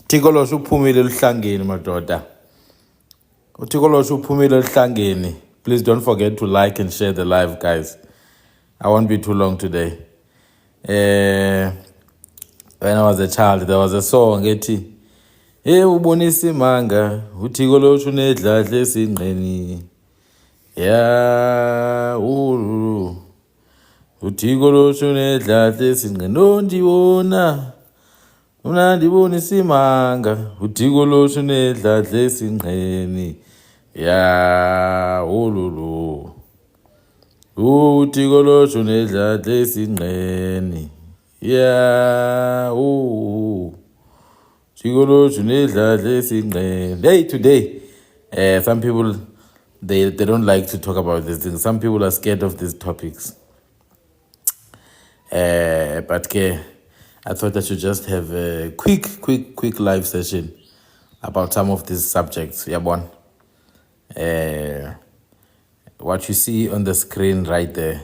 Thikoloshe uphumile eluhlangeni madoda. Thikoloshe uphumile eluhlangeni. Please don't forget to like and share the live, guys. I won't be too long today. When I was a child, there was a song ethi hey ubonisa imanga uThikoloshe unedladla esinqeni. Yeah, uThikoloshe unedladla esinqeni ondibona. Unandibonisa imanga uThikoloshe unedladla esinqeni. Ya ululu uThikoloshe unedladla esinqeni. Ya Thikoloshe unedladla esinqeni. Hey, today some people they don't like to talk about these things. Some people are scared of these topics. But I thought I should just have a quick live session about some of these subjects. Yabon. What you see on the screen right there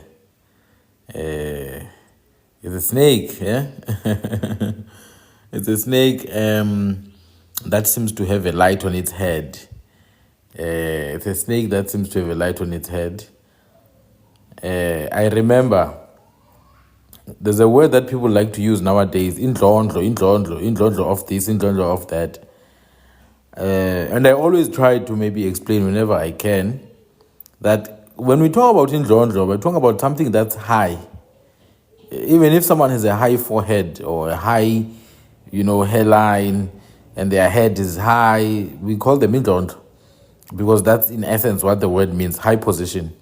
is a snake. Yeah? It's a snake that seems to have a light on its head. It's a snake that seems to have a light on its head. I remember there's a word that people like to use nowadays, indlondlo of this, indlondlo of that. And I always try to maybe explain whenever I can that when we talk about indlondlo, we're talking about something that's high. Even if someone has a high forehead or a high, hairline, and their head is high, we call them indlondlo because that's in essence what the word means, high position.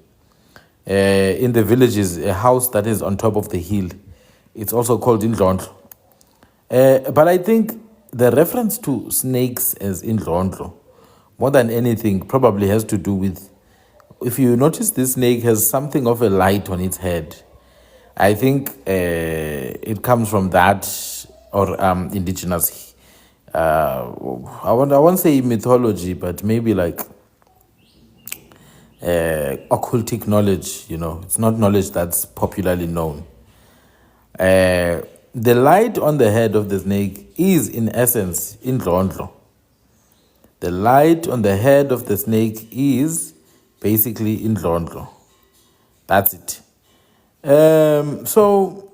In the villages, a house that is on top of the hill, it's also called indlondlo. But I think the reference to snakes as indlondlo, more than anything, probably has to do with, if you notice this snake has something of a light on its head. I think it comes from that, or indigenous, I won't say mythology, but maybe like occultic knowledge. It's not knowledge that's popularly known. The light on the head of the snake is in essence indlondlo. The light on the head of the snake is basically indlondlo. That's it. So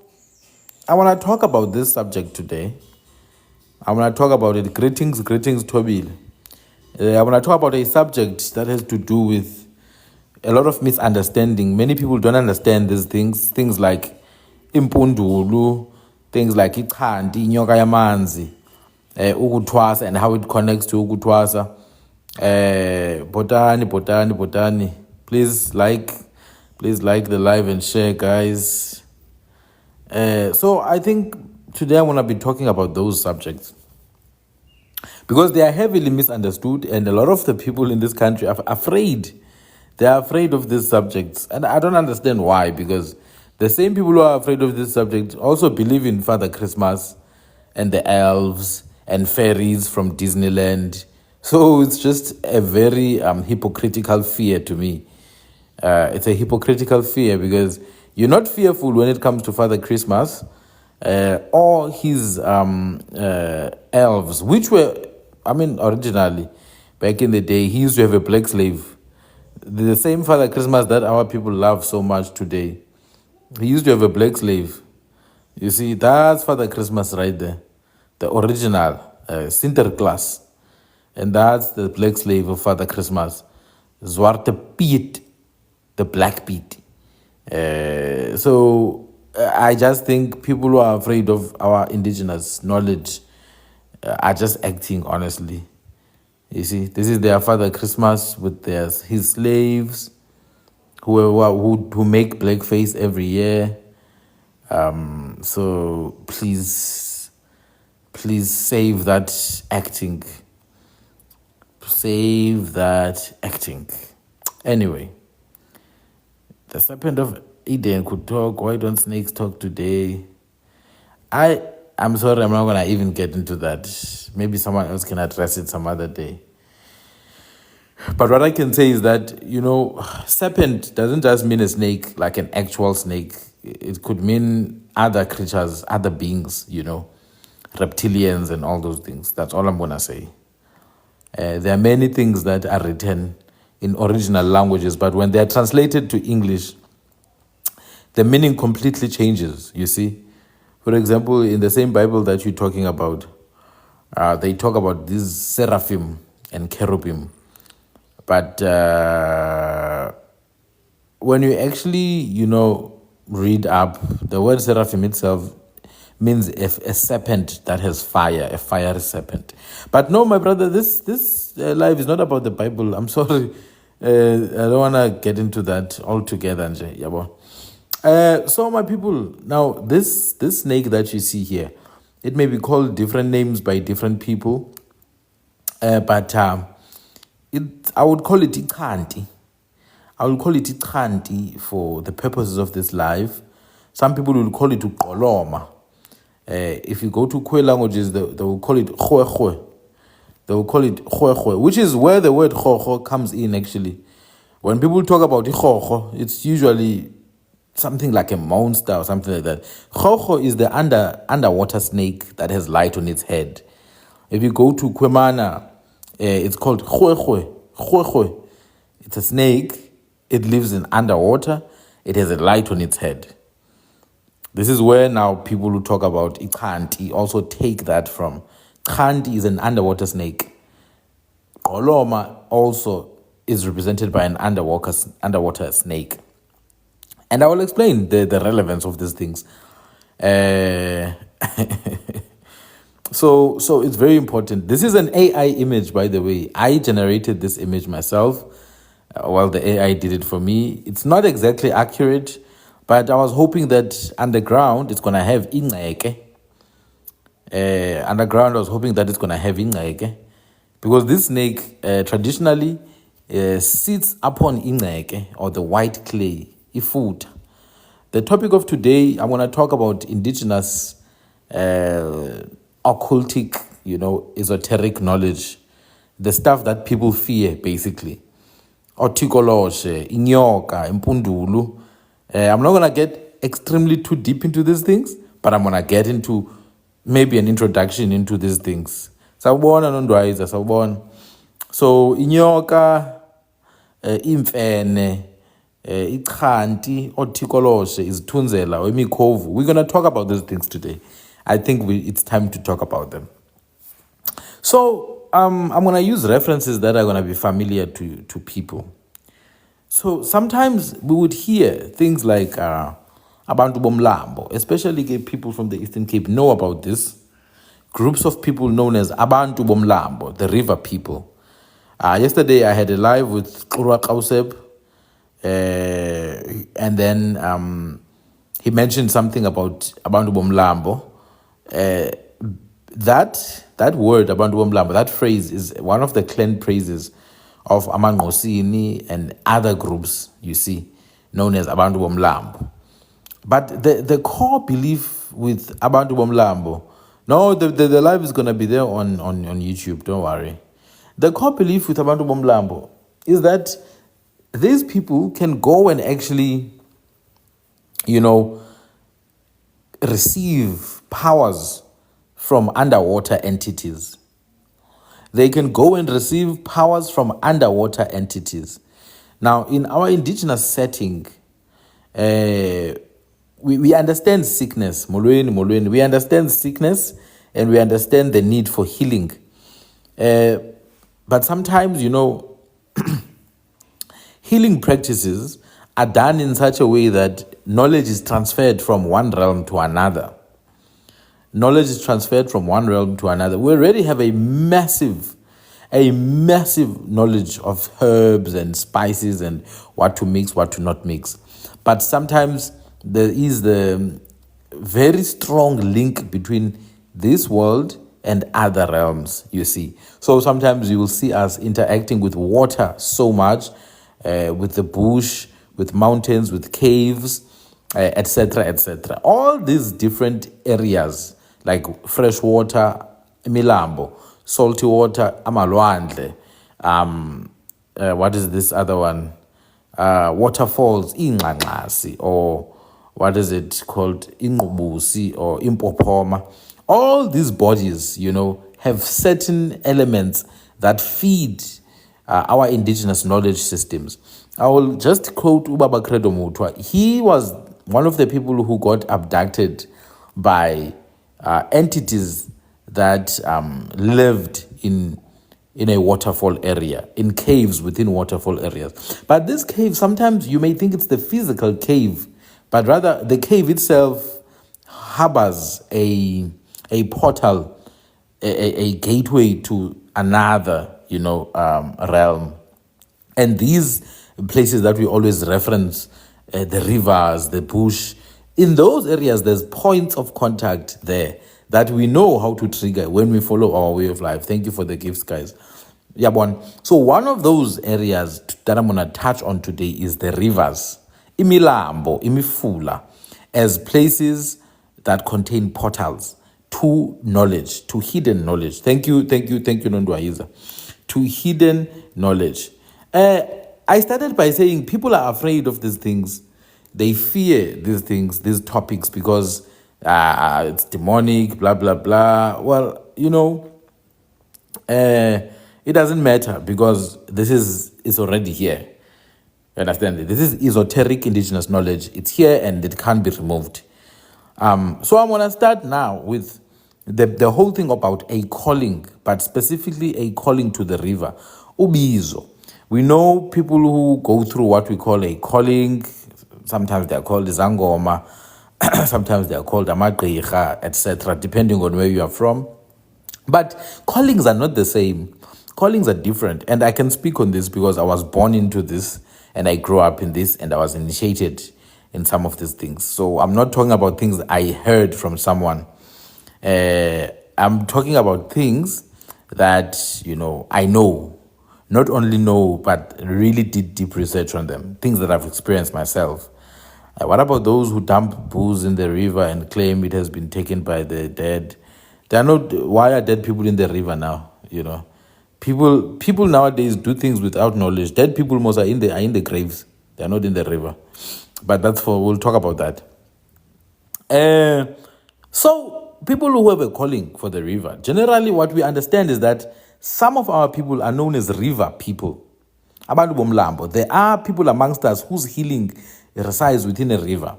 I want to talk about this subject today. I want to talk about it. Greetings, Tobile. I want to talk about a subject that has to do with a lot of misunderstanding. Many people don't understand these things like iMpundulu, things like iChanti, inyoka yamanzi, ukuthwasa, and how it connects to ukuthwasa. Botani. Please like the live and share, guys. So I think today I want to be talking about those subjects because they are heavily misunderstood, and a lot of the people in this country are afraid. They are afraid of these subjects, and I don't understand why, because the same people who are afraid of this subject also believe in Father Christmas and the elves and fairies from Disneyland. So it's just a very hypocritical fear to me. It's a hypocritical fear because you're not fearful when it comes to Father Christmas or his elves, which were, originally, back in the day, he used to have a black slave. The same Father Christmas that our people love so much today. He used to have a black slave. You see, that's Father Christmas right there. The original Sinterklaas. And that's the black slave of Father Christmas. Zwarte Piet, the Black Piet. So I just think people who are afraid of our indigenous knowledge are just acting honestly. You see, this is their Father Christmas with his slaves who make blackface every year. So please save that acting. Save that acting. Anyway, the serpent of Eden could talk. Why don't snakes talk today? I'm sorry, I'm not going to even get into that. Maybe someone else can address it some other day. But what I can say is that, serpent doesn't just mean a snake, like an actual snake. It could mean other creatures, other beings, reptilians and all those things. That's all I'm going to say. There are many things that are written in original languages, but when they are translated to English, the meaning completely changes, you see. For example, in the same Bible that you're talking about, they talk about these seraphim and cherubim. But when you actually, read up, the word seraphim itself means a serpent that has fire, a fiery serpent. But no, my brother, this life is not about the Bible. I'm sorry. I don't want to get into that altogether. So my people, now this snake that you see here, it may be called different names by different people. But I would call it iChanti. I will call it iChanti for the purposes of this life. Some people will call it uqoloma. If you go to Kwe languages, they will call it khwe. They will call it khwe, which is where the word khokho comes in actually. When people talk about khokho, it's usually something like a monster or something like that. Khokho is the underwater snake that has light on its head. If you go to Kwemana, it's called khwe. It's a snake. It lives in underwater. It has a light on its head. This is where now people who talk about iChanti also take that from. Chanti is an underwater snake. Oloma also is represented by an underwater snake. And I will explain the relevance of these things. So it's very important. This is an AI image, by the way. I generated this image myself while the AI did it for me. It's not exactly accurate, but I was hoping that underground it's going to have ingceke. Underground, I was hoping that it's going to have ingceke. Because this snake traditionally sits upon ingceke, or the white clay, ifuta. The topic of today, I'm going to talk about indigenous occultic, esoteric knowledge. The stuff that people fear, basically. Or Thikoloshe, iMpundulu. I'm not going to get extremely too deep into these things, but I'm going to get into maybe an introduction into these things. Sawubona nondwayiza, sawubona. So inyoka, imfene, iChanti, or Thikoloshe, is Tunzela, or Mikovu. We're going to talk about these things today. I think it's time to talk about them. So I'm going to use references that are going to be familiar to people. So sometimes we would hear things like Abantu Mamlambo, especially people from the Eastern Cape know about this. Groups of people known as Abantu Mamlambo, the river people. Yesterday I had a live with Kurwa Kauseb, and then he mentioned something about Abantu Mamlambo. That word, Abantu Mamlambo, that phrase is one of the clan phrases of Amangosini and other groups, you see, known as Abantu Mamlambo. But the core belief with Abantu Mamlambo, no, the live is going to be there on YouTube, don't worry. The core belief with Abantu Mamlambo is that these people can go and actually, receive powers from underwater entities. They can go and receive powers from underwater entities. Now, in our indigenous setting, we understand sickness. Molweni. We understand sickness and we understand the need for healing. But sometimes, healing practices are done in such a way that knowledge is transferred from one realm to another. Knowledge is transferred from one realm to another. We already have a massive knowledge of herbs and spices and what to mix, what to not mix. But sometimes there is the very strong link between this world and other realms, you see. So sometimes you will see us interacting with water so much, with the bush, with mountains, with caves, etc., etc. All these different areas, like fresh water, milambo, salty water, amalwandle, what is this other one? Waterfalls, ingxangxasi, or what is it called, ingqubusi or impophoma. All these bodies, have certain elements that feed our indigenous knowledge systems. I will just quote Ubaba Credo Mutwa. He was one of the people who got abducted by entities that lived in a waterfall area, in caves within waterfall areas. But this cave, sometimes you may think it's the physical cave, but rather the cave itself harbors a portal, a gateway to another, realm. And these places that we always reference, the rivers, the bush, in those areas, there's points of contact there that we know how to trigger when we follow our way of life. Thank you for the gifts, guys. Yeah, one. So one of those areas that I'm going to touch on today is the rivers, Mamlambo, imifula, as places that contain portals to knowledge, to hidden knowledge. Thank you, Nondwaiza. To hidden knowledge. I started by saying people are afraid of these things. They fear these things, these topics, because it's demonic, blah, blah, blah. Well, it doesn't matter because it's already here. You understand? This is esoteric indigenous knowledge. It's here and it can't be removed. So I'm going to start now with the whole thing about a calling, but specifically a calling to the river. Ubizo. We know people who go through what we call a calling. Sometimes they are called Zangoma. Sometimes they are called Amagriha, etc., depending on where you are from. But callings are not the same. Callings are different. And I can speak on this because I was born into this and I grew up in this and I was initiated in some of these things. So I'm not talking about things I heard from someone. I'm talking about things that, I know. Not only know, but really did deep research on them. Things that I've experienced myself. What about those who dump booze in the river and claim it has been taken by the dead? There are not. Why are dead people in the river now? People nowadays do things without knowledge. Dead people most are in the graves. They are not in the river. But we'll talk about that. So people who have a calling for the river, generally what we understand is that some of our people are known as river people. Abantu bomlambo. There are people amongst us whose healing resides within a river.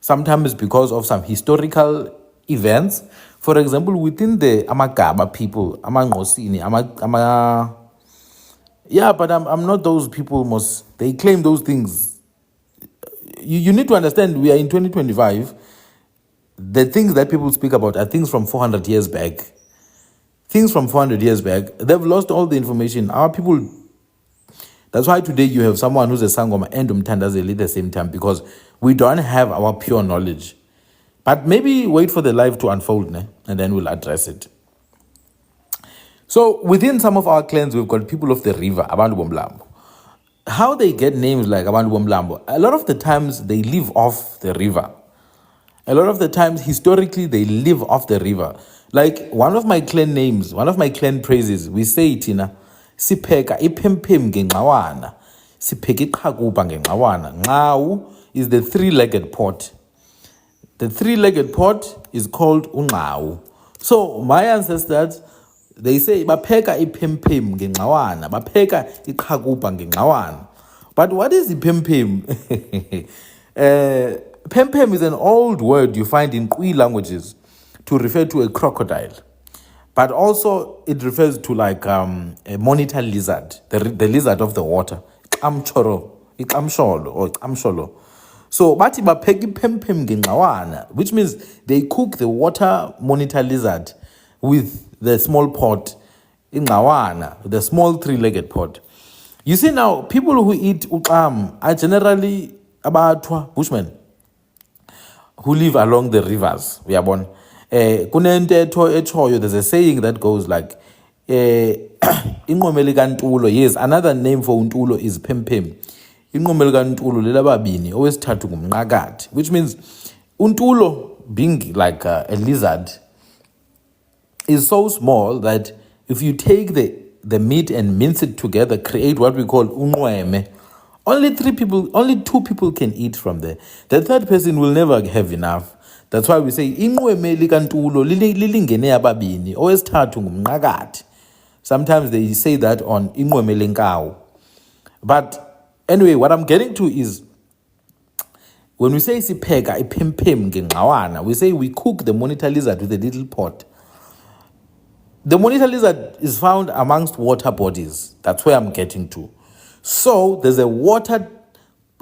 Sometimes because of some historical events. For example, within the Amagaba people, Amangosini, yeah, but I'm not those people. They claim those things. You need to understand, we are in 2025. The things that people speak about are things from 400 years back. Things from 400 years back, they've lost all the information. Our people, that's why today you have someone who's a Sangoma and Umtandazeli at the same time, because we don't have our pure knowledge. But maybe wait for the life to unfold, and then we'll address it. So within some of our clans, we've got people of the river, Abantu Bomlambo. How they get names like Abantu Bomlambo, a lot of the times they live off the river. A lot of the times, historically, they live off the river. Like one of my clan names, one of my clan praises, we say it in Sipeka ipempem ngenqawana. Sipeka iqhakuba ngenqawana. Nqawu is the three-legged pot. The three-legged pot is called unqawu. So my ancestors, they say bapheka ipempem ngenqawana, bapheka iqhakuba ngenqawana. But what is ipempem? Pempem is an old word you find in Kui languages to refer to a crocodile. But also it refers to like a monitor lizard, the lizard of the water. Iqamsholo or iqamsholo. So bathi bapheki pempem ngenqawana, which means they cook the water monitor lizard with the small pot, inqawana, the small three-legged pot. You see now, people who eat uqam are generally abathwa bushmen who live along the rivers. We are born. There's a saying that goes like, inqomeli kantulo. Yes, another name for untulo is pempem. Inqomeli kantulo lelababini owesithathu ngumnqakathi, which means untulo, being like a lizard, is so small that if you take the meat and mince it together, create what we call unqweme. Only two people can eat from there. The third person will never have enough. That's why we say inqweme likantulo lilingene ababini, owesithathu ngumnqakathi. Sometimes they say that on inqweme lenkawu. But anyway, what I'm getting to is, when we say sipheka iphemphem ngengxawana, we say we cook the monitor lizard with a little pot. The monitor lizard is found amongst water bodies. That's where I'm getting to. So there's a water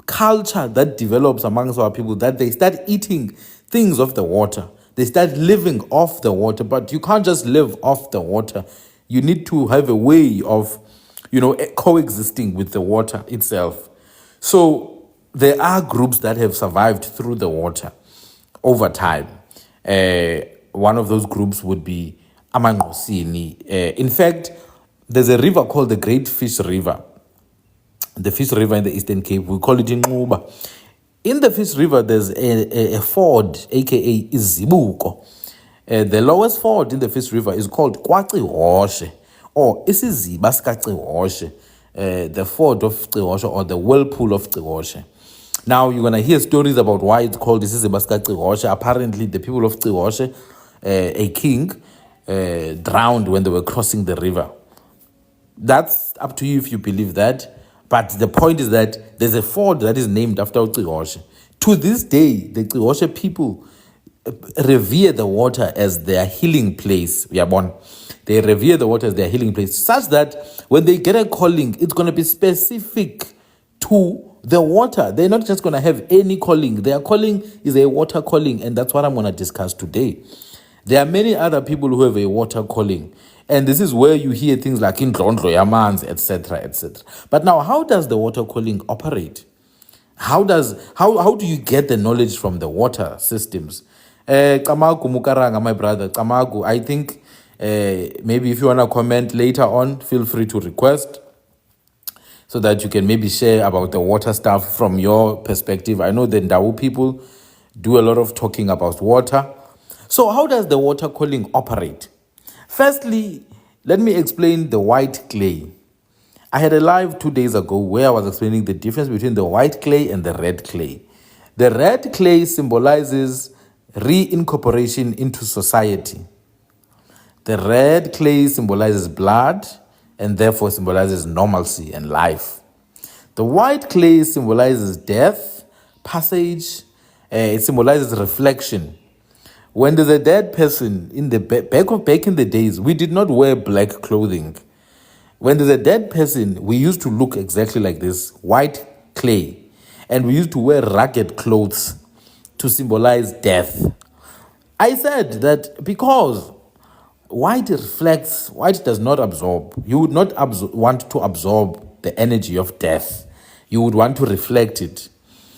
culture that develops amongst our people, that they start eating things of the water. They start living off the water, but you can't just live off the water. You need to have a way of, coexisting with the water itself. So there are groups that have survived through the water over time. One of those groups would be Amangosini. In fact, there's a river called the Great Fish River. The Fish River in the Eastern Cape, we call it Inquba. In the Fish River, there's a ford, aka Izibuko. The lowest ford in the Fish River is called Kwachiwoshe, or Isiziba Skachiwoshe, the ford of Chiwoshe, or the whirlpool of Chiwoshe. Now you're gonna hear stories about why it's called Isiziba Skachiwoshe. Apparently, the people of Chiwoshe, a king, drowned when they were crossing the river. That's up to you if you believe that. But the point is that there's a ford that is named after Thikoloshe. To this day, the Thikoloshe people revere the water as their healing place. They revere the water as their healing place, such that when they get a calling, it's going to be specific to the water. They're not just going to have any calling. Their calling is a water calling, and that's what I'm going to discuss today. There are many other people who have a water calling. And this is where you hear things like Indlondlo Yamans, etc., etc. But now, how does the water calling operate? How do you get the knowledge from the water systems? Kamagu Mukaranga, my brother, Kamagu, I think maybe if you want to comment later on, feel free to request so that you can maybe share about the water stuff from your perspective. I know the Ndau people do a lot of talking about water. So how does the water calling operate? Firstly, let me explain the white clay. I had a live 2 days ago where I was explaining the difference between the white clay and the red clay. The red clay symbolizes reincorporation into society. The red clay symbolizes blood and therefore symbolizes normalcy and life. The white clay symbolizes death, passage, it symbolizes reflection. When there's a dead person, in the back in the days, we did not wear black clothing. When there's a dead person, we used to look exactly like this, white clay. And we used to wear ragged clothes to symbolize death. I said that because white reflects, white does not absorb. You would not want to absorb the energy of death. You would want to reflect it,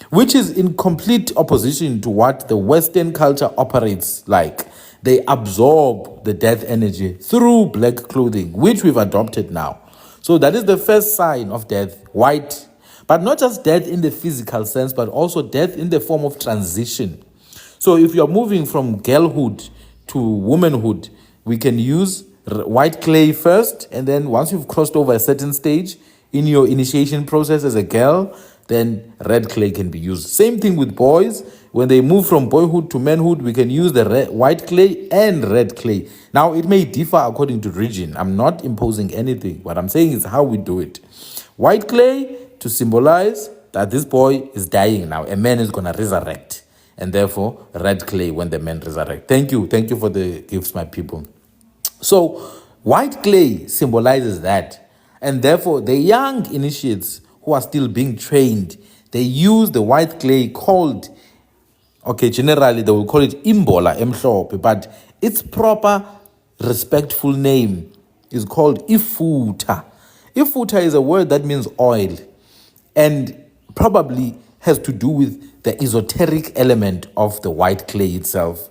which is in complete opposition to what the Western culture operates like. They absorb the death energy through black clothing, which we've adopted now. So that is the first sign of death, white. But not just death in the physical sense, but also death in the form of transition. So if you're moving from girlhood to womanhood, we can use white clay first, and then once you've crossed over a certain stage in your initiation process as a girl, then red clay can be used. Same thing with boys. When they move from boyhood to manhood, we can use the white clay and red clay. Now, it may differ according to region. I'm not imposing anything. What I'm saying is how we do it. White clay to symbolize that this boy is dying now. A man is going to resurrect. And therefore, red clay when the man resurrects. Thank you. Thank you for the gifts, my people. So, white clay symbolizes that. And therefore, the young initiates who are still being trained, they use the white clay called, generally they will call it imbola emhlope, but its proper respectful name is called ifuta. Ifuta is a word that means oil and probably has to do with the esoteric element of the white clay itself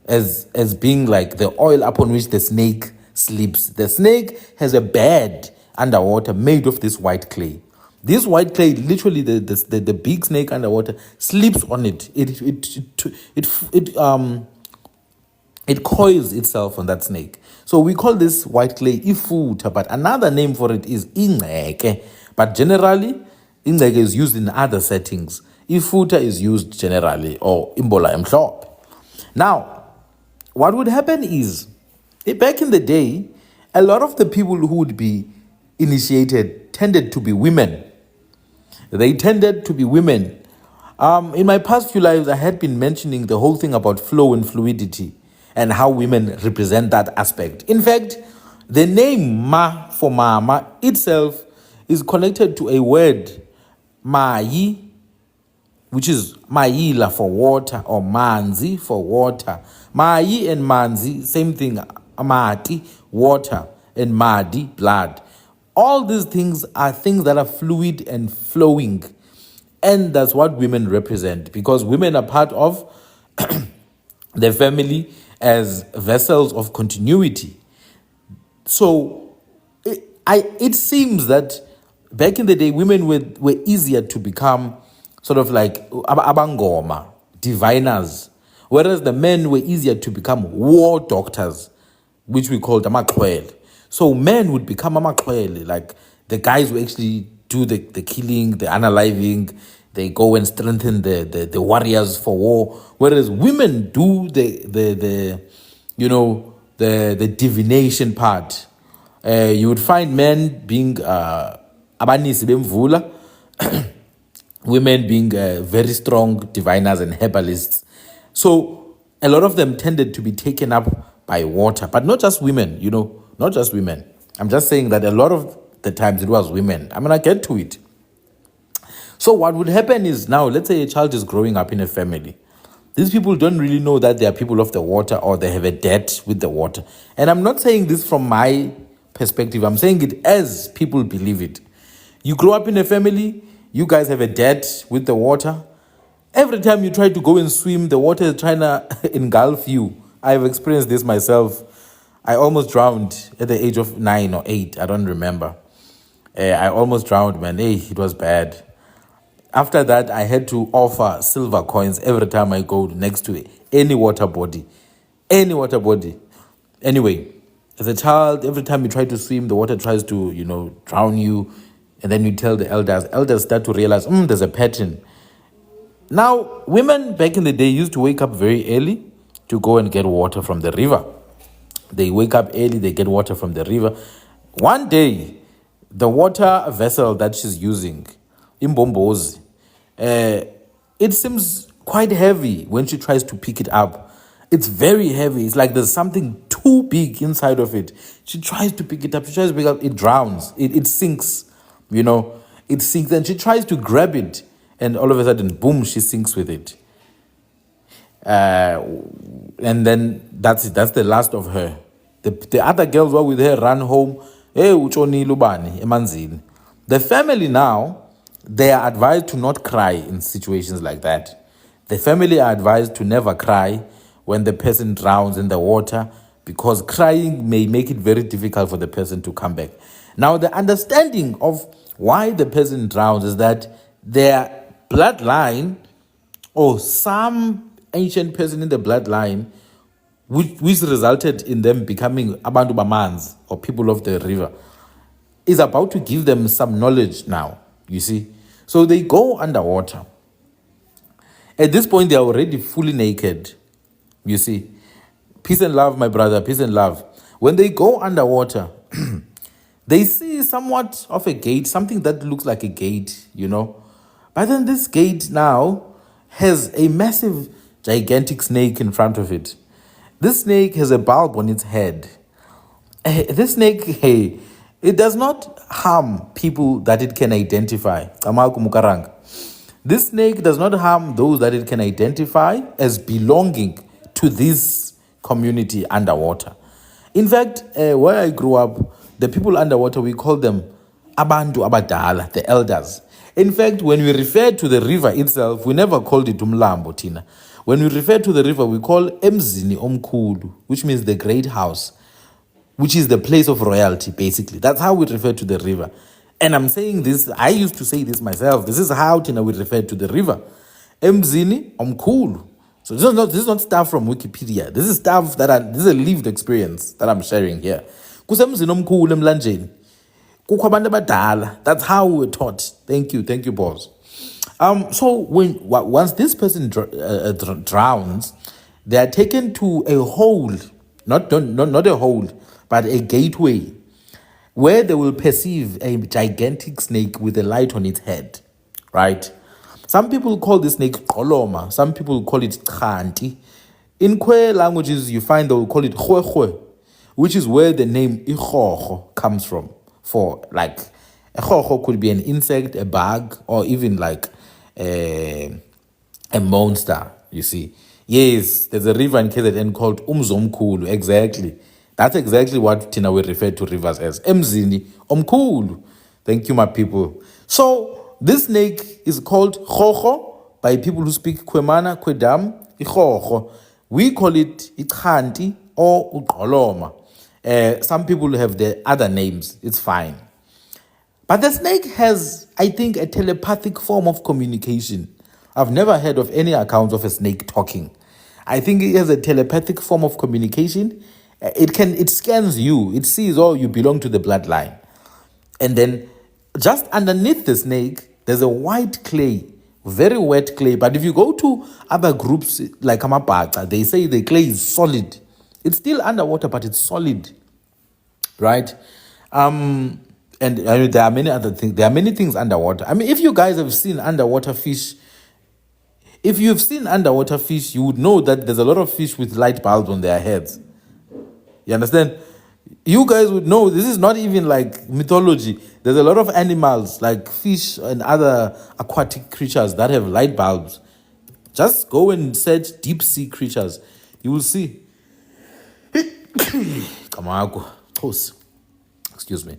as being like the oil upon which the snake sleeps. The snake has a bed underwater made of this white clay. This white clay, literally the big snake underwater, sleeps on it. It coils itself on that snake. So we call this white clay ifuta, but another name for it is ingceke. But generally, ingceke is used in other settings. Ifuta is used generally, or imbola emhlophe. Now, what would happen is, back in the day, a lot of the people who would be initiated tended to be women. They tended to be women. In my past few lives, I had been mentioning the whole thing about flow and fluidity and how women represent that aspect. In fact, the name Ma for Mama itself is connected to a word, Mai, which is Maila for water or Manzi for water. Mai and Manzi, same thing, Amati, water, and Madi, blood. All these things are things that are fluid and flowing. And that's what women represent, because women are part of the family as vessels of continuity. So it seems that back in the day, women were easier to become sort of like abangoma, diviners, whereas the men were easier to become war doctors, which we called amaxhwele. So men would become amaxhwele, like the guys who actually do the killing, the unaliving, they go and strengthen the warriors for war, whereas women do the the divination part. You would find men being abanisi bemvula, women being very strong diviners and herbalists. So a lot of them tended to be taken up by water, but not just women, not just women. I'm just saying that a lot of the times it was women. I'm going to get to it. So what would happen is, now, let's say a child is growing up in a family. These people don't really know that they are people of the water, or they have a debt with the water. And I'm not saying this from my perspective. I'm saying it as people believe it. You grow up in a family, you guys have a debt with the water. Every time you try to go and swim, the water is trying to engulf you. I've experienced this myself. I almost drowned at the age of 9 or 8. I don't remember. I almost drowned, man. Hey, it was bad. After that, I had to offer silver coins every time I go next to any water body. Any water body. Anyway, as a child, every time you try to swim, the water tries to, drown you. And then you tell the elders. Elders start to realize, there's a pattern. Now, women back in the day used to wake up very early to go and get water from the river. They wake up early, they get water from the river. One day, the water vessel that she's using, imbombozi, it seems quite heavy when she tries to pick it up. It's very heavy. It's like there's something too big inside of it. She tries to pick it up. It drowns. It sinks. It sinks. And she tries to grab it. And all of a sudden, boom, she sinks with it. And then that's it. That's the last of her. The other girls who were with her run home. Hey, uchoni lubani, emanzini. The family now, they are advised to not cry in situations like that. The family are advised to never cry when the person drowns in the water, because crying may make it very difficult for the person to come back. Now, the understanding of why the person drowns is that their bloodline, or some ancient person in the bloodline, which resulted in them becoming abantu bamanzi, or people of the river, is about to give them some knowledge now, you see. So they go underwater. At this point, they are already fully naked, you see. Peace and love, my brother, peace and love. When they go underwater, they see somewhat of a gate, something that looks like a gate, But then this gate now has a massive, gigantic snake in front of it. This snake has a bulb on its head. This snake, it does not harm people that it can identify. This snake does not harm those that it can identify as belonging to this community underwater. In fact, where I grew up, the people underwater, we call them abantu abadala, the elders. In fact, when we refer to the river itself, we never called it Mamlambo, Tina. When we refer to the river, we call Emzini Omkhulu, which means the great house, which is the place of royalty, basically. That's how we refer to the river. And I'm saying this, I used to say this myself. This is how, Tina, we refer to the river. Emzini Omkhulu. So this is not stuff from Wikipedia. This is stuff this is a lived experience that I'm sharing here. Kusemzini Omkhulu emlanjeni. Kukho abantu abadala. That's how we were taught. Thank you, boss. So once this person drowns, They are taken to a hole, not a hole, but a gateway, where they will perceive a gigantic snake with a light on its head, right? Some people call this snake Koloma, some people call it iChanti. In Kwe languages, you find they will call it Khwe, which is where the name Ikhoho comes from. For like, a Khokho could be an insect, a bug, or even like a monster, you see. Yes, there's a river in KZN called Umzomkhulu, exactly. That's exactly what Tina will refer to rivers as. Emzini, Omkhulu. Thank you, my people. So, this snake is called Khokho by people who speak Kwemana, Kwedam, Ikhoho. We call it iChanti or Ugqoloma. Some people have the other names. It's fine. But the snake has, I think, a telepathic form of communication. I've never heard of any account of a snake talking. I think it has a telepathic form of communication. It scans you. It sees, oh, you belong to the bloodline. And then just underneath the snake, there's a white clay, very wet clay. But if you go to other groups like Amapata, they say the clay is solid. It's still underwater, but it's solid, right? And there are many other things. There are many things underwater. I mean, if you guys have seen underwater fish, if you've seen underwater fish, you would know that there's a lot of fish with light bulbs on their heads. You understand? You guys would know this is not even like mythology. There's a lot of animals like fish and other aquatic creatures that have light bulbs. Just go and search deep sea creatures. You will see. Excuse me.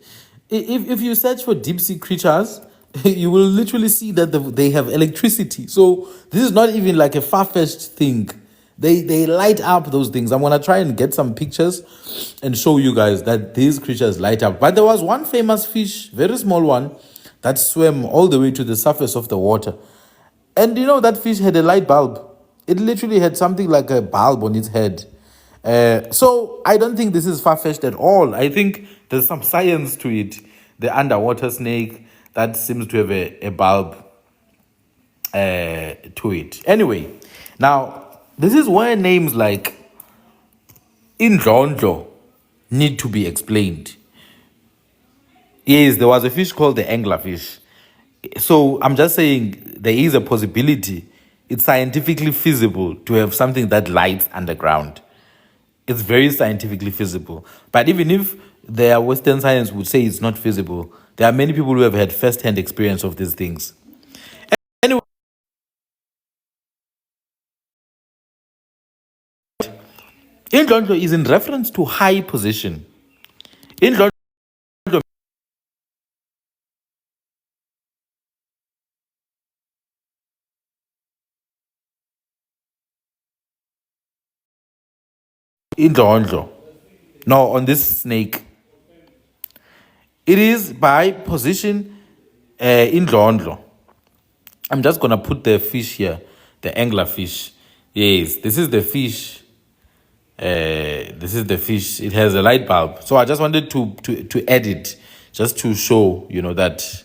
If you search for deep sea creatures, you will literally see that they have electricity. So this is not even like a far-fetched thing. They light up those things. I'm gonna try and get some pictures and show you guys that these creatures light up. But there was one famous fish, very small one, that swam all the way to the surface of the water. And you know that fish had a light bulb. It literally had something like a bulb on its head. So I don't think this is far-fetched at all. I think there's some science to it. The underwater snake that seems to have a bulb to it. Anyway, now this is where names like Indlondlo need to be explained. Yes, there was a fish called the anglerfish. So I'm just saying there is a possibility. It's scientifically feasible to have something that lights underground. It's very scientifically feasible. But even if their Western science would say it's not feasible, there are many people who have had first-hand experience of these things. Anyway, Indlondlo is in reference to high position. Indlondlo now on this snake, it is by position Indlondlo. I'm just gonna put the fish here, the anglerfish. Yes, this is the fish. This is the fish. It has a light bulb. So I just wanted to add it, just to show, you know, that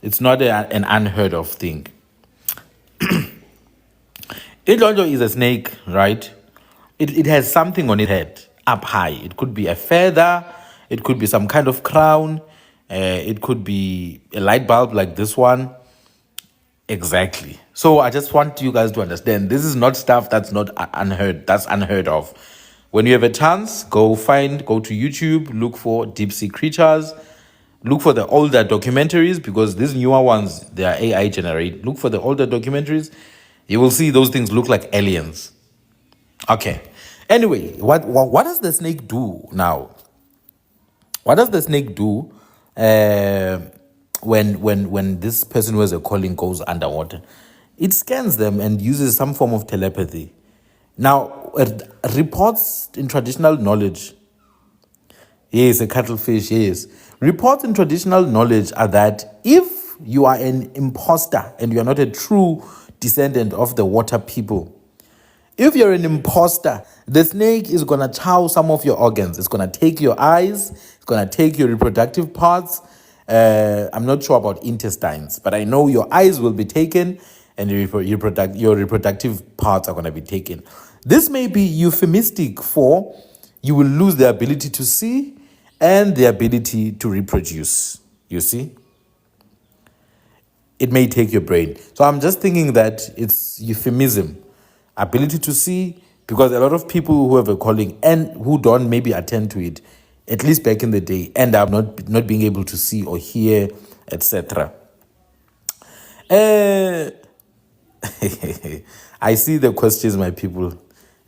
it's not an unheard of thing. Indlondlo is a snake, right? It has something on its head, up high. It could be a feather. It could be some kind of crown. It could be a light bulb like this one. Exactly. So I just want you guys to understand, this is not stuff that's not unheard. That's unheard of. When you have a chance, go to YouTube, look for deep sea creatures, look for the older documentaries, because these newer ones, they are AI generated. Look for the older documentaries. You will see those things look like aliens. Okay. Anyway, what does the snake do now? What does the snake do when this person who has a calling goes underwater? It scans them and uses some form of telepathy. Now, reports in traditional knowledge, yes, a cuttlefish, yes. Reports in traditional knowledge are that if you are an imposter and you are not a true descendant of the water people, if you're an imposter, the snake is going to chow some of your organs. It's going to take your eyes. It's going to take your reproductive parts. I'm not sure about intestines, but I know your eyes will be taken. and your reproductive parts are going to be taken. This may be euphemistic for you will lose the ability to see and the ability to reproduce. You see? It may take your brain. So I'm just thinking that it's euphemism. Ability to see, because a lot of people who have a calling and who don't maybe attend to it, at least back in the day, end up not being able to see or hear, etc. I see the questions, my people.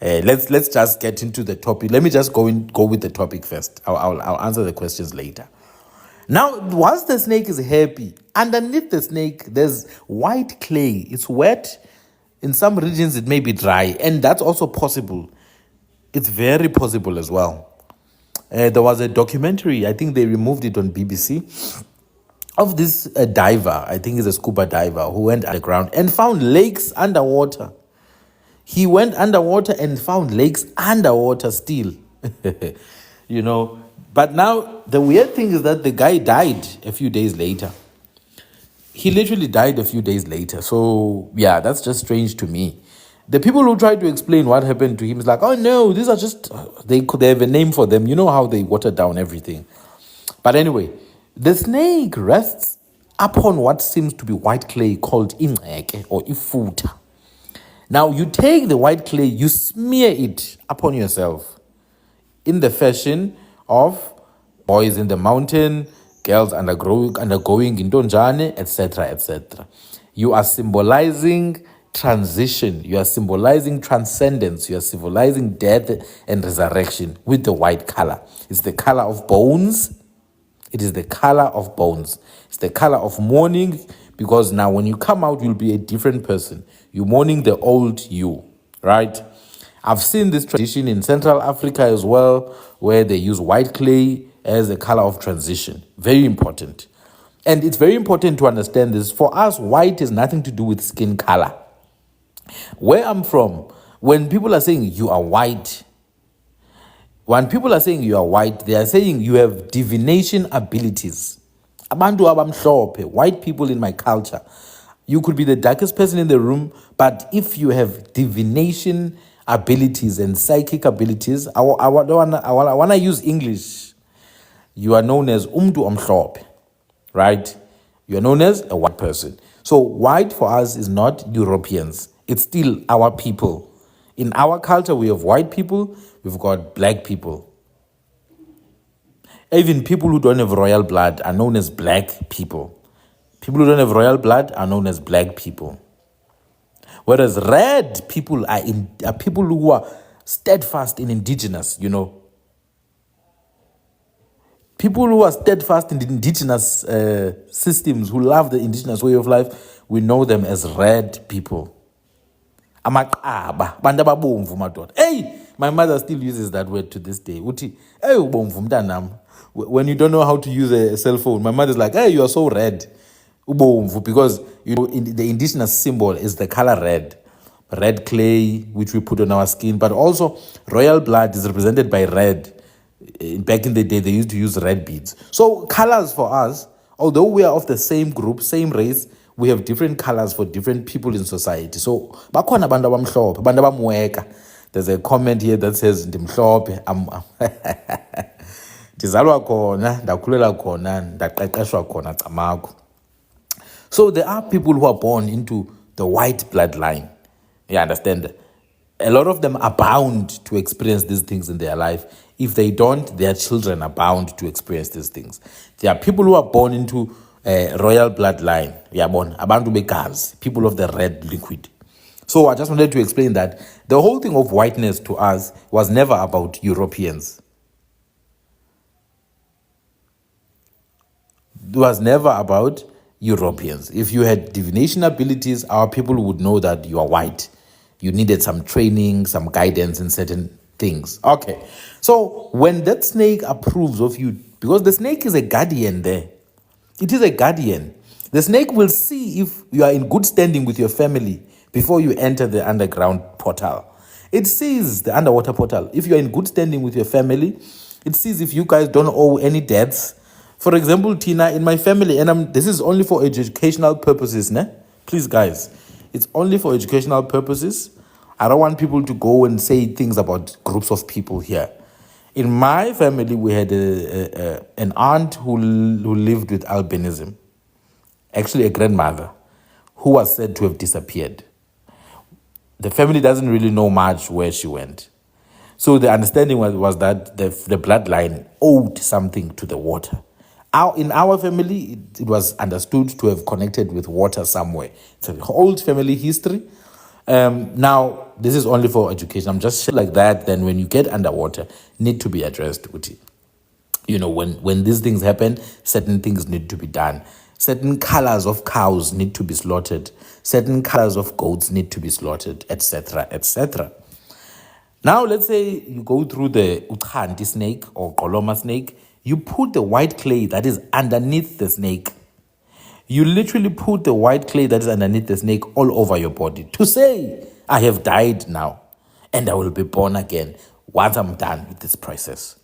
Let's just get into the topic. Let me just go with the topic first. I'll answer the questions later. Now, once the snake is happy, underneath the snake there's white clay. It's wet. In some regions it may be dry, and that's also possible. It's very possible as well. There was a documentary, I think they removed it on BBC, of this diver, I think he's a scuba diver, who went underground and found lakes underwater. He went underwater and found lakes underwater still. You know. But now, the weird thing is that the guy died a few days later. He literally died a few days later. So, yeah, that's just strange to me. The people who try to explain what happened to him is like, oh no, these are just, they have a name for them. You know how they water down everything. But anyway, the snake rests upon what seems to be white clay called ingceke or ifuta. Now, you take the white clay, you smear it upon yourself in the fashion of boys in the mountain, girls undergoing intonjane, etc., etc. You are symbolizing transition. You are symbolizing transcendence. You are symbolizing death and resurrection with the white color. It's the color of bones. It is the color of bones. It's the color of mourning, because now when you come out, you'll be a different person. You're mourning the old you, right? I've seen this tradition in Central Africa as well, where they use white clay as a color of transition. Very important. And it's very important to understand this. For us, white has nothing to do with skin color. Where I'm from, when people are saying you are white, they are saying you have divination abilities. Abantu abamhlophe, white people in my culture, you could be the darkest person in the room, but if you have divination abilities and psychic abilities, I want to use English. You are known as umntu omhlophe, right? You are known as a white person. So white for us is not Europeans. It's still our people. In our culture, we have white people, we've got black people. Even people who don't have royal blood are known as black people. People who don't have royal blood are known as black people. Whereas red people are people who are steadfast in indigenous, you know. People who are steadfast in the indigenous systems, who love the indigenous way of life, we know them as red people. Amaqaba, bantu ababomvu madoda. Hey, my mother still uses that word to this day. Uthi, hey, ubomvu mntanam. When you don't know how to use a cell phone, my mother's like, hey, you are so red. Ubomvu, because you know the indigenous symbol is the color red. Red clay, which we put on our skin, but also royal blood is represented by red. Back in the day, they used to use red beads. So colors for us, although we are of the same group, same race, we have different colors for different people in society. So bakhona abantu abamhlophe, abantu abamweka. There's a comment here that says ndimhlophe. Ndizalwa khona, ndakhulela khona, ndaqeqeshwa khona camakho. So there are people who are born into the white bloodline. You understand? A lot of them are bound to experience these things in their life. If they don't, their children are bound to experience these things. There are people who are born into a royal bloodline. Yabon, abantu begazi, people of the red liquid. So I just wanted to explain that the whole thing of whiteness to us was never about Europeans. It was never about Europeans. If you had divination abilities, our people would know that you are white. You needed some training, some guidance in certain things. Okay. So when that snake approves of you, because the snake is a guardian there. It is a guardian. The snake will see if you are in good standing with your family before you enter the underground portal. It sees the underwater portal. If you are in good standing with your family, it sees if you guys don't owe any debts. For example, Tina, in my family, and this is only for educational purposes, ne? Please, guys. It's only for educational purposes. I don't want people to go and say things about groups of people here. In my family, we had an aunt who lived with albinism, actually a grandmother, who was said to have disappeared. The family doesn't really know much where she went. So the understanding was that the bloodline owed something to the water. In our family, it was understood to have connected with water somewhere. It's an old family history. Now, this is only for education. I'm just like that. Then when you get underwater, need to be addressed, Uti. You know, when these things happen, certain things need to be done. Certain colors of cows need to be slaughtered. Certain colors of goats need to be slaughtered, etc., etc. Now, let's say you go through the iChanti snake or Koloma snake. You put the white clay that is underneath the snake. You literally put the white clay that is underneath the snake all over your body to say, I have died now and I will be born again once I'm done with this process.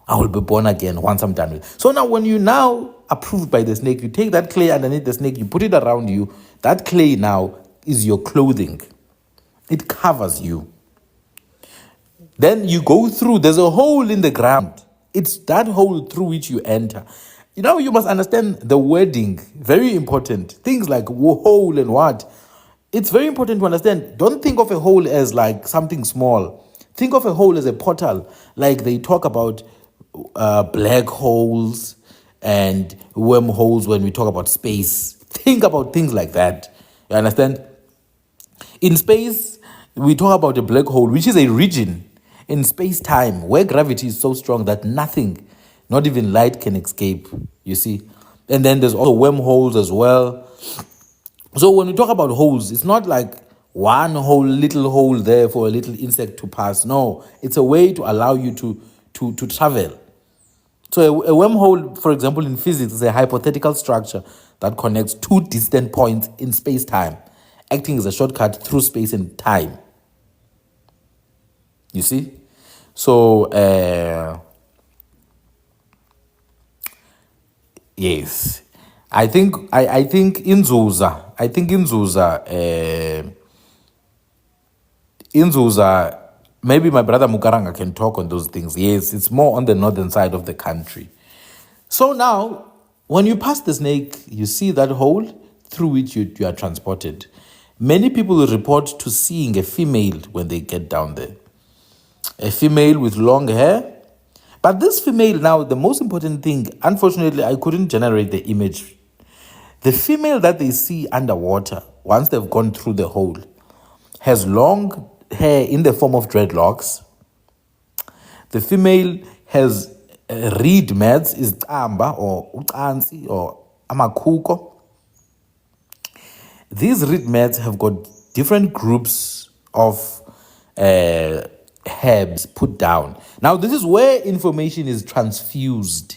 I will be born again once I'm done with it. So now when you now approved by the snake, you take that clay underneath the snake, you put it around you. That clay now is your clothing. It covers you. Then you go through, there's a hole in the ground. It's that hole through which you enter. You know, you must understand the wording, very important. Things like hole and what. It's very important to understand. Don't think of a hole as like something small. Think of a hole as a portal. Like they talk about black holes and wormholes when we talk about space. Think about things like that. You understand? In space, we talk about a black hole, which is a region in space-time where gravity is so strong that nothing, not even light, can escape, you see. And then there's also wormholes as well. So when we talk about holes, it's not like one whole little hole there for a little insect to pass. No, it's a way to allow you to travel. So a wormhole, for example, in physics, is a hypothetical structure that connects two distant points in space-time, acting as a shortcut through space and time. You see? So, yes. I think Inzuza, maybe my brother Mukaranga can talk on those things. Yes, it's more on the northern side of the country. So now, when you pass the snake, you see that hole through which you are transported. Many people report to seeing a female when they get down there. A female with long hair. But this female now, the most important thing, unfortunately, I couldn't generate the image. The female that they see underwater, once they've gone through the hole, has long hair in the form of dreadlocks. The female has reed mats, is amba or ucansi or amakuko. These reed mats have got different groups of herbs put down. Now, this is where information is transfused.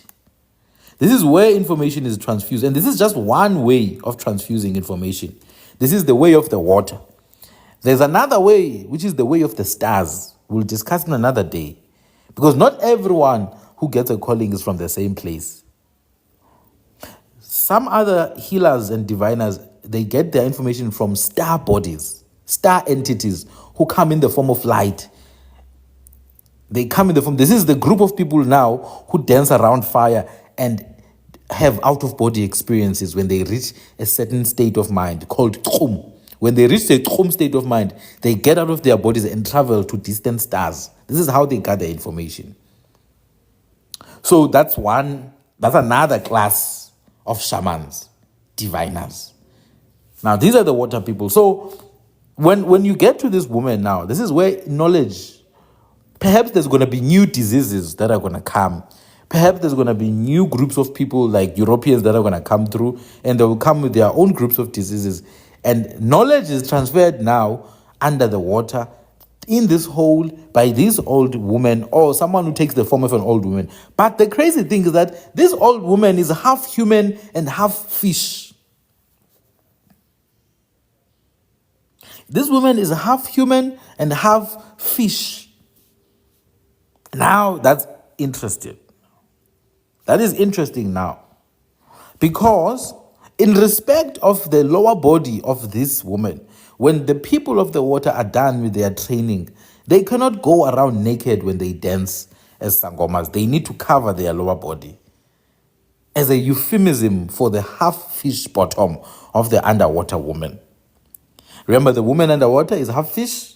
This is where information is transfused. And this is just one way of transfusing information. This is the way of the water. There's another way, which is the way of the stars. We'll discuss in another day. Because not everyone who gets a calling is from the same place. Some other healers and diviners, they get their information from star bodies, star entities who come in the form of light. They come in the form. This is the group of people now who dance around fire and have out-of-body experiences when they reach a certain state of mind called Tchum. When they reach the Tchum state of mind, they get out of their bodies and travel to distant stars. This is how they gather information. So that's another class of shamans, diviners. Now, these are the water people. So when you get to this woman now, this is where knowledge, perhaps there's going to be new diseases that are going to come. Perhaps there's going to be new groups of people like Europeans that are going to come through, and they will come with their own groups of diseases. And knowledge is transferred now under the water in this hole by this old woman or someone who takes the form of an old woman. But the crazy thing is that this old woman is half human and half fish. This woman is half human and half fish. Now that's interesting. That is interesting now. Because in respect of the lower body of this woman, When the people of the water are done with their training, they cannot go around naked when they dance as sangomas. They need to cover their lower body as a euphemism for the half fish bottom of the underwater woman. Remember, the woman underwater is half fish,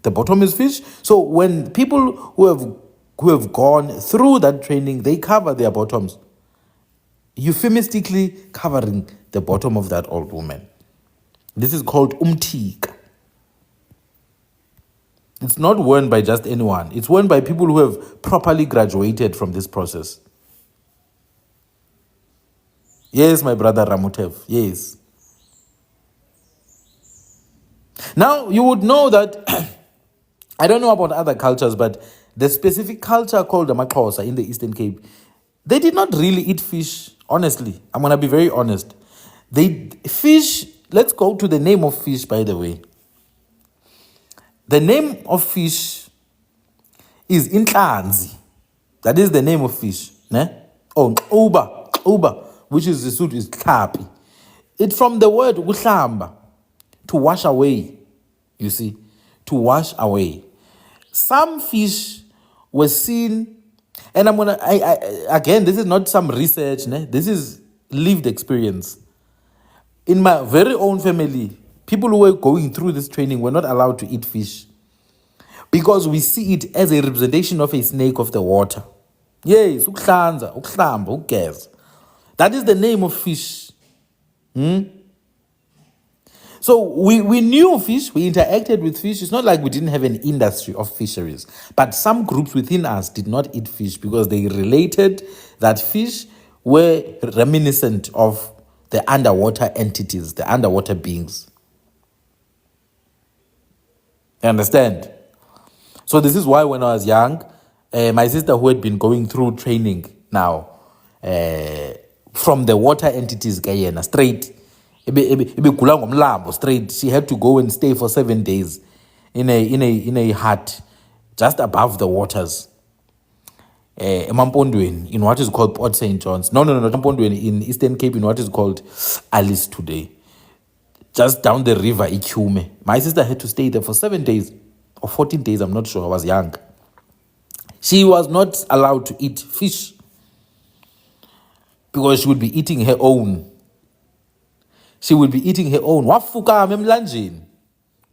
the bottom is fish. So when people who have gone through that training, they cover their bottoms, euphemistically covering the bottom of that old woman. This is called umtika. It's not worn by just anyone. It's worn by people who have properly graduated from this process. Yes, my brother Ramutev. Yes. Now, you would know that, I don't know about other cultures, but the specific culture called the Maxhosa in the Eastern Cape, they did not really eat fish, honestly. I'm going to be very honest. Let's go to the name of fish, by the way. The name of fish is Inhlanzi. That is the name of fish. Ne? Oh, uba, which is the suit is Tlapi. It's from the word uhlamba, to wash away. You see, to wash away. Some fish were seen, and again, this is not some research, ne? This is lived experience. In my very own family, people who were going through this training were not allowed to eat fish because we see it as a representation of a snake of the water. Yes, ukuhlanza, ukuhlamba, ukugeza. That is the name of fish. So we knew fish, we interacted with fish. It's not like we didn't have an industry of fisheries. But some groups within us did not eat fish because they related that fish were reminiscent of the underwater entities, the underwater beings. You understand? So this is why when I was young, my sister who had been going through training now, from the water entities, straight, straight, she had to go and stay for 7 days in a hut just above the waters. In what is called Port St. John's. No, Mampondweni in Eastern Cape in what is called Alice today. Just down the river, Ichume. My sister had to stay there for 7 days or 14 days, I'm not sure, I was young. She was not allowed to eat fish because she would be eating her own. She would be eating her own. Wafuka memlanjini.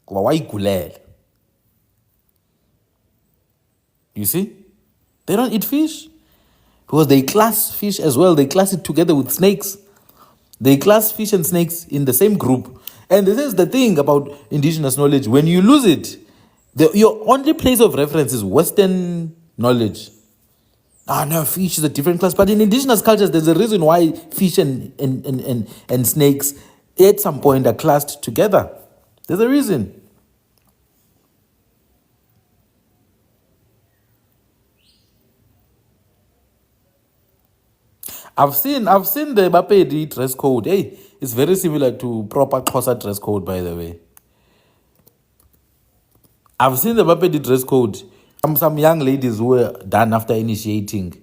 Kuba wayigulele. You see? They don't eat fish because they class fish as well. They class it together with snakes. They class fish and snakes in the same group. And this is the thing about indigenous knowledge. When you lose it, your only place of reference is Western knowledge. No, fish is a different class. But in indigenous cultures, there's a reason why fish and snakes at some point are classed together. There's a reason. I've seen the Bapedi dress code. Hey, it's very similar to proper Xhosa dress code, by the way. I've seen the Bapedi dress code. Some young ladies who were done after initiating.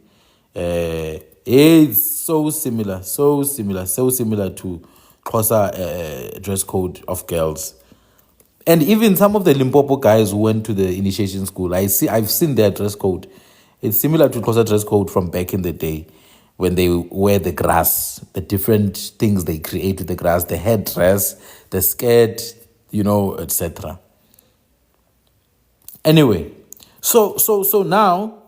It's so similar to Xhosa dress code of girls. And even some of the Limpopo guys who went to the initiation school, I've seen their dress code. It's similar to Xhosa dress code from back in the day when they wear the grass, the different things they create with the grass, the headdress, the skirt, etc. Anyway, so now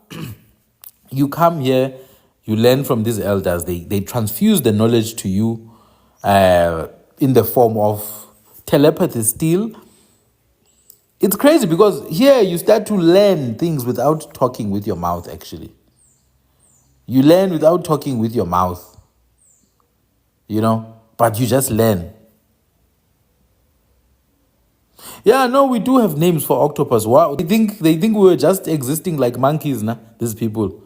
you come here, you learn from these elders. They transfuse the knowledge to you in the form of telepathy still. It's crazy because here you start to learn things without talking with your mouth, actually. You learn without talking with your mouth, but you just learn. Yeah, no, we do have names for octopus. Wow, they think we were just existing like monkeys, nah? These people.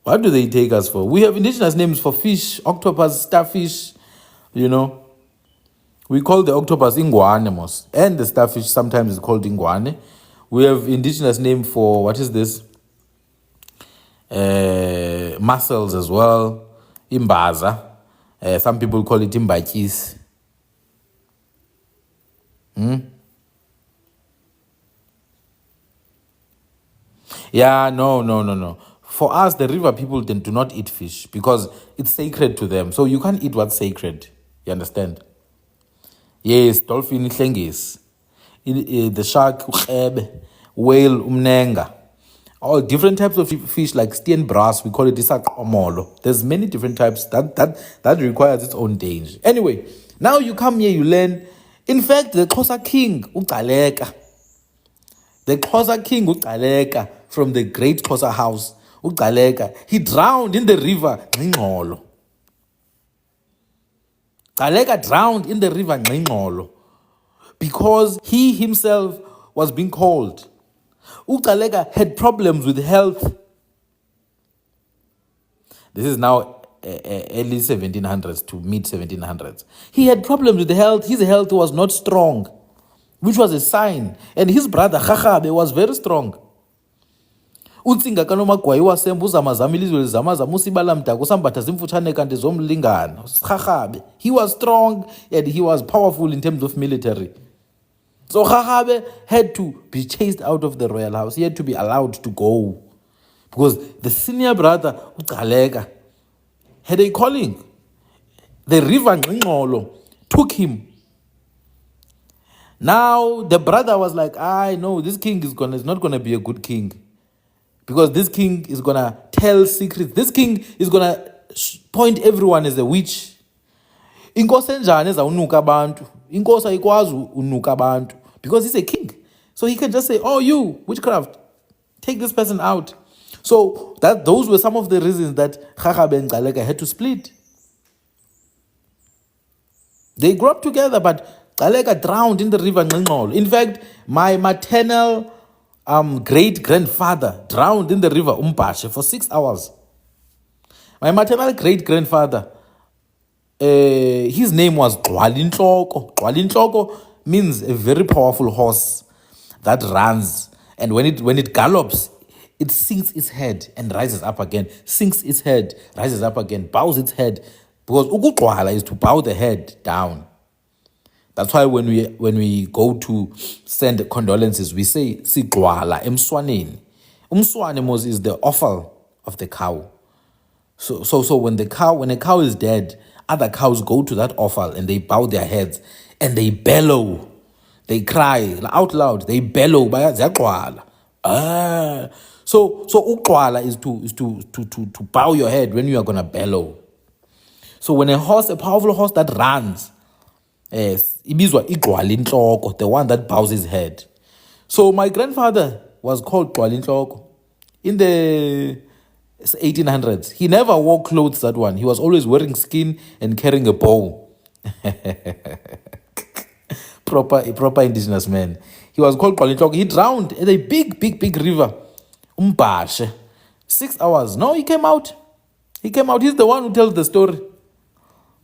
What do they take us for? We have indigenous names for fish, octopus, starfish, We call the octopus ingwane, and the starfish sometimes is called ingwane. We have indigenous name for, what is this? Mussels as well, imbaza. Some people call it imbachis. Yeah, no. For us, the river people then do not eat fish because it's sacred to them. So you can't eat what's sacred. You understand? Yes, dolphin ihlengesi. The shark, ukrebe, whale, umnenga. All different types of fish like steenbras, we call it isaqomolo. There's many different types that requires its own danger. Anyway, now you come here, you learn. In fact, the Xhosa king, uGcaleka, the Xhosa king uGcaleka from the great Xhosa house, uGcaleka, he drowned in the river Ngxolo. Gcaleka drowned in the river Ngxolo because he himself was being called. uGcaleka had problems with health. This is now early 1700s to mid 1700s. He had problems with health. His health was not strong, which was a sign. And his brother Khakhabe was very strong. Utsinga kanomagwayi wasembu uzamazama ilizwe lizamazama usibala mdaka usambatha zimfutshane kanti zomlingana. Khakhabe, he was strong and he was powerful in terms of military. So Khakhabe had to be chased out of the royal house. He had to be allowed to go because the senior brother uGcaleka had a calling. The river Ngxolo took him. Now the brother was like, I know this king is not gonna be a good king. Because this king is going to tell secrets. This king is going to point everyone as a witch. Inkosi enjani ezawunuka abantu. Inkosi ayikwazi unuka abantu. Because he's a king. So he can just say, oh, you, witchcraft, take this person out. So those were some of the reasons that Khakhabe and Gcaleka had to split. They grew up together, but Gcaleka drowned in the river Ngxolo. In fact, my maternal great-grandfather drowned in the river Umbashe for 6 hours. My maternal great-grandfather, his name was Gwalintloko. Gwalintloko means a very powerful horse that runs. And when it gallops, it sinks its head and rises up again. Sinks its head, rises up again, bows its head. Because ukugcwala is to bow the head down. That's why when we go to send condolences, we say sigcwala emswaneni. Umswane is the offal of the cow. So when a cow is dead, other cows go to that offal and they bow their heads and they bellow. They cry out loud. They bellow. So ukwala is to bow your head when you are gonna bellow. So when a powerful horse that runs, ibizwa igcwalintloko, the one that bows his head. So my grandfather was called Gcwalintloko in the 1800s. He never wore clothes, that one. He was always wearing skin and carrying a bow. proper indigenous man. He was called Gcwalintloko. He drowned in a big river, Umbashe. 6 hours. No, he came out. He's the one who tells the story.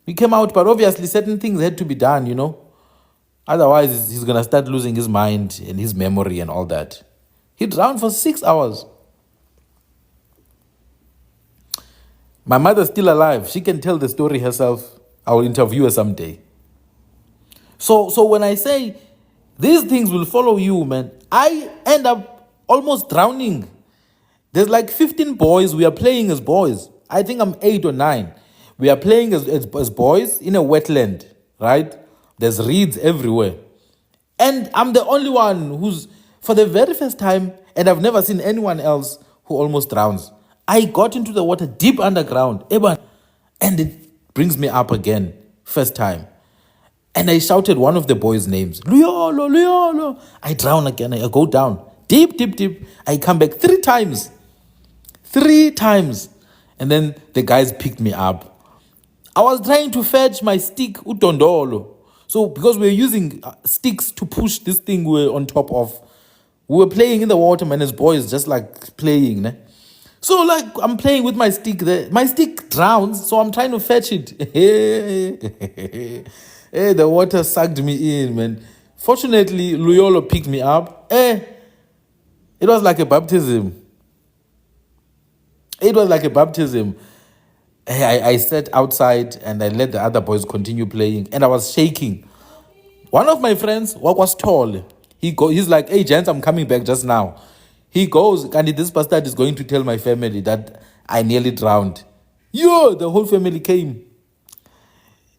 He came out, but obviously certain things had to be done, Otherwise, he's going to start losing his mind and his memory and all that. He drowned for 6 hours. My mother's still alive. She can tell the story herself. I will interview her someday. So when I say these things will follow you, man, I end up almost drowning. There's like 15 boys. We are playing as boys. I think I'm 8 or 9. We are playing as boys in a wetland, right? There's reeds everywhere. And I'm the only one who's, for the very first time, and I've never seen anyone else who almost drowns. I got into the water deep underground, and it brings me up again, first time. And I shouted one of the boys' names, Luyolo, Luyolo. I drown again, I go down, deep. I come back 3 times. 3 times. And then the guys picked me up. I was trying to fetch my stick, utondolo. So because we were using sticks to push this thing we were on top of, we were playing in the water, man, as boys, just like playing. Ne? So like I'm playing with my stick there. My stick drowns, so I'm trying to fetch it. Hey, the water sucked me in, man. Fortunately, Luyolo picked me up. It was like a baptism. I sat outside and I let the other boys continue playing, and I was shaking. One of my friends was tall. He's like, hey, gents, I'm coming back just now. He goes, and this bastard is going to tell my family that I nearly drowned. Yo, the whole family came.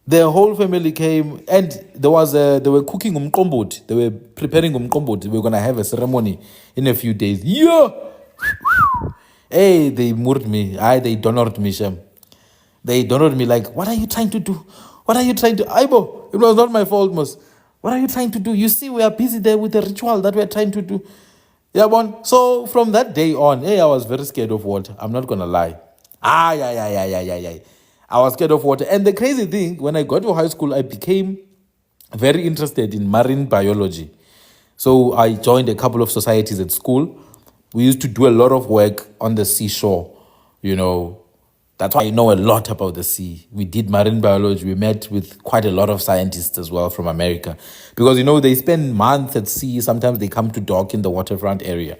The whole family came, and they were cooking umqomboti. They were preparing umqomboti. We were gonna have a ceremony in a few days. Yo, hey, they murdered me. They donored me, Shem. They donored me like, what are you trying to do? What are you trying to... Aibo, it was not my fault, Mos. What are you trying to do? You see, we are busy there with the ritual that we're trying to do. Yeah, bon. So from that day on, I was very scared of water. I'm not going to lie. Yeah. I was scared of water. And the crazy thing, when I got to high school, I became very interested in marine biology. So I joined a couple of societies at school. We used to do a lot of work on the seashore, That's why I know a lot about the sea. We did marine biology. We met with quite a lot of scientists as well from America. Because, they spend months at sea. Sometimes they come to dock in the waterfront area.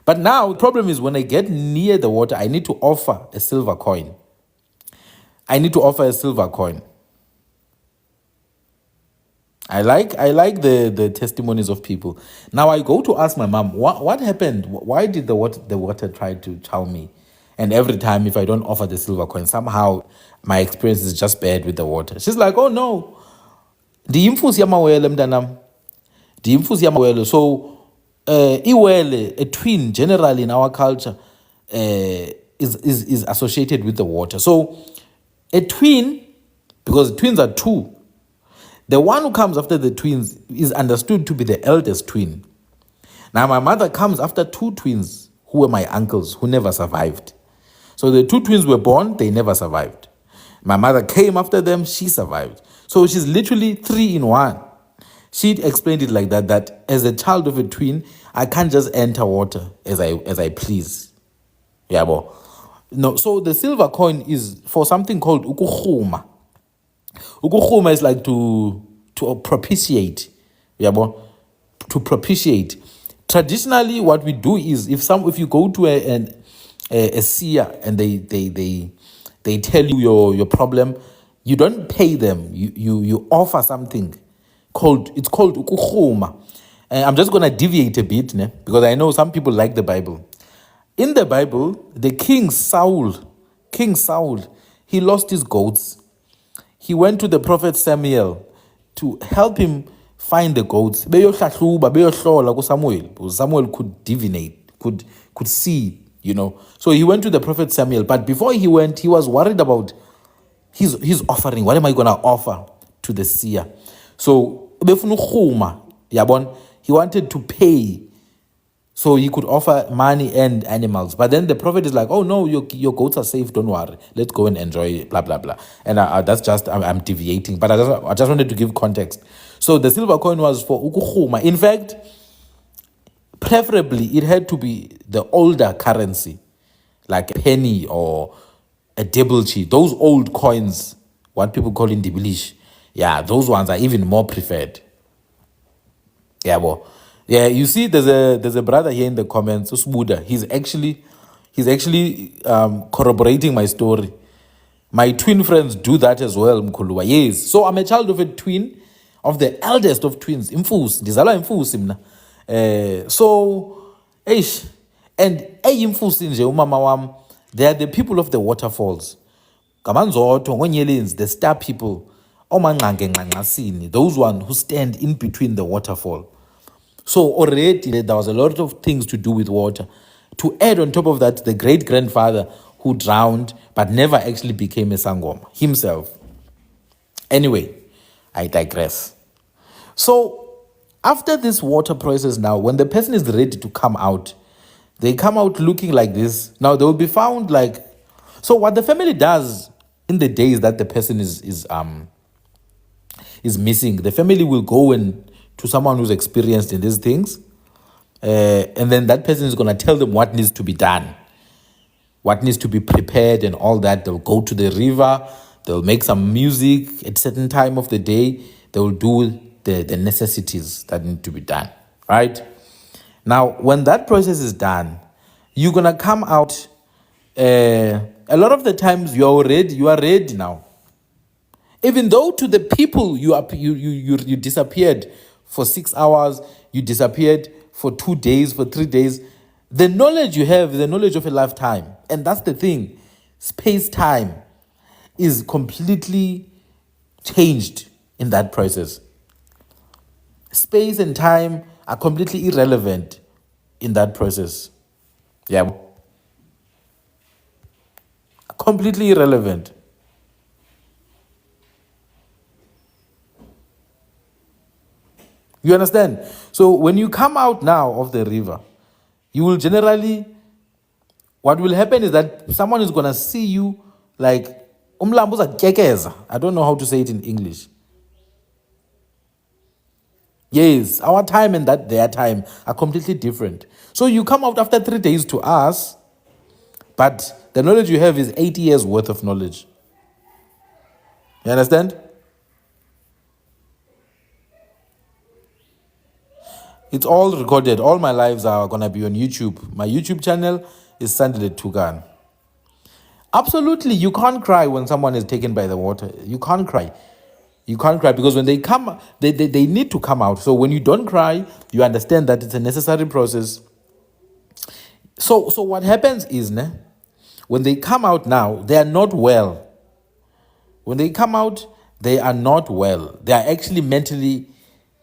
But now, the problem is when I get near the water, I need to offer a silver coin. I like the testimonies of people. Now I go to ask my mom, what happened? Why did the water try to chow me? And every time if I don't offer the silver coin, somehow my experience is just bad with the water. She's like, oh no. So iwele, a twin, generally in our culture, is associated with the water. So a twin, because twins are two, the one who comes after the twins is understood to be the eldest twin. Now, my mother comes after two twins who were my uncles who never survived. So the two twins were born, they never survived. My mother came after them, she survived. So she's literally 3 in 1. She explained it like that as a child of a twin, I can't just enter water as I please. Yeah, bo. No, so the silver coin is for something called ukukhuma. Ukukhuma is like to propitiate. Yeah, to propitiate. Traditionally, what we do is if you go to a seer and they tell you your problem, you don't pay them. You offer something called ukukhuma. I'm just gonna deviate a bit, because I know some people like the Bible. In the Bible, the King Saul, he lost his goats. He went to the prophet Samuel to help him find the goats. Because Samuel could divinate, could see, So he went to the prophet Samuel. But before he went, he was worried about his offering. What am I going to offer to the seer? So he wanted to pay so he could offer money and animals. But then the prophet is like, oh no, your goats are safe, don't worry. Let's go and enjoy, blah, blah, blah. And that's just, I'm deviating. But I just wanted to give context. So the silver coin was for ukukhuma. In fact, preferably, it had to be the older currency, like a penny or a debelchi. Those old coins, what people call in Thikoloshe. Yeah, those ones are even more preferred. Yeah, well. Yeah, you see, there's a brother here in the comments, Usbuda. He's actually corroborating my story. My twin friends do that as well, Mkhuluwa. Yes. So I'm a child of a twin, of the eldest of twins. Imfusi. Ndizalwa imfusi mna. So, and imfusi nje umama wam, they are the people of the waterfalls. Kamanzoto, ngonyelens, the star people. Those ones who stand in between the waterfall. So already there was a lot of things to do with water. To add on top of that, the great-grandfather who drowned but never actually became a sangoma himself. Anyway, I digress. So after this water process now, when the person is ready to come out, they come out looking like this. Now they will be found like... So what the family does in the days that the person is missing, the family will go to someone who's experienced in these things, and then that person is going to tell them what needs to be done, what needs to be prepared and all that. They'll go to the river, they'll make some music at a certain time of the day, they'll do the necessities that need to be done, right? Now, when that process is done, you're going to come out, a lot of the times you are ready now. Even though to the people you disappeared for 6 hours, you disappeared for 2 days, for 3 days, the knowledge you have is the knowledge of a lifetime. And that's the thing. Space-time is completely changed in that process. Space and time are completely irrelevant in that process. Yeah. Completely irrelevant. You understand? So when you come out now of the river, you will generally, what will happen is that someone is going to see you like, Mamlambo kekeza. I don't know how to say it in English. Yes, our time and that their time are completely different. So you come out after 3 days to us, but the knowledge you have is 80 years worth of knowledge. You understand? It's all recorded. All my lives are going to be on YouTube. My YouTube channel is Sandile. Absolutely, you can't cry when someone is taken by the water. You can't cry. You can't cry because when they come, they need to come out. So when you don't cry, you understand that it's a necessary process. So what happens is, when they come out now, they are not well. When they come out, they are not well. They are actually mentally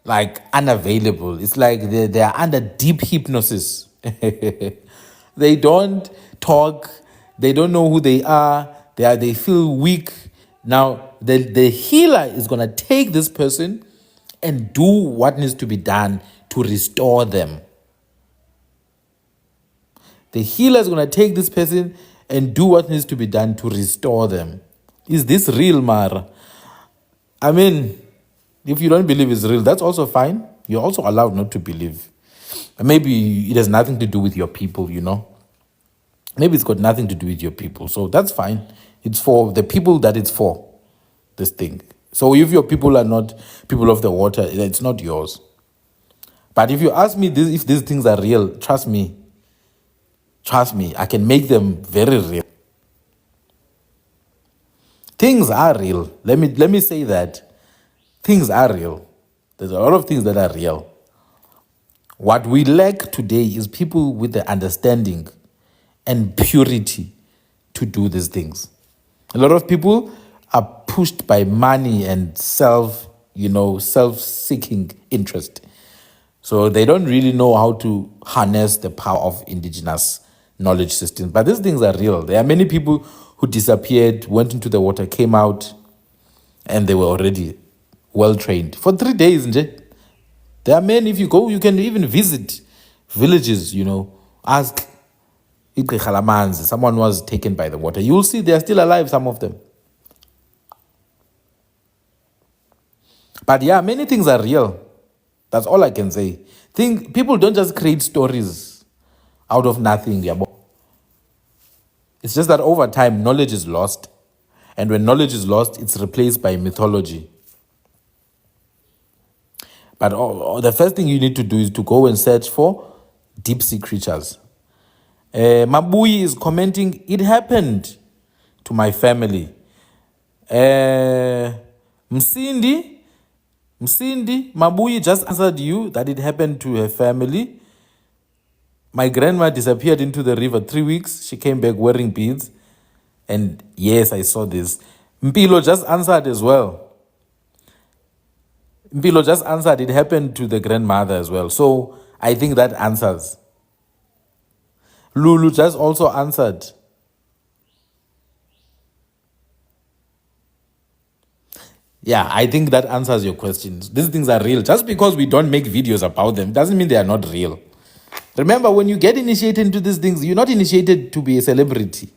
like unavailable. It's like they are under deep hypnosis. They don't talk. They don't know who they are. They feel weak. Now the healer is gonna take this person and do what needs to be done to restore them. The healer is gonna take this person and do what needs to be done to restore them. Is this real, Mara? I mean, if you don't believe it's real, that's also fine. You're also allowed not to believe. Maybe it has nothing to do with your people, Maybe it's got nothing to do with your people. So that's fine. It's for the people that it's for, this thing. So if your people are not people of the water, it's not yours. But if you ask me if these things are real, trust me, I can make them very real. Things are real. Let me say that. Things are real. There's a lot of things that are real. What we lack today is people with the understanding and purity to do these things. A lot of people are pushed by money and self-seeking interest. So they don't really know how to harness the power of indigenous knowledge systems. But these things are real. There are many people who disappeared, went into the water, came out, and they were already well trained. For 3 days, there are men, if you go, you can even visit villages, ask someone was taken by the water. You will see they are still alive, some of them. But yeah, many things are real. That's all I can say. People don't just create stories out of nothing. It's just that over time, knowledge is lost. And when knowledge is lost, it's replaced by mythology. But the first thing you need to do is to go and search for deep sea creatures. Mabui is commenting, it happened to my family. Msindi, Mabui just answered you that it happened to her family. My grandma disappeared into the river 3 weeks. She came back wearing beads. And yes, I saw this. Mpilo just answered as well. Mpilo just answered it happened to the grandmother as well. So I think that answers. Lulu just also answered. Yeah, I think that answers your questions. These things are real. Just because we don't make videos about them doesn't mean they are not real. Remember, when you get initiated into these things, you're not initiated to be a celebrity.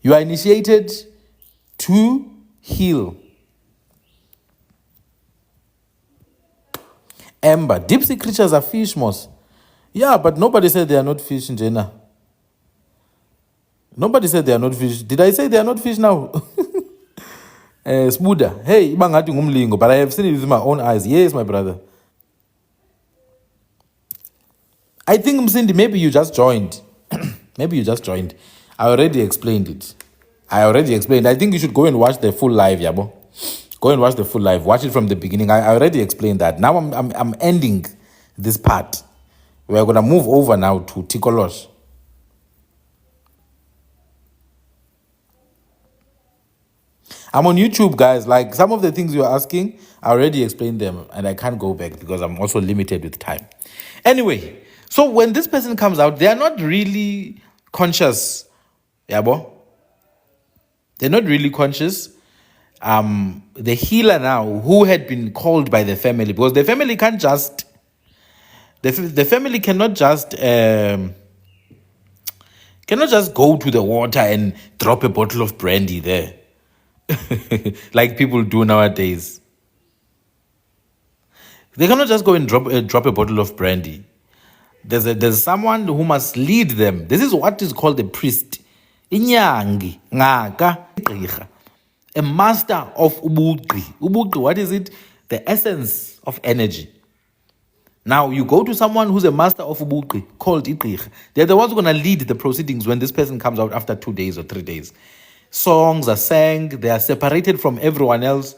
You are initiated to heal. Amber, deep sea creatures are fish, Moss. Yeah, but nobody said they are not fish, Jenna. Nobody said they are not fish. Did I say they are not fish now? Smuda, hey, but I have seen it with my own eyes. Yes, my brother. I think, Msindi, maybe you just joined. Maybe you just joined. I already explained it. I already explained. I think you should go and watch the full live, Yabo. Go and watch the full live. Watch it from the beginning. I already explained that. Now I'm ending this part. We're gonna move over now to Thikoloshe. I'm on YouTube, guys. Like some of the things you're asking, I already explained them, and I can't go back because I'm also limited with time. Anyway, so when this person comes out, they are not really conscious, Yabo. They're not really conscious. The healer now, who had been called by the family, because the family can't just, the family cannot just go to the water and drop a bottle of brandy there, like people do nowadays. They cannot just go and drop a bottle of brandy. There's someone who must lead them. This is what is called a priest. Inyangi, ngaka, igqirha. A master of ubugqi. Ubugqi, what is it? The essence of energy. Now, you go to someone who's a master of ubugqi, called igqirha. They're the ones who are going to lead the proceedings when this person comes out after 2 days or 3 days. Songs are sang, they are separated from everyone else.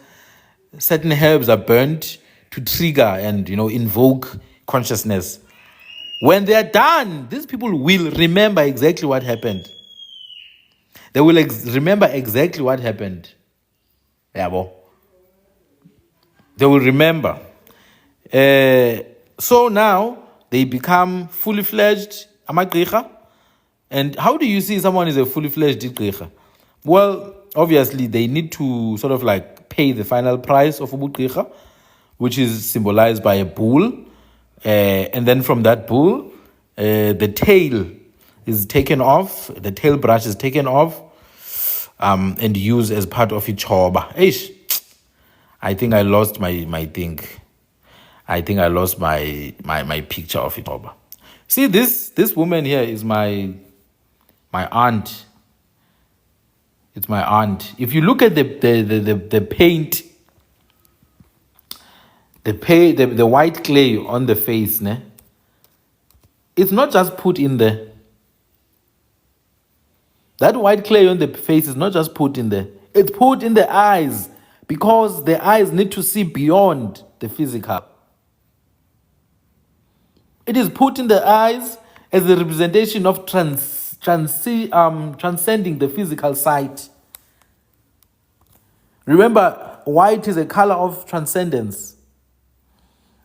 Certain herbs are burnt to trigger and, invoke consciousness. When they are done, these people will remember exactly what happened. They will remember exactly what happened. Yeah, they will remember. So now they become fully fledged amagqirha. And how do you see someone is a fully fledged igqirha? Well, obviously they need to sort of like pay the final price of ubugqirha, which is symbolized by a bull. And then from that bull, the tail is taken off, the tail brush is taken off, and used as part of ichoba. I think I lost my thing. I think I lost my picture of ichoba. See, this woman here is my aunt. It's my aunt. If you look at the paint, the white clay on the face, ne? It's not just put in there. That white clay on the face is not just put in there. It's put in the eyes because the eyes need to see beyond the physical. It is put in the eyes as a representation of transcending the physical sight. Remember, white is a color of transcendence.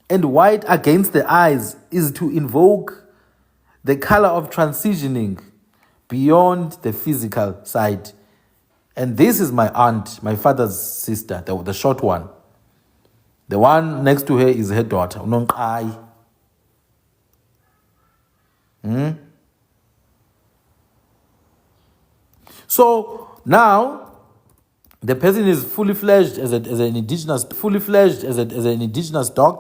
And white against the eyes is to invoke the color of transitioning beyond the physical side. And this is my aunt, my father's sister, the short one. The one next to her is her daughter, Unonqai. So now the person is fully fledged as an indigenous, as an indigenous doctor.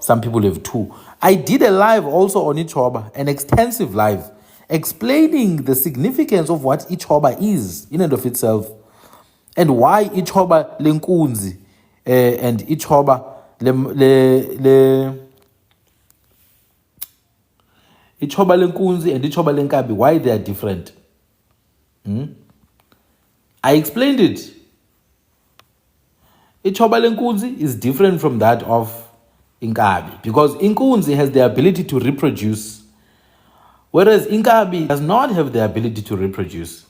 Some people have 2. I did a live also on ichoba, an extensive live, explaining the significance of what ichoba is in and of itself, and why ichoba lenkunzi and ichoba ichoba lenkunzi and ichoba lenkabi, why they are different. I explained it. Ichoba lenkunzi is different from that of inkabi because inkunzi has the ability to reproduce, whereas inkabi does not have the ability to reproduce.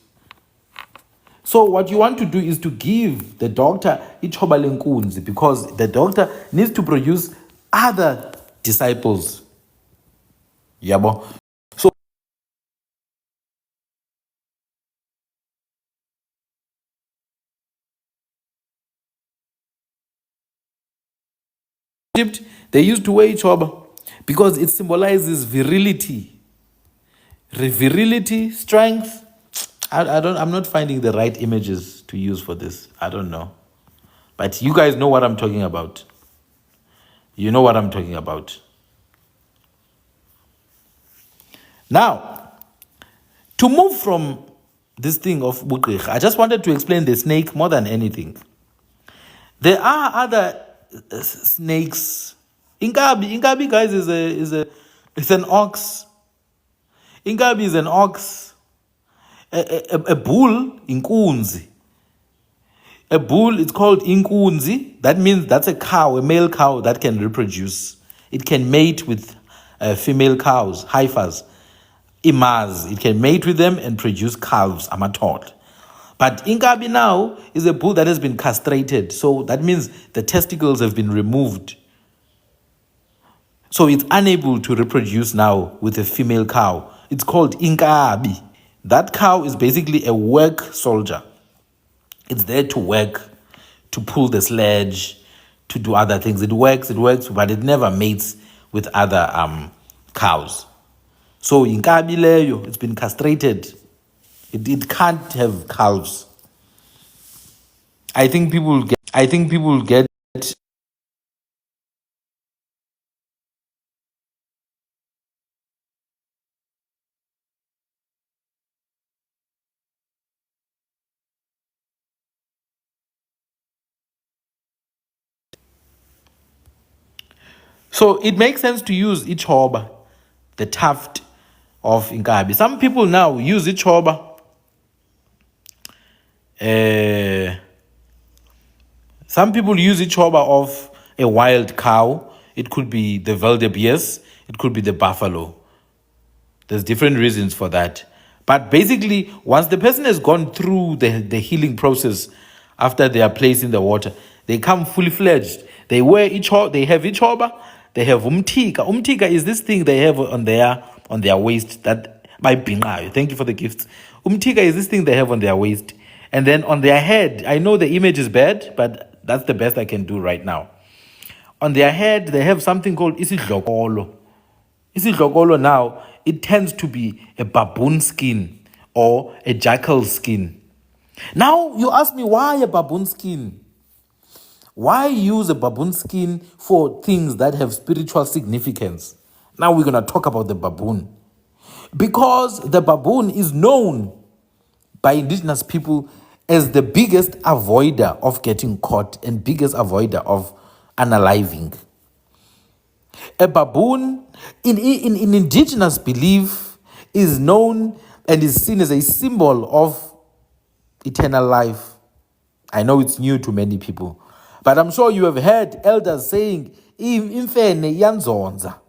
So what you want to do is to give the doctor ichoba lenkunzi because the doctor needs to produce other disciples. Yabo. So Egypt, they used to wear ichoba because it symbolizes virility, strength. I'm not finding the right images to use for this. I don't know. But you guys know what I'm talking about. You know what I'm talking about. Now, to move from this thing of bugqirha, I just wanted to explain the snake more than anything. There are other snakes. Inkabi, guys, it's an ox. Inkabi is an ox. A bull, inkunzi. A bull, it's called inkunzi. That means that's a cow, a male cow that can reproduce. It can mate with female cows, heifers, imaz. It can mate with them and produce calves, amatot. But inkabi now is a bull that has been castrated. So that means the testicles have been removed. So it's unable to reproduce now with a female cow. It's called inkabi. That cow is basically a work soldier. It's there to work, to pull the sledge, to do other things. It works, but it never mates with other cows. So inkabi leyo, it's been castrated. It can't have calves. I think people get. So it makes sense to use ichoba, the tuft of inkabi. Some people now use ichoba. Some people use ichoba of a wild cow. It could be the wildebeest. It could be the buffalo. There's different reasons for that. But basically, once the person has gone through the healing process after they are placed in the water, they come fully fledged. They wear they have ichoba, they have umtika. Umtika is this thing they have on their waist that by bingayo. Thank you for the gifts. Umtika is this thing they have on their waist. And then on their head, I know the image is bad, but that's the best I can do right now. On their head, they have something called isidlokolo. Isidlokolo now, it tends to be a baboon skin or a jackal skin. Now, you ask me, why a baboon skin? Why use a baboon skin for things that have spiritual significance? Now we're going to talk about the baboon. Because the baboon is known by indigenous people as the biggest avoider of getting caught and biggest avoider of unaliving. A baboon, in indigenous belief, is known and is seen as a symbol of eternal life. I know it's new to many people, but I'm sure you have heard elders saying, "Imfene yanzonza."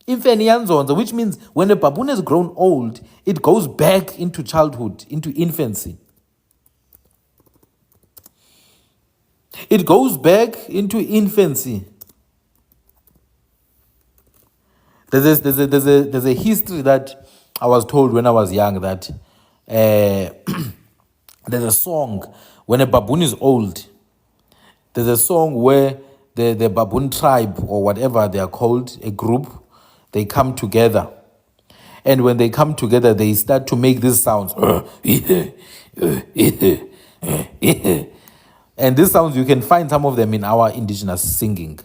Imfene yanzonza, which means when a baboon has grown old, it goes back into childhood, into infancy. It goes back into infancy. There's a history that I was told when I was young that there's a song when a baboon is old. There's a song where the baboon tribe or whatever they are called, a group, they come together. And when they come together, they start to make these sounds. And these sounds, you can find some of them in our indigenous singing.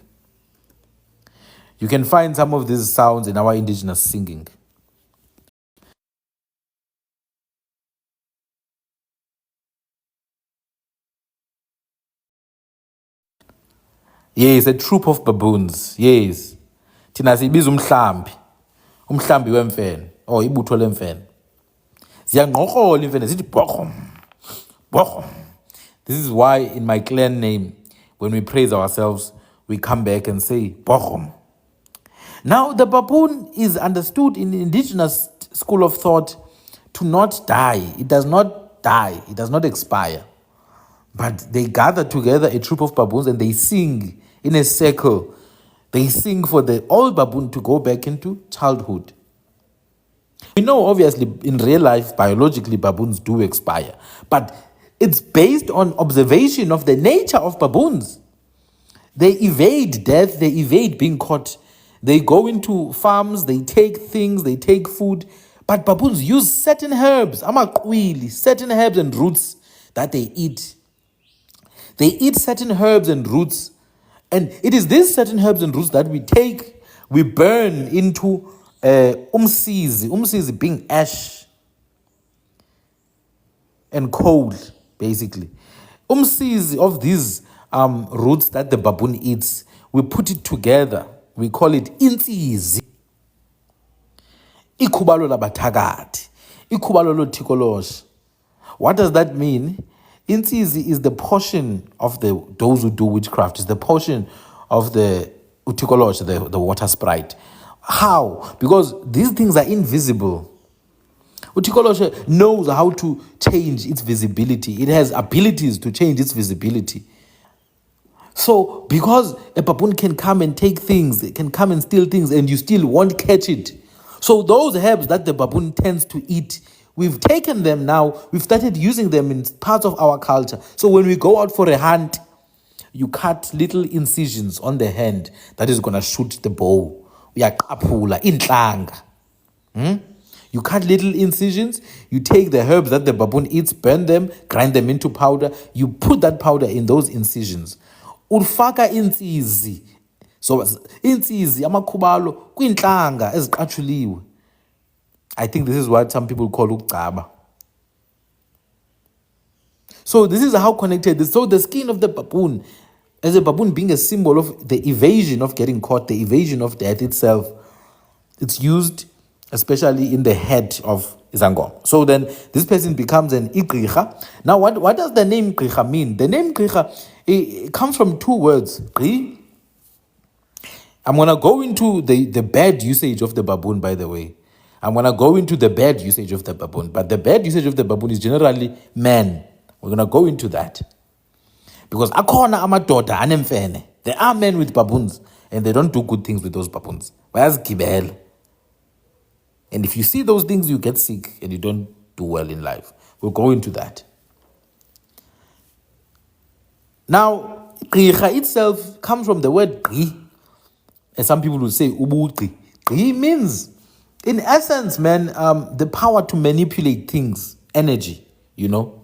You can find some of these sounds in our indigenous singing. Yes, a troop of baboons. Yes. Thina sibiza umhlambi. Umhlambi wemfene. Or ibutho lemfene. Ziyangqoqola imfene zithi bhokhom. Bhokhom. This is why in my clan name, when we praise ourselves, we come back and say bhokhom. Now, the baboon is understood in the indigenous school of thought to not die. It does not die. It does not expire. But they gather together, a troop of baboons, and they sing in a circle. They sing for the old baboon to go back into childhood. We know, obviously, in real life, biologically, baboons do expire. But it's based on observation of the nature of baboons. They evade death. They evade being caught. They go into farms. They take things. They take food. But baboons use certain herbs, certain herbs and roots that they eat. They eat certain herbs and roots. And it is these certain herbs and roots that we burn into umsizi being ash and coal, basically. Umsizi of these roots that the baboon eats. We put it together. We call it intsizi. Ikhubalo labathakathi. Ikhubalo lo Thikoloshe. What does that mean? Intsizi is the portion of those who do witchcraft. It's the portion of the Thikoloshe, the water sprite. How? Because these things are invisible. Thikoloshe knows how to change its visibility. It has abilities to change its visibility. So, because a baboon can come and take things, it can come and steal things, and you still won't catch it. So, those herbs that the baboon tends to eat, we've taken them now, we've started using them in parts of our culture. So, when we go out for a hunt, you cut little incisions on the hand that is going to shoot the bow. Uyaqaphula intlanga. You cut little incisions, you take the herbs that the baboon eats, burn them, grind them into powder, you put that powder in those incisions. Ufaka intsizi. So intsizi amakhubalo kwintlanga eziqatshuliwe. I think this is what some people call ukugcaba. So this is how connected. So the skin of the baboon, as a baboon being a symbol of the evasion of getting caught, the evasion of death itself, it's used especially in the head of Izangoma. So then this person becomes an igricha. Now what does the name igricha mean? The name igricha, it comes from two words. I'm going to go into the bad usage of the baboon, by the way. I'm going to go into the bad usage of the baboon. But the bad usage of the baboon is generally man. We're going to go into that. Because akhona amadoda anemfene. There are men with baboons, and they don't do good things with those baboons. Bayazigibela. And if you see those things, you get sick and you don't do well in life. We'll go into that. Now, Gqirha itself comes from the word Gqi. And some people will say Ubuqi. Gqi means, in essence, man, the power to manipulate things, energy, you know.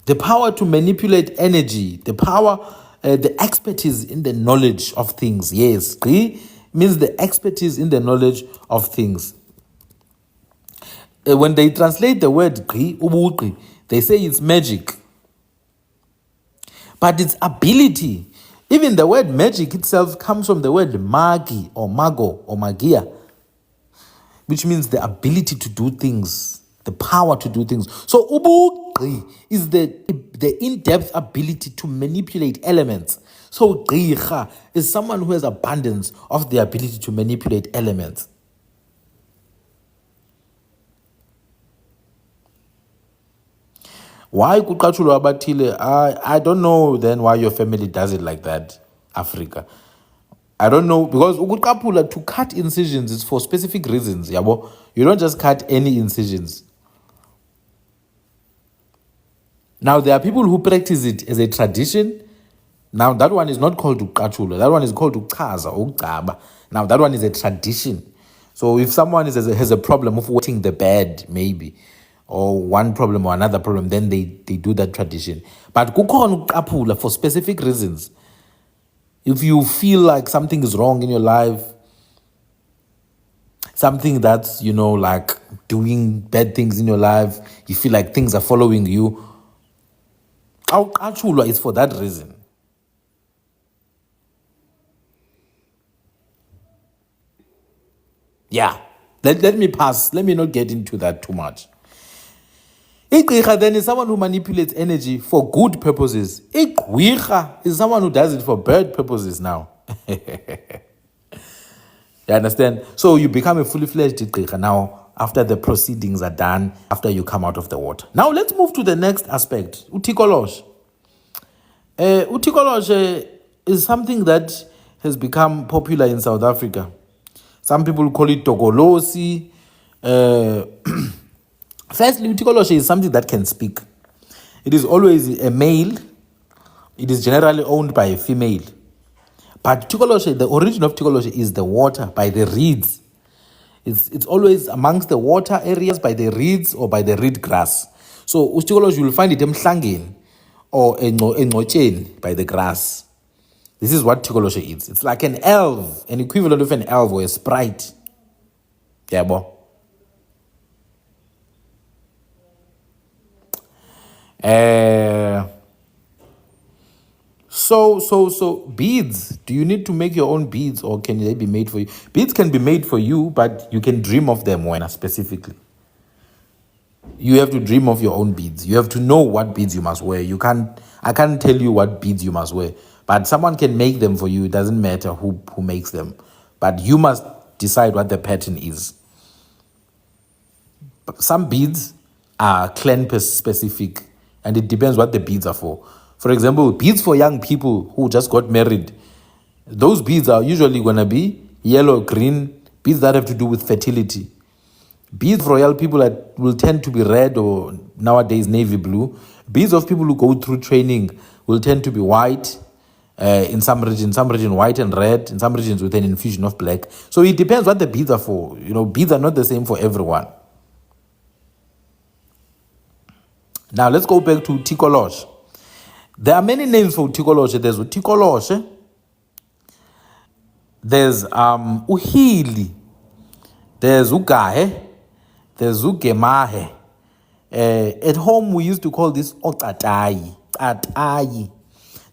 The power to manipulate energy, the power, the expertise in the knowledge of things. Yes, Gqi means the expertise in the knowledge of things. When they translate the word Gqi, Ubuqi, they say it's magic. But its ability, even the word magic itself comes from the word magi or mago or magia, which means the ability to do things, the power to do things. So Ubuqi is the in-depth ability to manipulate elements. So Gqirha is someone who has abundance of the ability to manipulate elements. Why kuqatshulwa abathile? I don't know then why your family does it like that, Africa. I don't know, because ukuqaphula, to cut incisions, is for specific reasons. Yabo, you don't just cut any incisions. Now there are people who practice it as a tradition. Now that one is not called ukuqatshula. That one is called ukuchaza, ukugcaba. Now that one is a tradition. So if someone has a problem of wetting the bed, maybe, or one problem or another problem, then they do that tradition. But kukhona ukuqaphula for specific reasons. If you feel like something is wrong in your life, something that's, you know, like doing bad things in your life, you feel like things are following you, ukuqatshulwa is for that reason. Yeah, let me pass. Let me not get into that too much. Igqirha then is someone who manipulates energy for good purposes. Igqirha is someone who does it for bad purposes now. You understand? So you become a fully fledged igqirha now after the proceedings are done, after you come out of the water. Now let's move to the next aspect. Thikoloshe. Thikoloshe is something that has become popular in South Africa. Some people call it Tokolosi. Firstly, Thikoloshe is something that can speak. It is always a male. It is generally owned by a female. But Thikoloshe, the origin of Thikoloshe is the water, by the reeds. It's always amongst the water areas, by the reeds or by the reed grass. So Thikoloshe, you will find it emhlangeni or engqotsheni, by the grass. This is what Thikoloshe is. It's like an elf, an equivalent of an elf or a sprite. Yeah, bo. So beads. Do you need to make your own beads, or can they be made for you? Beads can be made for you, but you can dream of them when specifically. You have to dream of your own beads. You have to know what beads you must wear. I can't tell you what beads you must wear, but someone can make them for you. It doesn't matter who makes them, but you must decide what the pattern is. Some beads are clan specific, and it depends what the beads are for. For example, beads for young people who just got married, those beads are usually going to be yellow, green, beads that have to do with fertility. Beads for royal people will tend to be red, or nowadays navy blue. Beads of people who go through training will tend to be white, in some regions white and red, in some regions with an infusion of black. So it depends what the beads are for. Beads are not the same for everyone. Now let's go back to Thikoloshe. There are many names for Thikoloshe. There's Thikoloshe, there's Uhili, there's Ugahe, there's Ugemahe. At home we used to call this Otatai. Tatai.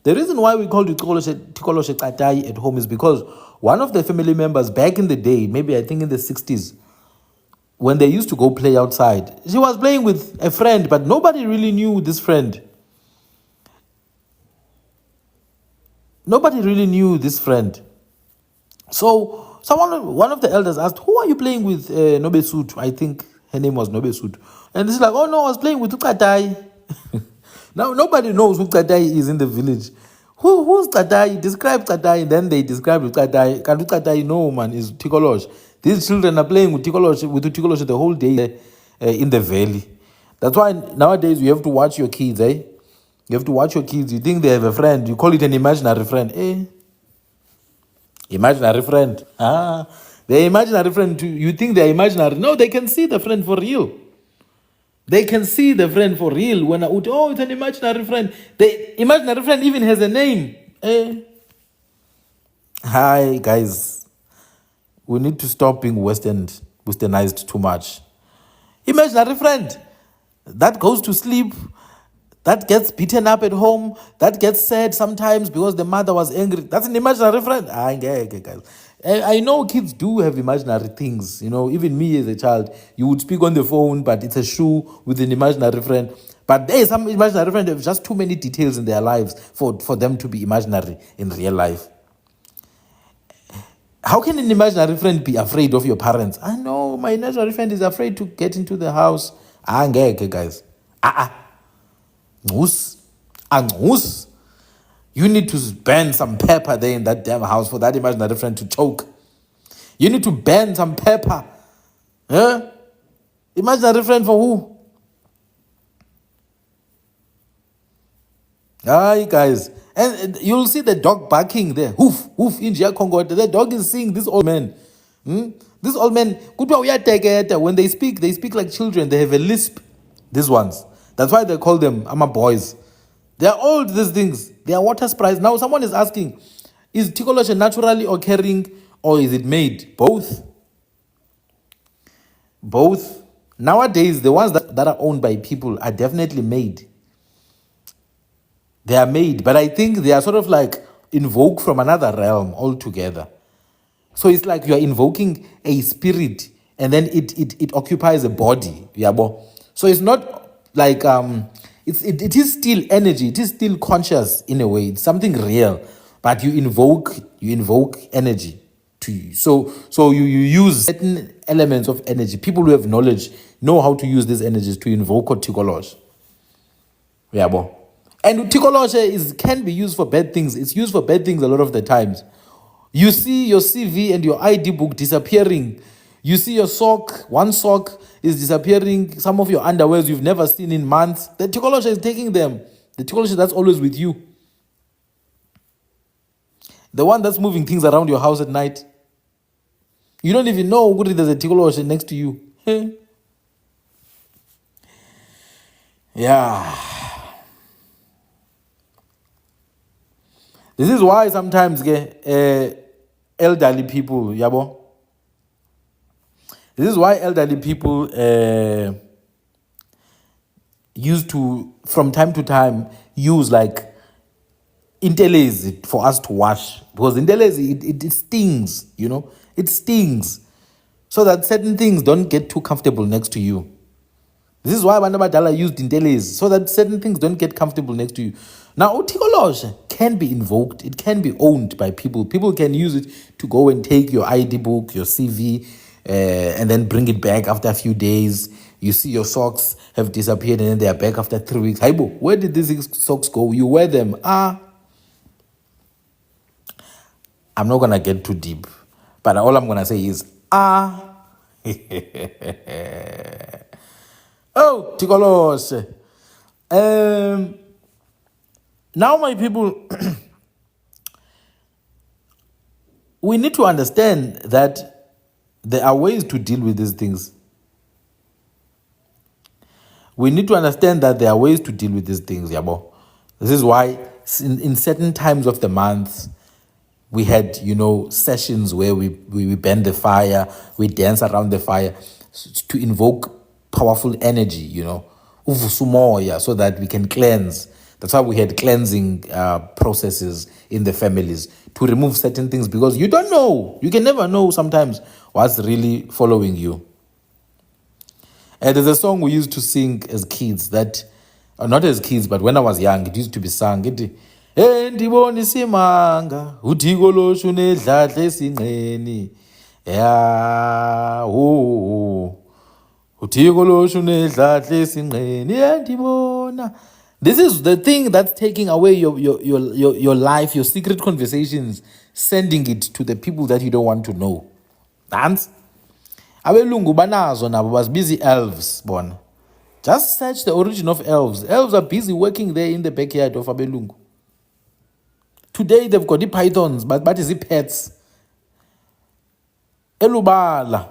The reason why we called it Thikoloshe Tatai at home is because one of the family members back in the day, maybe I think in the 60s, when they used to go play outside, she was playing with a friend, but nobody really knew this friend. Nobody really knew this friend. So one of the elders asked, who are you playing with, Nobesut? I think her name was Nobesut. And she's like, oh no, I was playing with Ukatai. Now nobody knows who Ukatai is in the village. Who's Ukatai? Describe Ukatai. Then they describe Ukatai. Can Ukatai? No, man, is Thikoloshe. These children are playing with Thikoloshe the whole day in the valley. That's why nowadays you have to watch your kids, eh? You have to watch your kids. You think they have a friend. You call it an imaginary friend. Eh? Imaginary friend. They're imaginary friend too. You think they're imaginary. No, they can see the friend for real. They can see the friend for real. When it's an imaginary friend. The imaginary friend even has a name. Eh? Hi, guys. We need to stop being westernized too much. Imaginary friend. That goes to sleep. That gets beaten up at home. That gets sad sometimes because the mother was angry. That's an imaginary friend. Okay, guys. I know kids do have imaginary things. Even me as a child, you would speak on the phone, but it's a shoe with an imaginary friend. But there is some imaginary friend that have just too many details in their lives for them to be imaginary in real life. How can an imaginary friend be afraid of your parents? I know my imaginary friend is afraid to get into the house. Okay, guys. You need to burn some pepper there in that damn house for that imaginary friend to choke. You need to burn some pepper. Huh? Imaginary friend for who? Hi, guys. And you'll see the dog barking there. Hoof, hoof, in Congo. The dog is seeing this old man. This old man, when they speak like children. They have a lisp. These ones. That's why they call them boys. They are old, these things. They are water sprites. Now someone is asking, is Thikoloshe naturally occurring or is it made? Both. Both. Nowadays, the ones that are owned by people are definitely made. They are made, but I think they are sort of like invoked from another realm altogether. So it's like you are invoking a spirit and then it occupies a body. So it's not like it is still energy, it is still conscious in a way. It's something real, but you invoke energy to you. So you use certain elements of energy. People who have knowledge know how to use these energies to invoke Thikoloshe. And Thikoloshe can be used for bad things. It's used for bad things a lot of the times. You see your CV and your ID book disappearing. You see your sock, one sock is disappearing. Some of your underwears you've never seen in months. The Thikoloshe is taking them. The Thikoloshe that's always with you. The one that's moving things around your house at night. You don't even know there's a Thikoloshe next to you. Yeah. This is why sometimes elderly people, This is why elderly people used to, from time to time, use like intelezi for us to wash, because intelezi it stings, it stings, so that certain things don't get too comfortable next to you. This is why abantu abadala used intelezi, so that certain things don't get comfortable next to you. Now, Thikoloshe can be invoked. It can be owned by people. People can use it to go and take your ID book, your CV, and then bring it back after a few days. You see your socks have disappeared and then they are back after 3 weeks. Haibo, where did these socks go? You wear them. I'm not going to get too deep. But all I'm going to say is, Oh, Thikoloshe. Now, my people, we need to understand that there are ways to deal with these things. We need to understand that there are ways to deal with these things, Yabo. This is why in certain times of the month, we had, sessions where we burn the fire, we dance around the fire to invoke powerful energy, uvusumoya, so that we can cleanse. That's why we had cleansing processes in the families to remove certain things, because you don't know. You can never know sometimes what's really following you. And there's a song we used to sing as kids that, not as kids, but when I was young, it used to be sung. Ndibona isimanga uThikoloshe unedladla esinqeni ya uThikoloshe unedladla esinqeni ndibona. This is the thing that's taking away your life, your secret conversations, sending it to the people that you don't want to know. Dance. Abelungu banazo nabo was busy elves bona. Just search the origin of elves. Elves are busy working there in the backyard of Abelungu. Today they've got the pythons, but is it pets? Elubala.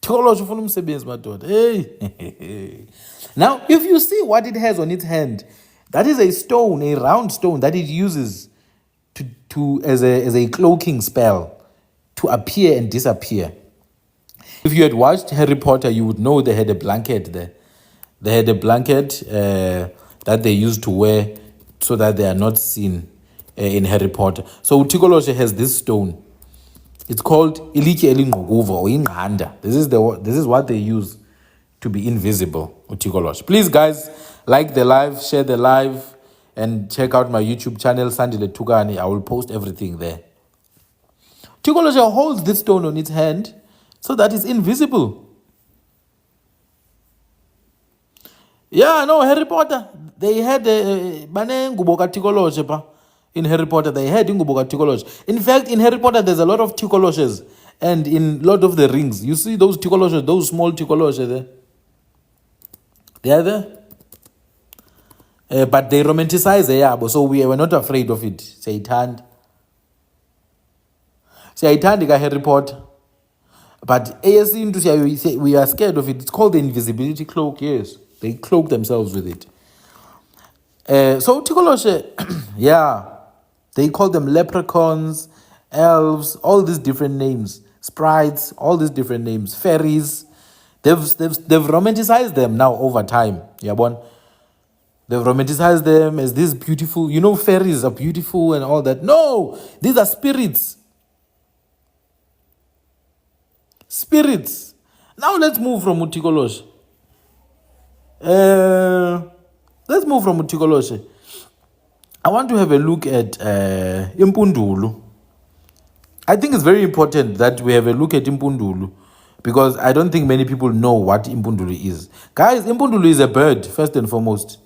Thikoloshe ufuna umsebenzi madoda. Hey. Now, if you see what it has on its hand, that is a stone, a round stone that it uses to as a cloaking spell to appear and disappear. If you had watched Harry Potter, you would know they had a blanket there. They had a blanket that they used to wear so that they are not seen in Harry Potter. So Thikoloshe has this stone. It's called ilitye elingqukuva or inqanda. This is what they use to be invisible, Thikoloshe. Please, guys, like the live, share the live, and check out my YouTube channel, Sandile Tukani. I will post everything there. Thikoloshe holds this stone on its hand so that it's invisible. Yeah, no, Harry Potter, they had ngubo kaThikoloshe pa. In Harry Potter, they had ngubo kaThikoloshe. In fact, in Harry Potter, there's a lot of Thikoloshes. And in Lord of the Rings, you see those Thikoloshes, those small Thikoloshe there. They are there. But they romanticize the so we were not afraid of it. Siyayithanda Harry Potter. But we are scared of it. It's called the invisibility cloak, yes. They cloak themselves with it. So Thikoloshe, yeah, they call them leprechauns, elves, all these different names, sprites, all these different names, fairies. They've romanticized them now over time. Yabon. They've romanticized them as these beautiful, fairies are beautiful and all that. No, these are spirits. Spirits. Now let's move from Thikoloshe. Let's move from Thikoloshe. I want to have a look at iMpundulu. I think it's very important that we have a look at iMpundulu, because I don't think many people know what iMpundulu is. Guys, iMpundulu is a bird, first and foremost.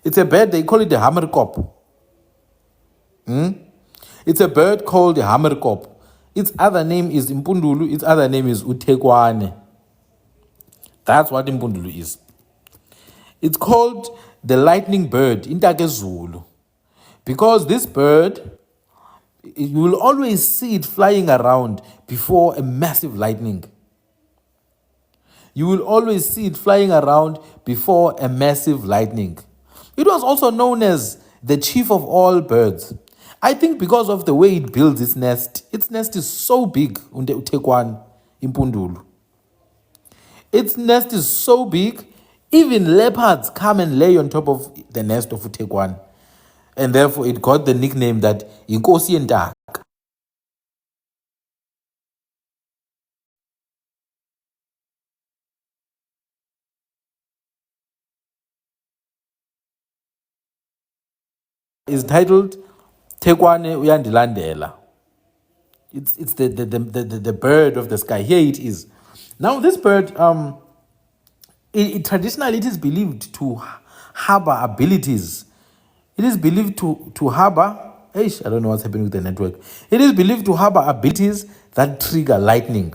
It's a bird, they call it the hammerkop. It's a bird called the hammerkop. Its other name is iMpundulu, its other name is uThekwane. That's what iMpundulu is. It's called the lightning bird, intakezulu, because this bird, you will always see it flying around before a massive lightning. You will always see it flying around before a massive lightning. It was also known as the chief of all birds. I think because of the way it builds its nest is so big, uThekwane, iMpundulu. Its nest is so big, even leopards come and lay on top of the nest of uThekwane. And therefore it got the nickname that Inkosi Yentaka. Is titled Tekwane Uyandilandela. It's the bird of the sky. Here it is. Now this bird, traditionally it is believed to harbor abilities. It is believed to harbor. I don't know what's happening with the network. It is believed to harbor abilities that trigger lightning.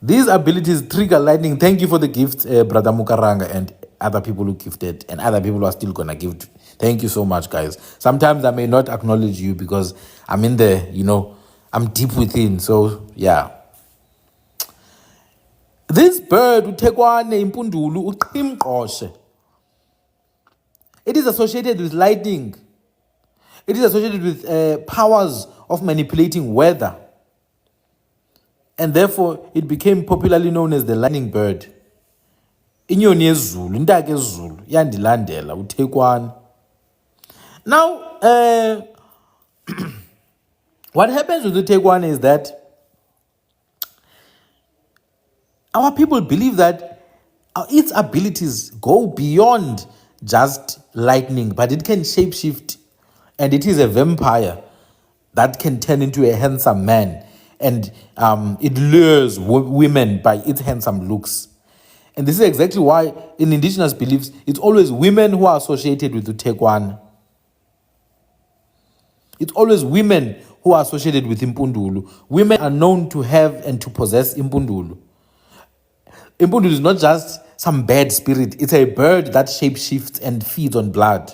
These abilities trigger lightning. Thank you for the gift, Brother Mukaranga, and other people who gifted, and other people who are still gonna gift. Thank you so much, guys. Sometimes I may not acknowledge you because I'm in there, I'm deep within. So yeah. This bird, uThekwane, iMpundulu, uThimqoshe, it is associated with lightning. It is associated with powers of manipulating weather. And therefore, it became popularly known as the lightning bird. Inyoni yezulu, intaka yezulu, yandilandela, uThekwane. Now, what happens with uThekwane is that our people believe that its abilities go beyond just lightning, but it can shapeshift, and it is a vampire that can turn into a handsome man, and it lures women by its handsome looks. And this is exactly why in indigenous beliefs, it's always women who are associated with uThekwane. It's always women who are associated with iMpundulu. Women are known to have and to possess iMpundulu. iMpundulu is not just some bad spirit. It's a bird that shapeshifts and feeds on blood.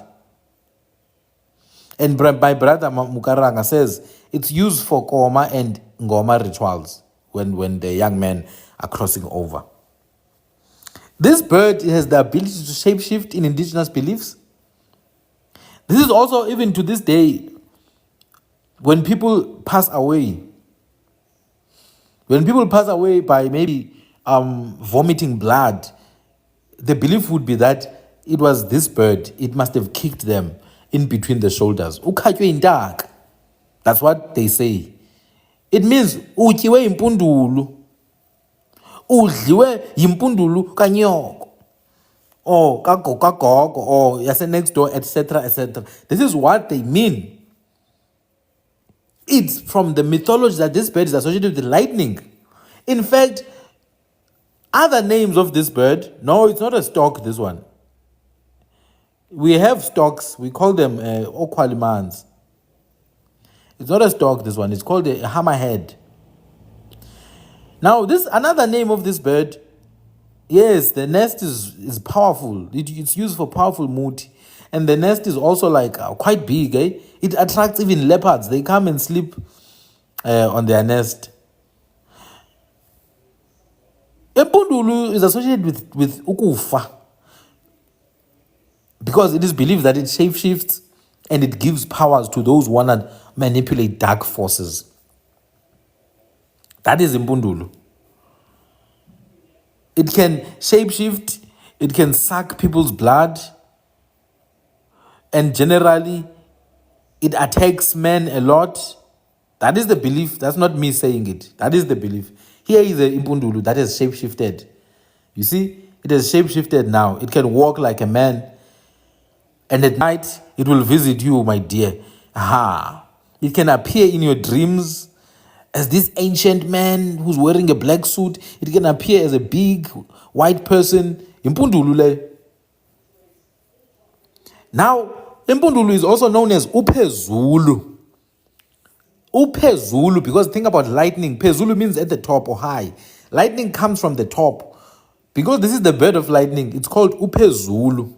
And my brother Mukaranga says it's used for Koma and Ngoma rituals when the young men are crossing over. This bird has the ability to shapeshift in indigenous beliefs. This is also, even to this day, when people pass away by maybe vomiting blood, the belief would be that it was this bird. It must have kicked them in between the shoulders. Ukhatywe intaka. That's what they say. It means utyiwe iMpundulu. Udliwe yimpundulu kanyoko. Or kagogo, or yase next door, etc., etc. This is what they mean. It's from the mythology that this bird is associated with lightning. In fact, other names of this bird, no, it's not a stork, this one. We have storks, we call them okwalimans. It's not a stork, this one, it's called a hammerhead. Now, this another name of this bird, yes, the nest is powerful. It's used for powerful mood. And the nest is also like quite big. It attracts even leopards. They come and sleep on their nest. iMpundulu is associated with ukufa because it is believed that it shapeshifts and it gives powers to those who want to manipulate dark forces. That is iMpundulu. It can shapeshift, it can suck people's blood, and generally, it attacks men a lot. That is the belief. That's not me saying it. That is the belief. Here is the iMpundulu that has shapeshifted. You see, it has shapeshifted now. It can walk like a man. And at night, it will visit you, my dear. Aha. It can appear in your dreams as this ancient man who's wearing a black suit. It can appear as a big white person. iMpundulu le. Now, iMpundulu is also known as uPhezulu. uPhezulu, because think about lightning. Phezulu means at the top or high. Lightning comes from the top. Because this is the bird of lightning, it's called uPhezulu.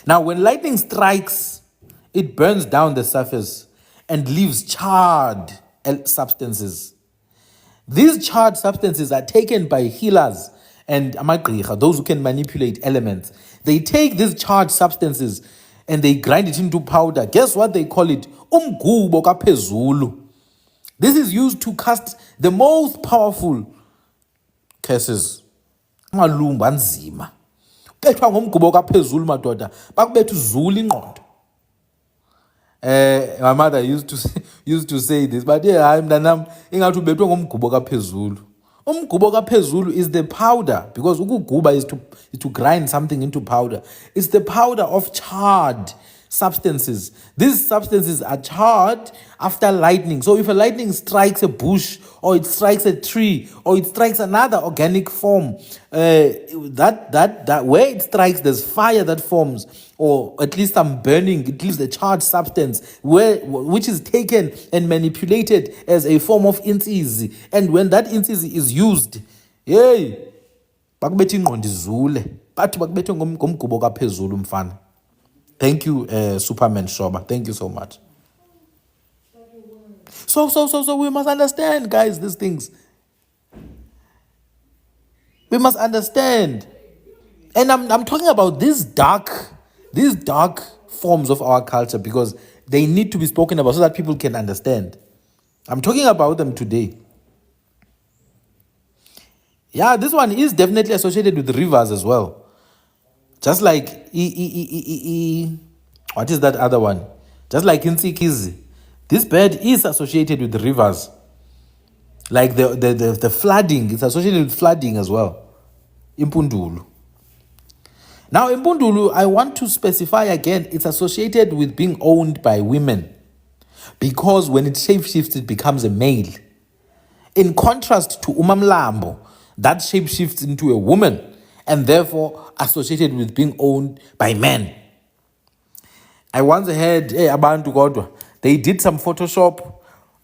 Now, when lightning strikes, it burns down the surface and leaves charred substances. These charred substances are taken by healers and amagqirha, those who can manipulate elements. They take these charged substances and they grind it into powder. Guess what they call it? Umgubo kaphezulu. This is used to cast the most powerful curses. Malumba nzima. bethwa ngomgubo kaphezulu madoda, bakubetha uzula ingqondo. My mother used to say this, but hayi mntanam ingathi ubethwe ngomgubo kaphezulu. Umgubo kaphezulu is the powder, because ukuguba is to grind something into powder. It's the powder of charred substances. These substances are charred after lightning. So if a lightning strikes a bush, or it strikes a tree, or it strikes another organic form, that where it strikes, there's fire that forms, or at least some burning. It leaves a charged substance which is taken and manipulated as a form of insizi. And when that insizi is used, hey, bakubetha ingqondo izule, bathi bakubethe ngomgubo kaphezulu mfana. Thank you, Superman Shoba. Thank you so much. So we must understand, guys, these things. We must understand. And I'm talking about these dark forms of our culture, because they need to be spoken about so that people can understand. I'm talking about them today. Yeah, this one is definitely associated with rivers as well. Just like what is that other one? Just like in Tsikizi, this bird is associated with rivers. Like the flooding, it's associated with flooding as well. iMpundulu. Now, iMpundulu, I want to specify again, it's associated with being owned by women, because when it shapeshifts, it becomes a male. In contrast to Mamlambo, that shapeshifts into a woman, and therefore associated with being owned by men. I once heard abantu kodwa, they did some Photoshop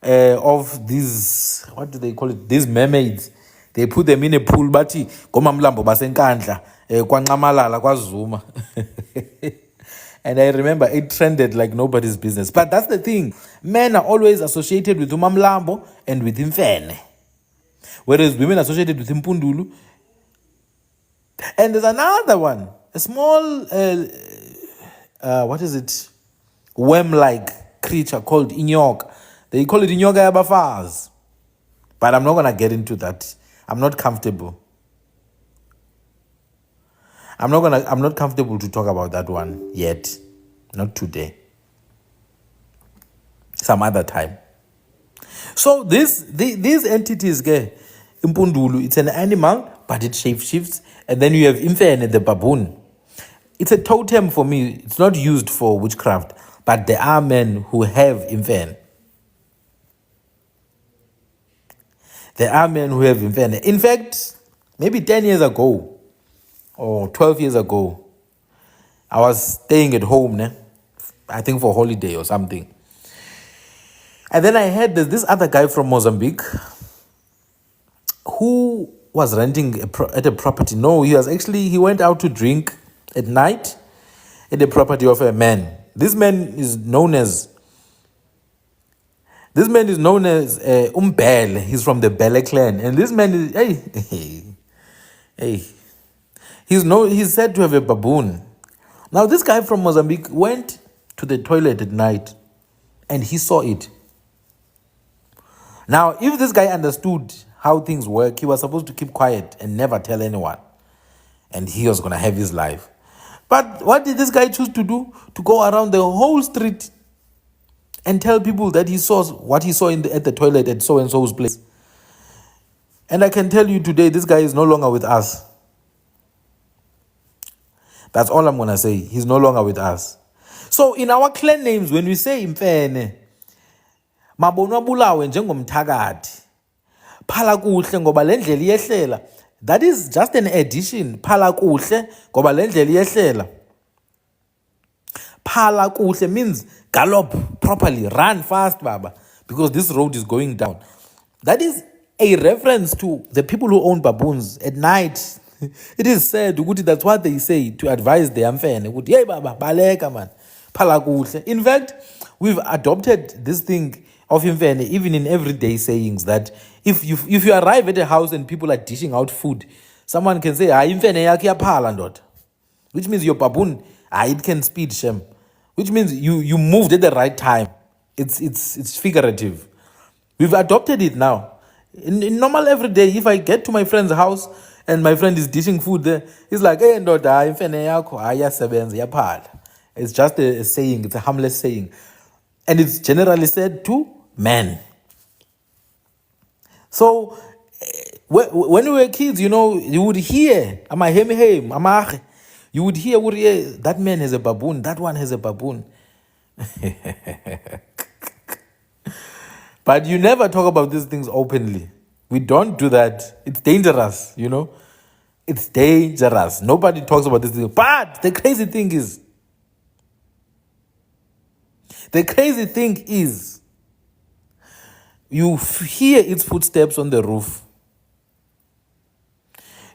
of these, what do they call it, these mermaids. They put them in a pool, bathi ngomamlambo basenkandla kwanqamalala kwaZuma. And I remember it trended like nobody's business. But that's the thing, men are always associated with umamlambo and with imfene, whereas women are associated with iMpundulu. And there's another one, a small, what is it, worm-like creature called inyoka. They call it inyoka yabafaz. But I'm not going to get into that. I'm not comfortable. I'm not comfortable to talk about that one yet. Not today. Some other time. So these entities, iMpundulu, it's an animal, but it shapeshifts. And then you have imfene, the baboon. It's a totem for me. It's not used for witchcraft, but there are men who have imfene. There are men who have imfene. In fact, maybe 10 years ago or 12 years ago, I was staying at home, I think for holiday or something. And then I heard there's this other guy from Mozambique who was renting at a property. No, he went out to drink at night at the property of a man. This man is known as Umbele. He's from the Bele clan. And this man is, he's said to have a baboon. Now, this guy from Mozambique went to the toilet at night and he saw it. Now, if this guy understood how things work, he was supposed to keep quiet and never tell anyone. And he was going to have his life. But what did this guy choose to do? To go around the whole street and tell people that he saw what he saw at the toilet at so-and-so's place. And I can tell you today, this guy is no longer with us. That's all I'm going to say. He's no longer with us. So in our clan names, when we say imfene, mabonwa bulawe njengomthakathi, phala kuhle ngoba lendlela iyehlela. That is just an addition. Phala kuhle ngoba lendlela iyehlela. Phala kuhle means gallop properly, run fast, baba, because this road is going down. That is a reference to the people who own baboons at night. It is said, that's what they say to advise the amfene. Hey baba, baleka man, phala kuhle. In fact, we've adopted this thing of imfene even in everyday sayings, that if you arrive at a house and people are dishing out food, someone can say, imfene yakhe yaphala ndoda, which means your baboon, it can speed shem, which means you moved at the right time. It's figurative. We've adopted it now. In normal everyday, if I get to my friend's house And my friend is dishing food there. He's like, hey, ndoda, imfene yakho ayasebenza iyaphala. It's just a saying. It's a harmless saying. And it's generally said to men. So, when we were kids, you would hear, you would hear, that man has a baboon, that one has a baboon. But you never talk about these things openly. We don't do that. It's dangerous, It's dangerous. Nobody talks about this thing. But the crazy thing is, you hear its footsteps on the roof.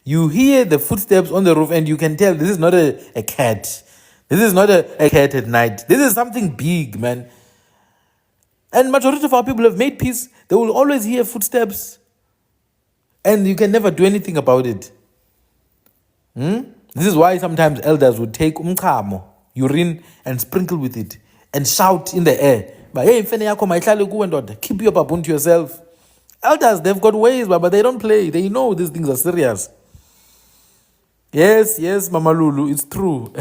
You hear the footsteps on the roof and you can tell this is not a cat. This is not a cat at night. This is something big, man. And majority of our people have made peace. They will always hear footsteps and you can never do anything about it. This is why sometimes elders would take urine, and sprinkle with it and shout in the air. But hey, keep your baboon to yourself. Elders, they've got ways, but they don't play. They know these things are serious. Yes, Mama Lulu, it's true.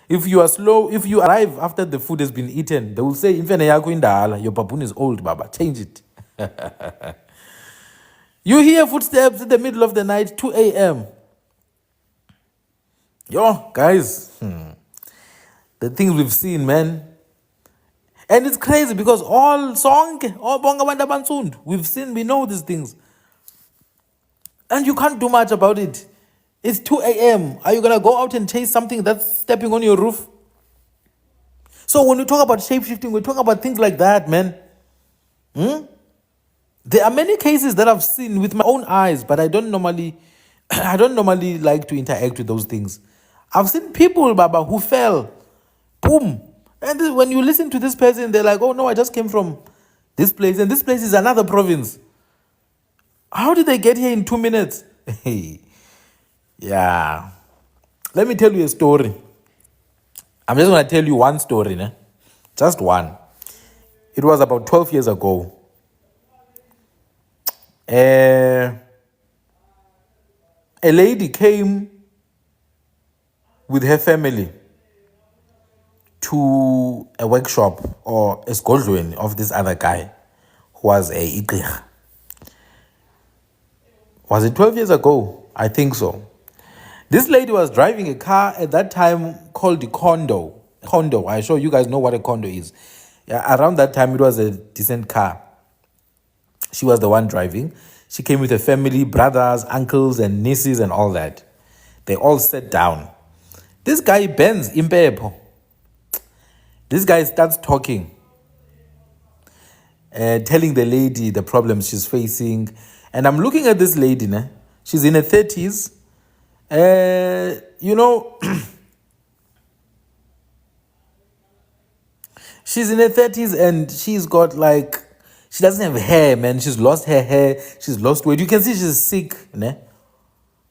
If you are slow, if you arrive after the food has been eaten, they will say, your baboon is old, Baba. Change it. You hear footsteps in the middle of the night, 2 a.m. Yo, guys, the things we've seen, man. And it's crazy because all bonga banda bansund, we know these things. And you can't do much about it. It's 2 a.m. Are you going to go out and chase something that's stepping on your roof? So when we talk about shape-shifting, we talk about things like that, man. There are many cases that I've seen with my own eyes, but I don't normally like to interact with those things. I've seen people, Baba, who fell. Boom. And when you listen to this person, they're like, oh no, I just came from this place, and this place is another province. How did they get here in 2 minutes? Yeah. Let me tell you a story. I'm just going to tell you one story, né? Just one. It was about 12 years ago. A lady came with her family to a workshop or a skodlweni of this other guy who was a igqirha. Was it 12 years ago? I think so. This lady was driving a car at that time called the condo. I'm sure you guys know what a condo is. Yeah, around that time, it was a decent car. She was the one driving. She came with her family, brothers, uncles, and nieces, and all that. They all sat down. This guy bends impepo. This guy starts talking, telling the lady the problems she's facing. And I'm looking at this lady, né? She's in her 30s. She's in her 30s and she's got she doesn't have hair, man. She's lost her hair. She's lost weight. You can see she's sick, né?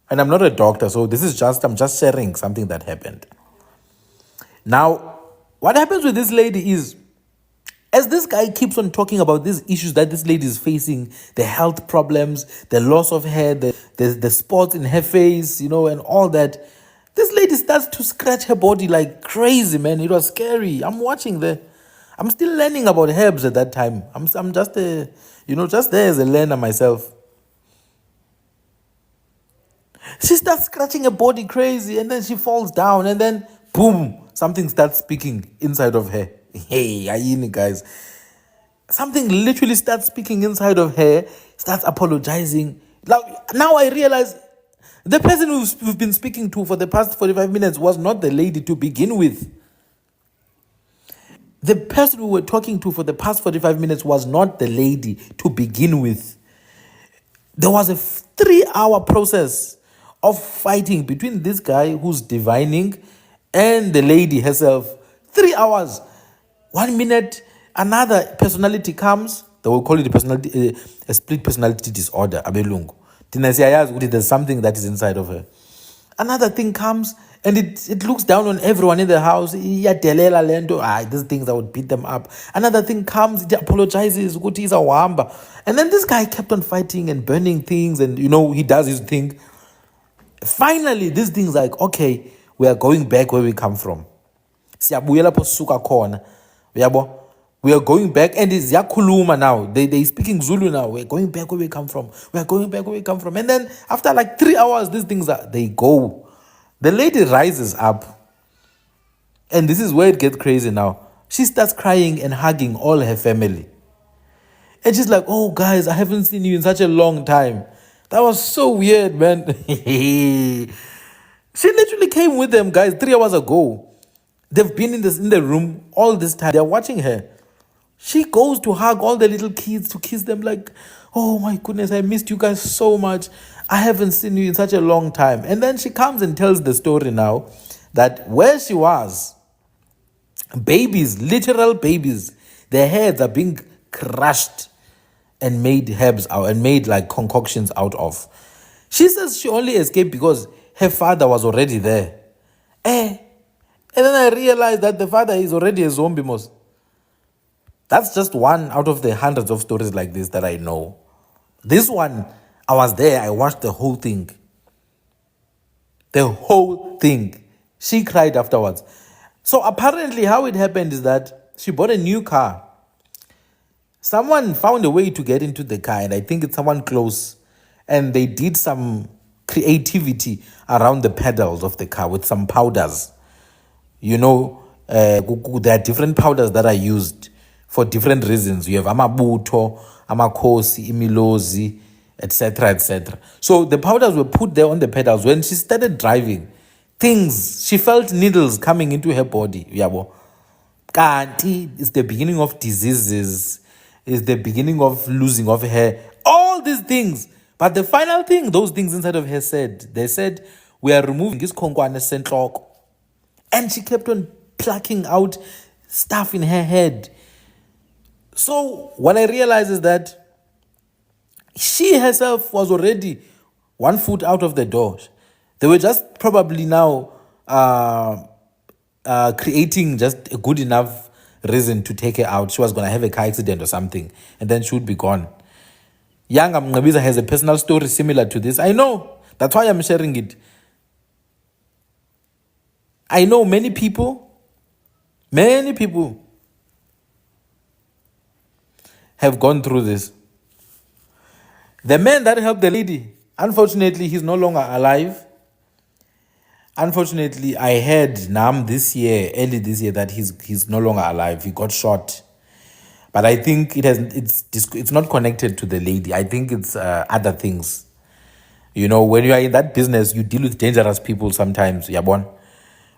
And I'm not a doctor, so I'm just sharing something that happened. Now, what happens with this lady is, as this guy keeps on talking about these issues that this lady is facing, the health problems, the loss of hair, the spots in her face, and all that, this lady starts to scratch her body like crazy, man. It was scary. I'm watching I'm still learning about herbs at that time. I'm just just there as a learner myself. She starts scratching her body crazy, and then she falls down, and then boom, something starts speaking inside of her. Hey, ayini guys. Something literally starts speaking inside of her, starts apologizing. Now I realize the person we've been speaking to for the past 45 minutes was not the lady to begin with. The person we were talking to for the past 45 minutes was not the lady to begin with. There was a 3-hour process of fighting between this guy who's divining and the lady herself. 3 hours. 1 minute, another personality comes. They will call it a split personality disorder. Abelungu. There's something that is inside of her. Another thing comes and it looks down on everyone in the house. These things, I would beat them up. Another thing comes, it apologizes. And then this guy kept on fighting and burning things, and he does his thing. Finally, these things like, okay, we are going back where we come from. Siyabuyela pho sisuka khona. Uyabo? We are going back, and it's Yakuluma now. They speaking Zulu now. We're going back where we come from. We are going back where we come from. And then after like 3 hours, these things they go. The lady rises up, and this is where it gets crazy now. She starts crying and hugging all her family. And she's like, oh, guys, I haven't seen you in such a long time. That was so weird, man. She literally came with them, guys, 3 hours ago. They've been in the room all this time. They're watching her. She goes to hug all the little kids, to kiss them like, oh my goodness, I missed you guys so much. I haven't seen you in such a long time. And then she comes and tells the story now that where she was, babies, literal babies, their heads are being crushed and made herbs out and made like concoctions out of. She says she only escaped because her father was already there. And then I realized that the father is already a zombie most. That's just one out of the hundreds of stories like this that I know. This one, I was there, I watched the whole thing. The whole thing. She cried afterwards. So apparently how it happened is that she bought a new car. Someone found a way to get into the car, and I think it's someone close. And they did some creativity around the pedals of the car with some powders. You know, there are different powders that are used for different reasons. You have amabuto, amakosi, imilozi, etc., etc. So the powders were put there on the pedals. When she started driving, she felt needles coming into her body. Yabo. Kanti is the beginning of diseases, is the beginning of losing of hair, all these things. But the final thing, those things inside of her they said, we are removing this konkwane sentloko. And she kept on plucking out stuff in her head. So what I realized is that she herself was already 1 foot out of the door. They were just probably now creating just a good enough reason to take her out. She was going to have a car accident or something, and then she would be gone. Young Mngabiza has a personal story similar to this. I know. That's why I'm sharing it. I know many people have gone through this. The man that helped the lady, unfortunately, he's no longer alive. Unfortunately, I heard early this year, that he's no longer alive. He got shot. But I think it's not connected to the lady. I think it's other things. You know, when you are in that business, you deal with dangerous people sometimes. Yabon.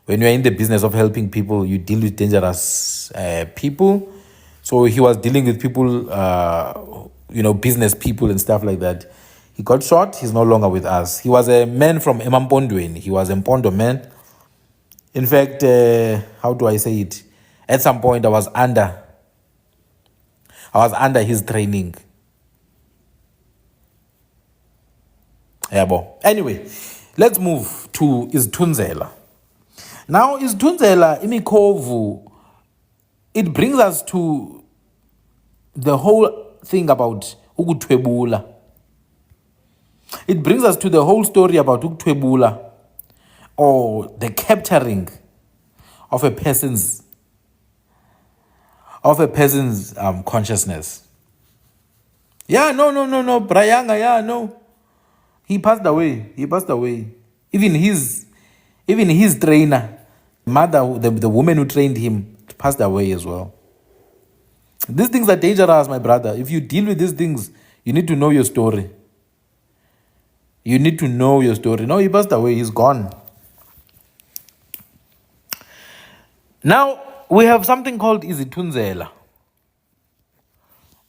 When you are in the business of helping people, you deal with dangerous people. So he was dealing with people, business people and stuff like that. He got shot. He's no longer with us. He was a man from iMpundulu. He was a Mpondo man. In fact, how do I say it? At some point, I was under his training. Anyway, let's move to Isithunzela. Now, Isithunzela, imikovu, it brings us to the whole thing about ukuthwebula. It brings us to the whole story about ukuthwebula, or the capturing of a person's consciousness. Yeah, no, Brayanga, no. He passed away. Even his trainer, mother, the woman who trained him, passed away as well. These things are dangerous, my brother. If you deal with these things, you need to know your story. No, he passed away. He's gone. Now, we have something called Isithunzela,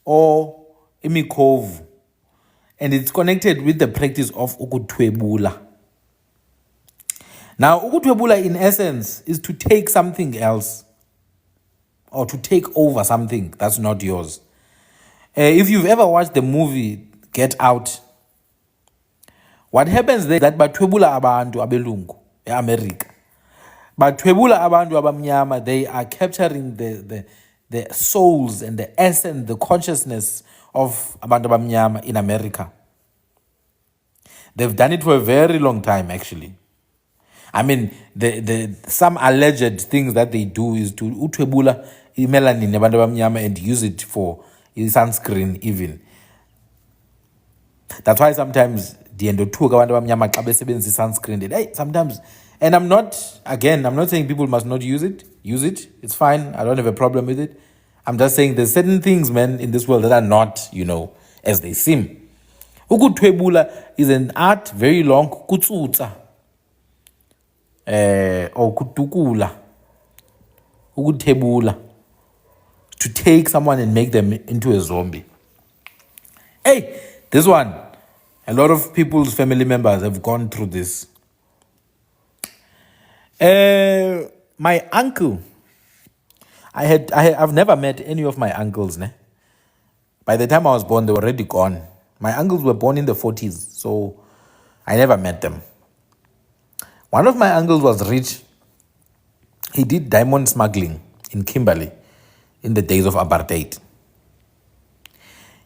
or imikovu, and it's connected with the practice of ukuthwebula. Now, ukuthwebula in essence is to take something else, or to take over something that's not yours. If you've ever watched the movie Get Out, what happens there is that bathwebula abantu abelungu eAmerica. Bathwebula abantu abamnyama, they are capturing the souls and the essence, the consciousness of abantu abamnyama in America. They've done it for a very long time, actually. I mean, the some alleged things that they do is to utwebula melanin yabantu abamnyama and use it for sunscreen even. That's why sometimes the endothuka abantu abamnyama xa besebenzisa sunscreen. Hey, sometimes, and I'm not saying people must not use it. Use it. It's fine. I don't have a problem with it. I'm just saying there's certain things, man, in this world that are not, as they seem. Ukuthwebula is an art, very long. Kutsutsa. Or kutukula. Ukuthebula. To take someone and make them into a zombie. Hey, this one. A lot of people's family members have gone through this. My uncle. I've never met any of my uncles. Ne? By the time I was born, they were already gone. My uncles were born in the 40s, so I never met them. One of my uncles was rich. He did diamond smuggling in Kimberley in the days of apartheid.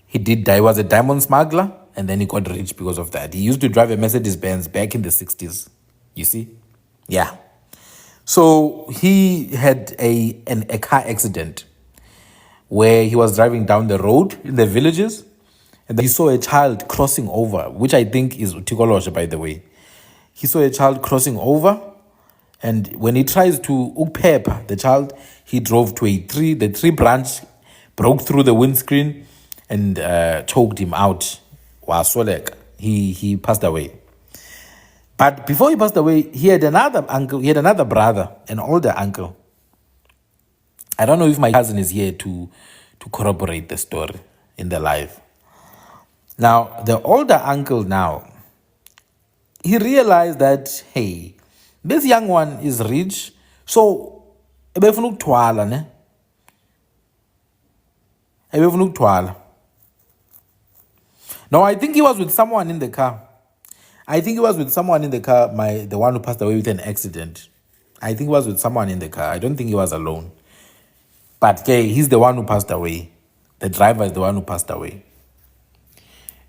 He was a diamond smuggler, and then he got rich because of that. He used to drive a Mercedes-Benz back in the 60s. You see? Yeah. So he had a car accident where he was driving down the road in the villages, and he saw a child crossing over, which I think is Thikoloshe, by the way. He saw a child crossing over, and when he tries to pepper the child, he drove to a tree. The tree branch broke through the windscreen and choked him out. He passed away. But before he passed away, he had another uncle. He had another brother, an older uncle. I don't know if my cousin is here to corroborate the story in the life. Now, the older uncle now, he realized that, hey, this young one is rich, so ebefuna ukuthwala, ne? Ebefuna ukuthwala. No, I think he was with someone in the car. The one who passed away with an accident. I think he was with someone in the car. I don't think he was alone. But okay, he's the one who passed away. The driver is the one who passed away.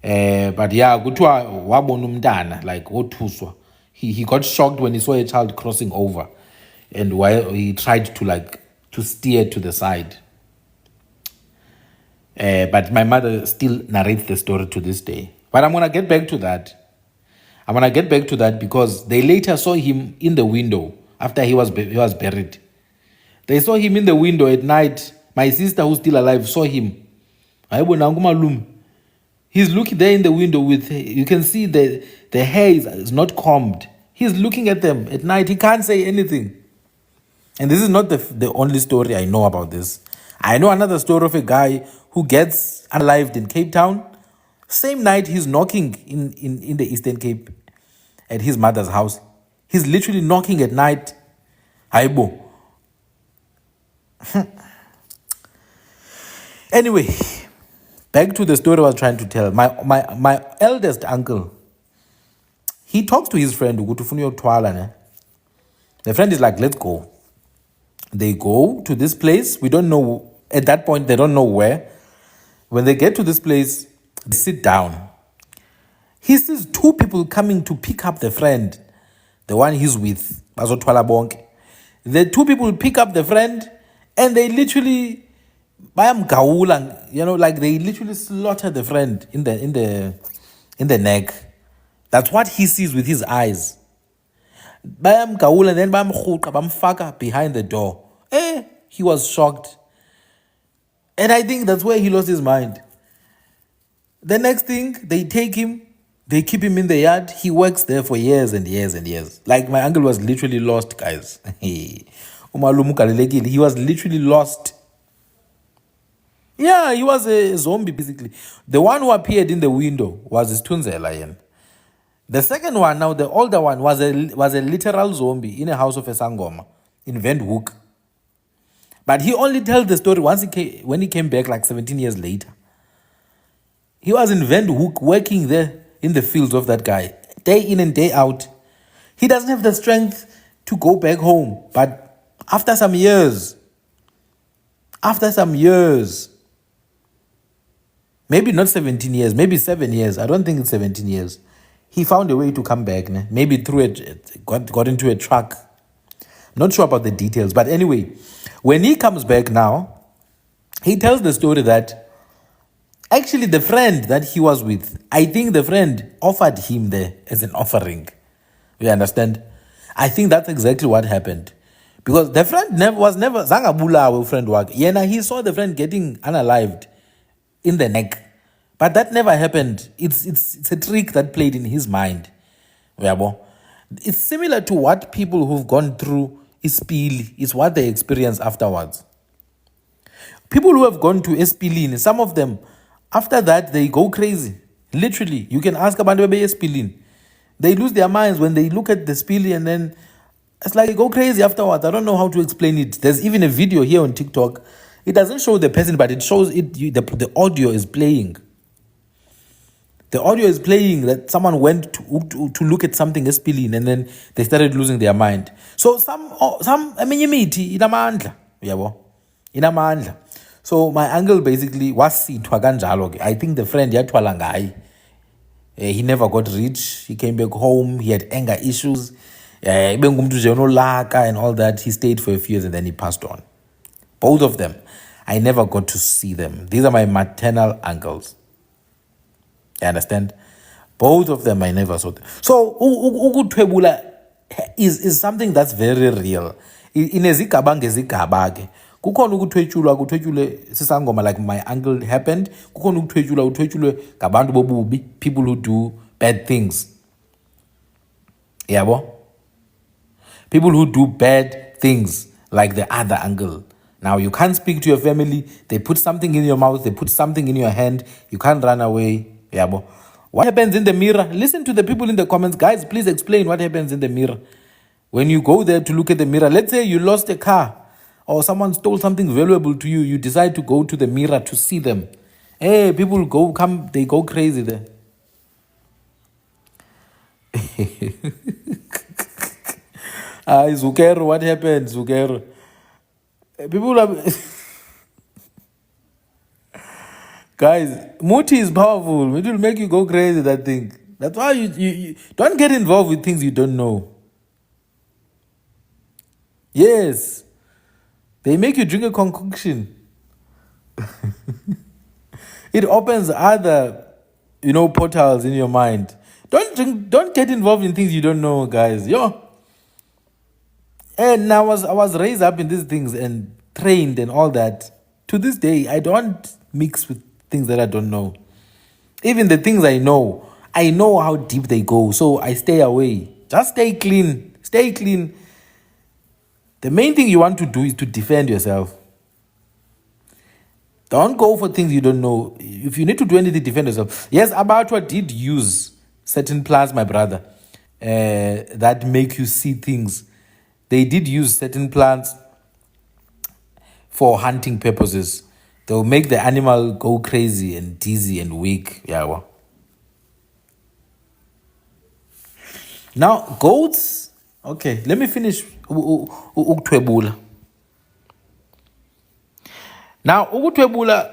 But yeah, kuthiwa wabona umntana, like othuswa. He got shocked when he saw a child crossing over, and while he tried to steer to the side. But my mother still narrates the story to this day. But I'm gonna get back to that. Because they later saw him in the window after he was buried. They saw him in the window at night. My sister, who's still alive, saw him. He's looking there in the window you can see the hair is not combed. He's looking at them at night. He can't say anything. And this is not the only story I know about this. I know another story of a guy who gets unalived in Cape Town. Same night he's knocking in the Eastern Cape at his mother's house. He's literally knocking at night. Haibo. Anyway, back to the story I was trying to tell. My eldest uncle, he talks to his friend. The friend is like, let's go. They go to this place. We don't know. At that point, they don't know where. When they get to this place, they sit down. He sees two people coming to pick up the friend, the one he's with. The two people pick up the friend, and they literally, they literally slaughter the friend in the neck. That's what he sees with his eyes. And then behind the door. He was shocked. And I think that's where he lost his mind. The next thing, they take him, they keep him in the yard. He works there for years and years and years. Like, my uncle was literally lost, guys. He was literally lost. Yeah, he was a zombie, basically. The one who appeared in the window was his Tunze lion. The second one, now the older one, was a literal zombie in a house of a Sangoma in Windhoek. But he only tells the story when he came back like 17 years later. He was in Windhoek working there in the fields of that guy, day in and day out. He doesn't have the strength to go back home. But after some years, maybe not 17 years, maybe 7 years. I don't think it's 17 years. he found a way to come back. Ne? Maybe through it, got into a truck. Not sure about the details, but anyway, when he comes back now, he tells the story that actually the friend that he was with, I think the friend offered him there as an offering. You understand? I think that's exactly what happened. Because the friend was never Zangabula friend work. Yena, he saw the friend getting unalived in the neck. But that never happened. It's a trick that played in his mind. It's similar to what people who've gone through ispili, is what they experience afterwards. People who have gone to espilini, some of them, after that, they go crazy. Literally, you can ask about espilini. They lose their minds when they look at the spili, and then it's like they go crazy afterwards. I don't know how to explain it. There's even a video here on TikTok. It doesn't show the person, but it shows it. The audio is playing. The audio is playing that someone went to look at something espilini, and then they started losing their mind. So some amenyimiti inamandla, yabo, inamandla. So my uncle basically was kanjalo. I think the friend yathwala ngaye. He never got rich. He came back home. He had anger issues. And all that. He stayed for a few years and then he passed on. Both of them. I never got to see them. These are my maternal uncles. You understand? Both of them I never saw them. So ukutwebula is something that's very real. Inezigaba ngezigaba ke. Kukhona ukuthwetshulwe sisangoma like my uncle happened. Kukhona ukuthwetshulwe ngabantu bobubi, people who do bad things. Yabo? People who do bad things like the other uncle. Now you can't speak to your family. They put something in your mouth. They put something in your hand. You can't run away. Yabo? What happens in the mirror? Listen to the people in the comments. Guys, please explain what happens in the mirror. When you go there to look at the mirror, let's say you lost a car, or someone stole something valuable to you, you decide to go to the mirror to see them. Hey, people they go crazy there. Zuker, what happened, Zuker? People are... Guys, Muti is powerful. It will make you go crazy, that thing. That's why you don't get involved with things you don't know. Yes. They make you drink a concoction. It opens other, portals in your mind. Don't get involved in things you don't know, guys. And I was raised up in these things and trained and all that. To this day, I don't mix with things that I don't know. Even the things I know how deep they go. So I stay away. Just stay clean. Stay clean. The main thing you want to do is to defend yourself. Don't go for things you don't know. If you need to do anything, defend yourself. Yes, Abatwa did use certain plants, my brother, that make you see things. They did use certain plants for hunting purposes. They'll make the animal go crazy and dizzy and weak. Yeah. Now, goats... Okay, let me finish ukutwebula. Now, ukutwebula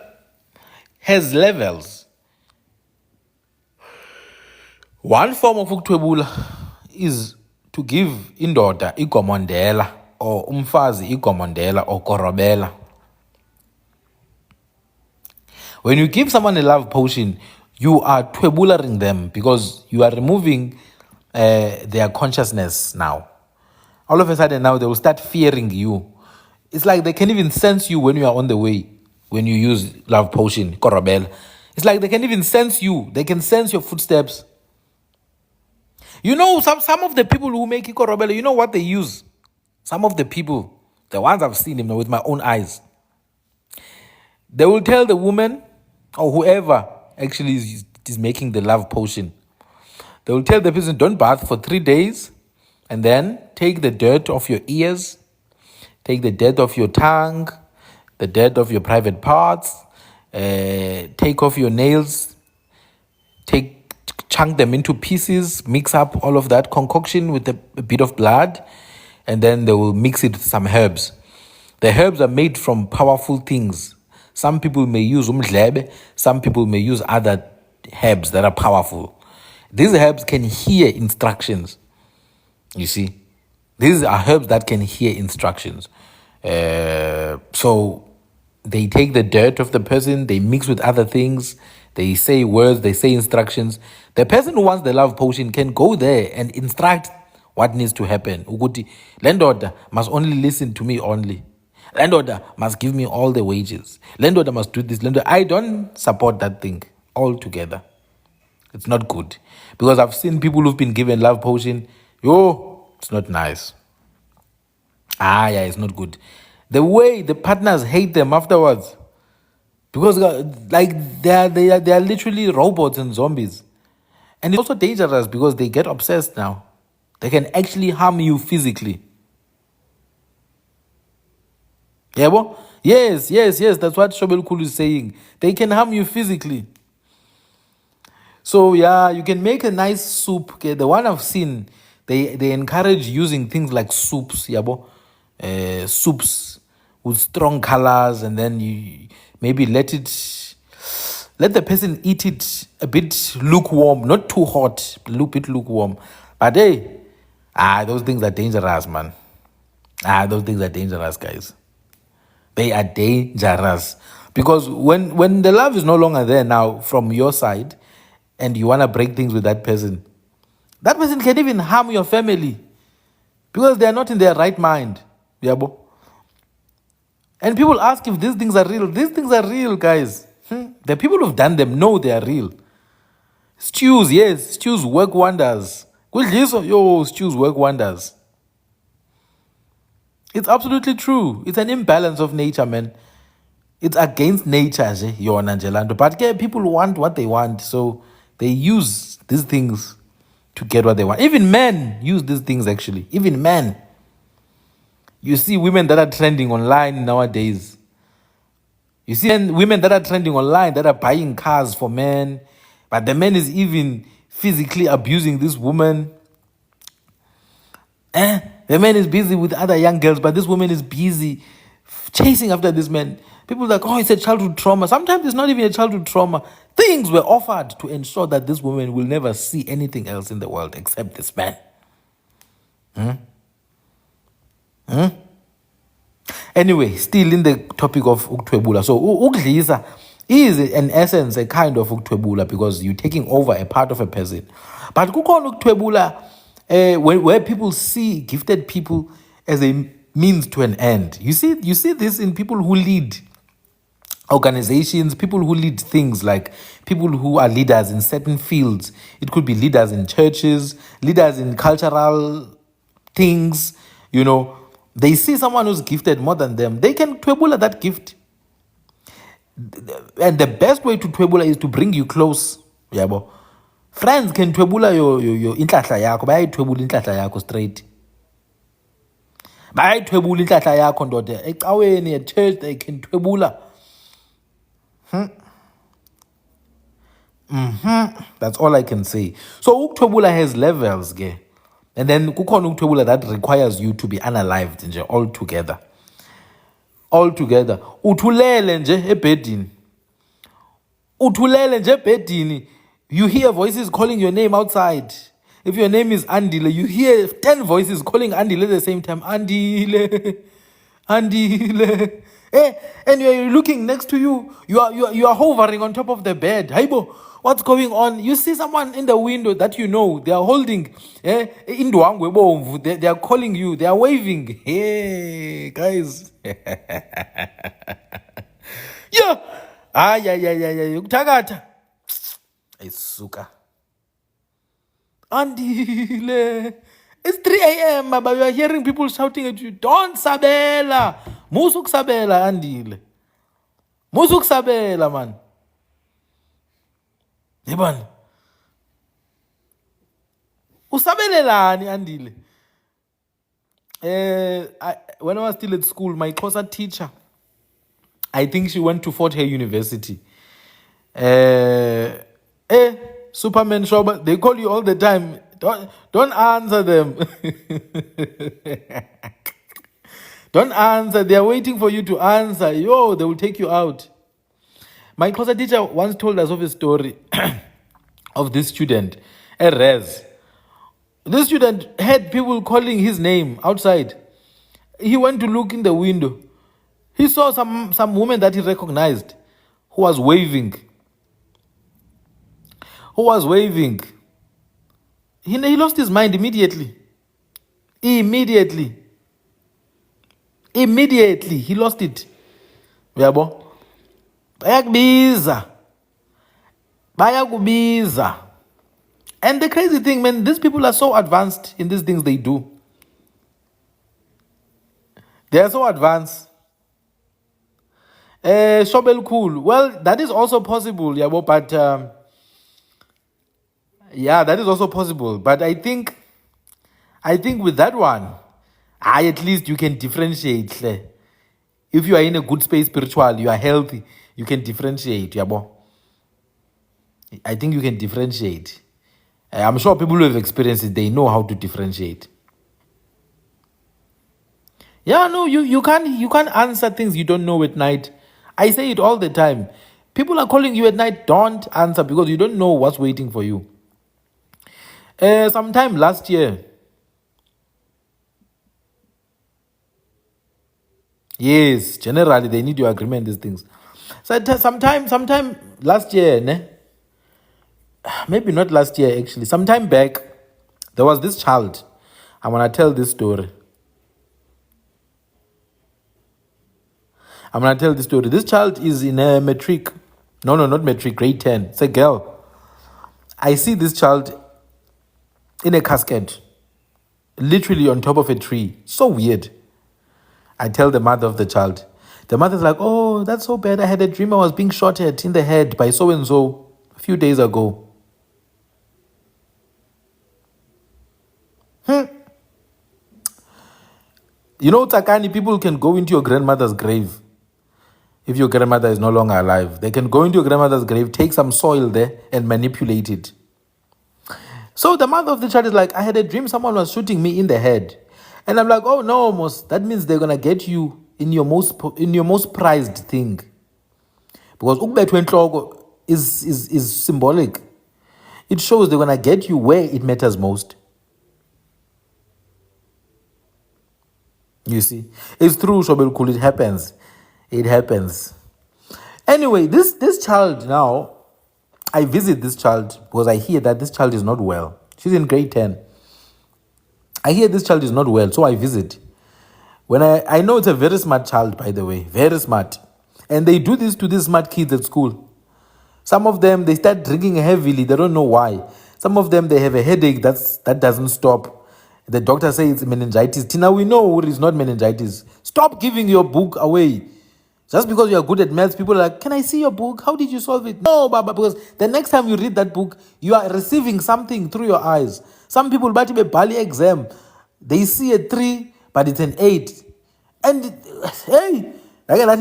has levels. One form of ukutwebula is to give indoda igomondela, or umfazi igomondela, or korobela. When you give someone a love potion, you are twebularing them because you are removing their consciousness now. All of a sudden now they will start fearing you. It's like they can even sense you when you are on the way, when you use love potion, korobel. It's like they can even sense you. They can sense your footsteps. Some of the people who make korobel, you know what they use? Some of the people, the ones I've seen with my own eyes, they will tell the woman or whoever actually is making the love potion, they will tell the person, don't bath for 3 days, and then take the dirt off your ears, take the dirt off your tongue, the dirt of your private parts, take off your nails, chunk them into pieces, mix up all of that concoction with a bit of blood, and then they will mix it with some herbs. The herbs are made from powerful things. Some people may use umdlebe, some people may use other herbs that are powerful. These herbs can hear instructions. You see, these are herbs that can hear instructions. So they take the dirt of the person, they mix with other things, they say words, they say instructions. The person who wants the love potion can go there and instruct what needs to happen. Ukuthi, landlord must only listen to me only. Landlord must give me all the wages. Landlord must do this. Landlord, I don't support that thing altogether. It's not good. Because I've seen people who've been given love potion. It's not nice. Yeah, it's not good. The way the partners hate them afterwards. Because like they are literally robots and zombies. And it's also dangerous because they get obsessed now. They can actually harm you physically. Yeah, well? Yes. That's what Shobel Kulu is saying. They can harm you physically. So yeah, you can make a nice soup. Okay, the one I've seen, they encourage using things like soups, yabo, soups with strong colors, and then you maybe let the person eat it a bit lukewarm, not too hot, a little bit lukewarm. But hey, those things are dangerous, man. Those things are dangerous, guys. They are dangerous. Because when the love is no longer there now from your side and you want to break things with that person can even harm your family because they are not in their right mind. Yabo. And people ask if these things are real. These things are real, guys. The people who've done them know they are real. Stews, yes. Stews work wonders. Stews work wonders. It's absolutely true. It's an imbalance of nature, man. It's against nature, but people want what they want, so they use these things to get what they want. Even men use these things, actually. Even men. You see women that are trending online nowadays. You see women that are trending online that are buying cars for men, but the man is even physically abusing this woman. The man is busy with other young girls, but this woman is busy chasing after this man. People are like, it's a childhood trauma. Sometimes it's not even a childhood trauma. Things were offered to ensure that this woman will never see anything else in the world except this man. Anyway, still in the topic of uktwebula. So, ukdlisa is in essence a kind of uktwebula because you're taking over a part of a person. But kukhona uktwebula where people see gifted people as a means to an end. You see this in people who lead organizations, people who lead things, like people who are leaders in certain fields. It could be leaders in churches, leaders in cultural things. They see someone who's gifted more than them. They can twebula that gift. And the best way to twebula is to bring you close. Yabo. Friends can twebula your intlahla yakho. Bayayithwebula intlahla yakho straight. Bayayithwebula intlahla yakho ndoda. Ecaweni at church they can twebula. That's all I can say. So uktwebula has levels, ge. And then kukhona uktwebula that requires you to be unalived nje altogether. Uthulele nje ebhedini. You hear voices calling your name outside. If your name is Andile, you hear 10 voices calling Andile at the same time. Andile. And you're looking next to you. You are hovering on top of the bed. Haibo, what's going on? You see someone in the window that you know. They are holding. They are calling you. They are waving. Hey, guys. Yeah. Ukuthatha. Isuka. Andile. It's 3 a.m. But you are hearing people shouting at you. Don't sabela. Musuk sabela, Andile. Musuk sabela, man. Yebani. Usabelelani, Andile. When I was still at school, my Xhosa teacher, I think she went to Fort Hare University. Superman Shoba, they call you all the time. Don't answer them. Don't answer. They are waiting for you to answer. They will take you out. My Xhosa teacher once told us of a story of this student. a res. This student had people calling his name outside. He went to look in the window. He saw some woman that he recognized who was waving. He lost his mind immediately. Immediately, he lost it. Uyabo? Bayakubiza. And the crazy thing, man, these people are so advanced in these things they do. They are so advanced. Shobel cool. Well, that is also possible, Yabo, but yeah, that is also possible. But I think with that one, at least you can differentiate. If you are in a good space spiritual, you are healthy, you can differentiate, Yabo. I think you can differentiate. I'm sure people who have experienced it, they know how to differentiate. Yeah, no, you can't answer things you don't know at night. I say it all the time. People are calling you at night, don't answer because you don't know what's waiting for you. Sometime last year, yes, generally they need your agreement, these things. So sometime last year, ne? Maybe not last year actually, sometime back, there was this child. I'm gonna tell this story. This child is in a matric. No, not matric, grade 10. It's a girl. I see this child in a casket, literally on top of a tree. So weird. I tell the mother of the child. The mother's like, oh, that's so bad. I had a dream I was being shot at in the head by so-and-so a few days ago. You know, Takani, people can go into your grandmother's grave. If your grandmother is no longer alive, they can go into your grandmother's grave, take some soil there and manipulate it. So the mother of the child is like, I had a dream someone was shooting me in the head. And I'm like, oh no, almost. That means they're gonna get you in your most prized thing. Because ukubethwa enhloko is symbolic. It shows they're gonna get you where it matters most. You see? It's true, Shobel Kul, it happens. It happens. Anyway, this child now, I visit this child because I hear that this child is not well. She's in grade 10. I hear this child is not well, so I visit. When I know it's a very smart child, by the way, very smart. And they do this to these smart kids at school. Some of them, they start drinking heavily. They don't know why. Some of them, they have a headache that doesn't stop. The doctor says it's meningitis. Tina, we know it is not meningitis. Stop giving your book away. Just because you are good at maths, people are like, can I see your book? How did you solve it? No, Baba, because the next time you read that book, you are receiving something through your eyes. Some people, but a Bali exam, they see a 3, but it's an 8. And, hey, there was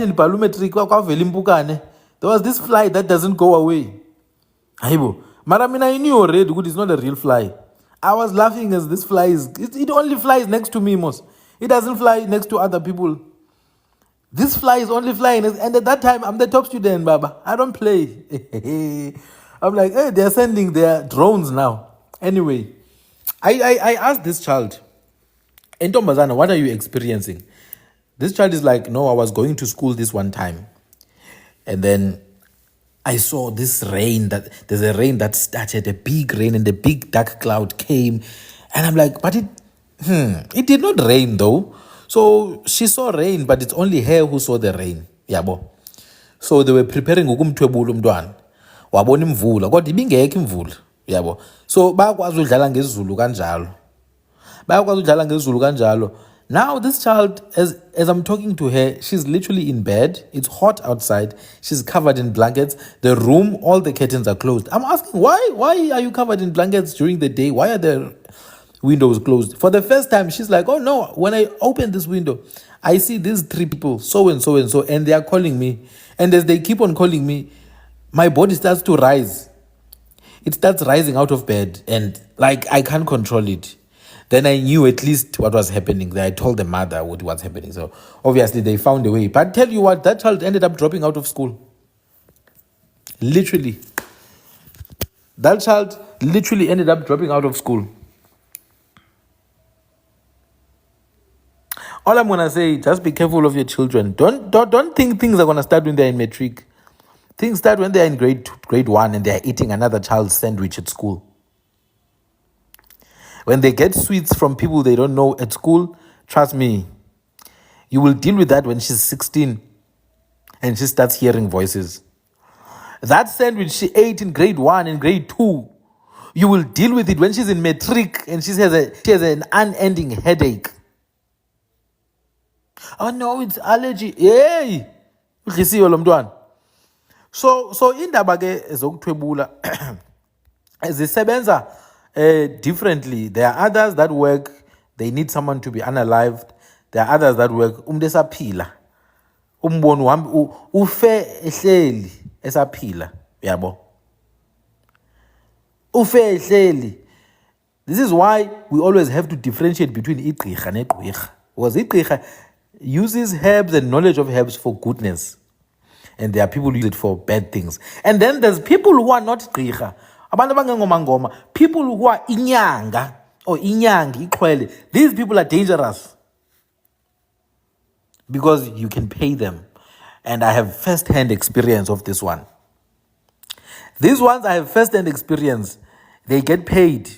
this fly that doesn't go away. Maramina, I knew already, good, it's not a real fly. I was laughing as this fly is, it only flies next to me, most. It doesn't fly next to other people. This fly is only flying, and at that time, I'm the top student, Baba. I don't play. I'm like, hey, they're sending their drones now. Anyway, I asked this child, Ntombazana, what are you experiencing? This child is like, no, I was going to school this one time. And then I saw this rain, there's a rain that started, a big rain, and the big dark cloud came. And I'm like, but it did not rain though. So she saw rain, but it's only her who saw the rain. Yabo. So they were preparing ukumthwebula umntwana. Wabona imvula, kodwa ibingekho imvula. Yabo. So bayakwazi udlala ngezulu kanjalo. Now this child, as I'm talking to her, she's literally in bed. It's hot outside. She's covered in blankets. The room, all the curtains are closed. I'm asking, why are you covered in blankets during the day? Why are the windows closed? For the first time, she's like, oh no, when I open this window, I see these 3 people, so and so and so, and they are calling me. And as they keep on calling me, my body starts to rise. It starts rising out of bed, and like I can't control it. Then I knew at least what was happening. Then I told the mother what was happening. So obviously they found a way. But tell you what, that child ended up dropping out of school. Literally. That child, literally ended up dropping out of school. All I'm gonna say, just be careful of your children. Don't think things are gonna start when they're in matric. Things start when they're in grade 1 and they're eating another child's sandwich at school. When they get sweets from people they don't know at school, trust me, you will deal with that when she's 16 and she starts hearing voices. That sandwich she ate in grade 1 and grade 2, you will deal with it when she's in matric and she has an unending headache. Oh no, it's allergy. Hey! Uhlisiwe lo mntwana. So indaba ke zokuthwebula zisebenza differently. There are others that work, they need someone to be unalived. There are others that work umuntu esaphila. Umbono wami ufe ehleli esaphila, yabo. Ufe ehleli. This is why we always have to differentiate between igqirha negqwirha. Because igqirha uses herbs and knowledge of herbs for goodness. And there are people who use it for bad things. And then there's people who are not gqirha. Abantu abangengomangoma, people who are inyanga or inyangi, iqhwele. These people are dangerous. Because you can pay them. And I have first-hand experience of this one. These ones I have first-hand experience. They get paid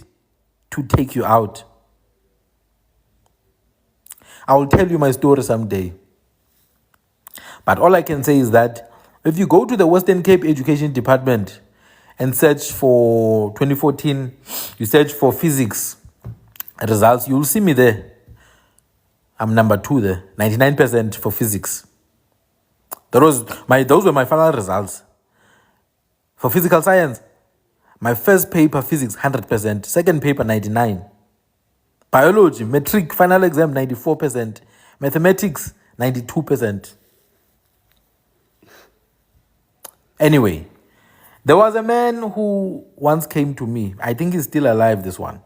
to take you out. I will tell you my story someday. But all I can say is that if you go to the Western Cape Education Department and search for 2014, you search for physics results, you'll see me there. I'm number 2 there, 99% for physics. Those were my final results. For physical science, my first paper, physics, 100%. Second paper, 99. Biology, metric, final exam, 94%. Mathematics, 92%. Anyway, there was a man who once came to me. I think he's still alive, this one.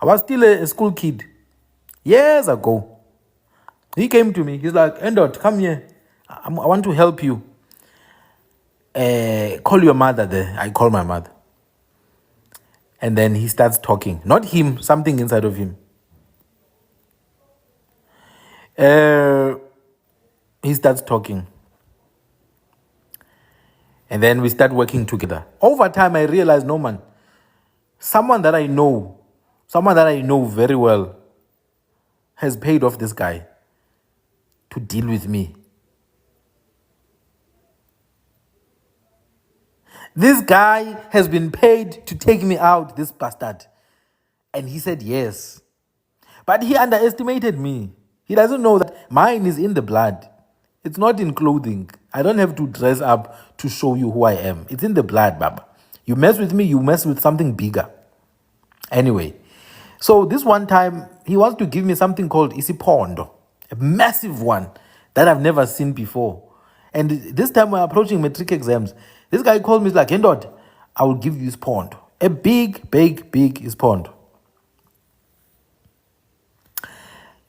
I was still a school kid. Years ago. He came to me. He's like, Endot, come here. I want to help you. Call your mother there. I call my mother. And then he starts talking. Not him, something inside of him. He starts talking. And then we start working together. Over time, I realized, no man, someone that I know very well, has paid off this guy to deal with me. This guy has been paid to take me out, this bastard. And he said yes. But he underestimated me. He doesn't know that mine is in the blood. It's not in clothing. I don't have to dress up to show you who I am. It's in the blood, Baba. You mess with me, you mess with something bigger. Anyway, so this one time, he wants to give me something called isipondo, a massive one that I've never seen before. And this time we're approaching matric exams. This guy called me, he's like, Endot, I will give you isipondo. A big isipondo.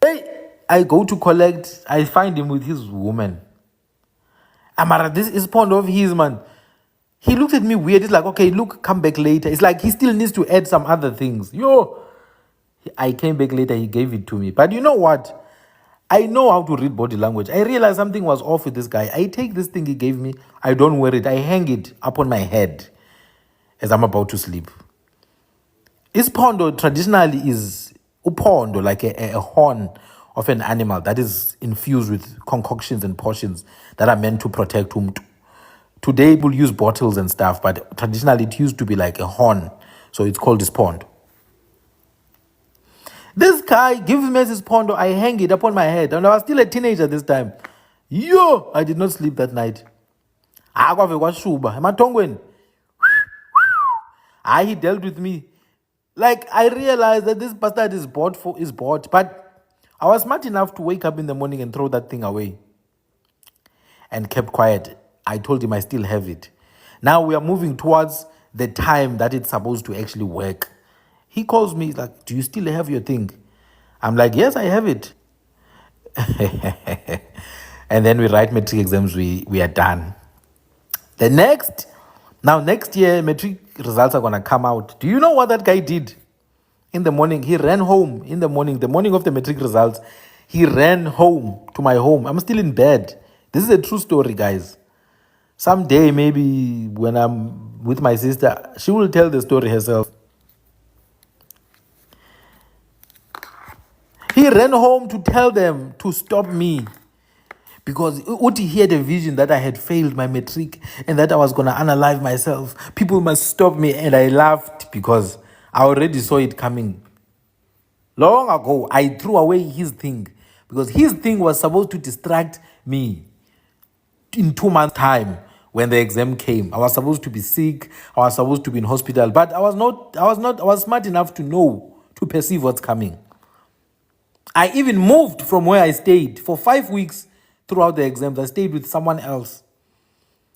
Hey, I go to collect, I find him with his woman. Amara, this is pond of his, man. He looks at me weird. He's like, okay, look, come back later. It's like he still needs to add some other things. I came back later, he gave it to me. But you know what? I know how to read body language. I realized something was off with this guy. I take this thing he gave me, I don't wear it. I hang it up on my head as I'm about to sleep. Ispondo traditionally is upondo, like a horn of an animal that is infused with concoctions and potions that are meant to protect umtu. Today people use bottles and stuff, but traditionally it used to be like a horn, so it's called ispondo. This guy gives me this pondo, I hang it upon my head, and I was still a teenager this time. I did not sleep that night. He dealt with me. Like, I realized that this bastard is bought, but I was smart enough to wake up in the morning and throw that thing away. And kept quiet. I told him I still have it. Now we are moving towards the time that it's supposed to actually work. He calls me, like, do you still have your thing? I'm like, yes, I have it. And then we write matric exams, we are done. Next year, matric results are going to come out. Do you know what that guy did? In the morning, he ran home. In the morning of the matric results, he ran home to my home. I'm still in bed. This is a true story, guys. Someday, maybe when I'm with my sister, she will tell the story herself. He ran home to tell them to stop me because Uti he had a vision that I had failed my matric and that I was going to unalive myself. People must stop me. And I laughed because I already saw it coming. Long ago, I threw away his thing because his thing was supposed to distract me. In 2 months' time, when the exam came, I was supposed to be sick. I was supposed to be in hospital, but I was smart enough to know, to perceive what's coming. I even moved from where I stayed for 5 weeks throughout the exams. I stayed with someone else,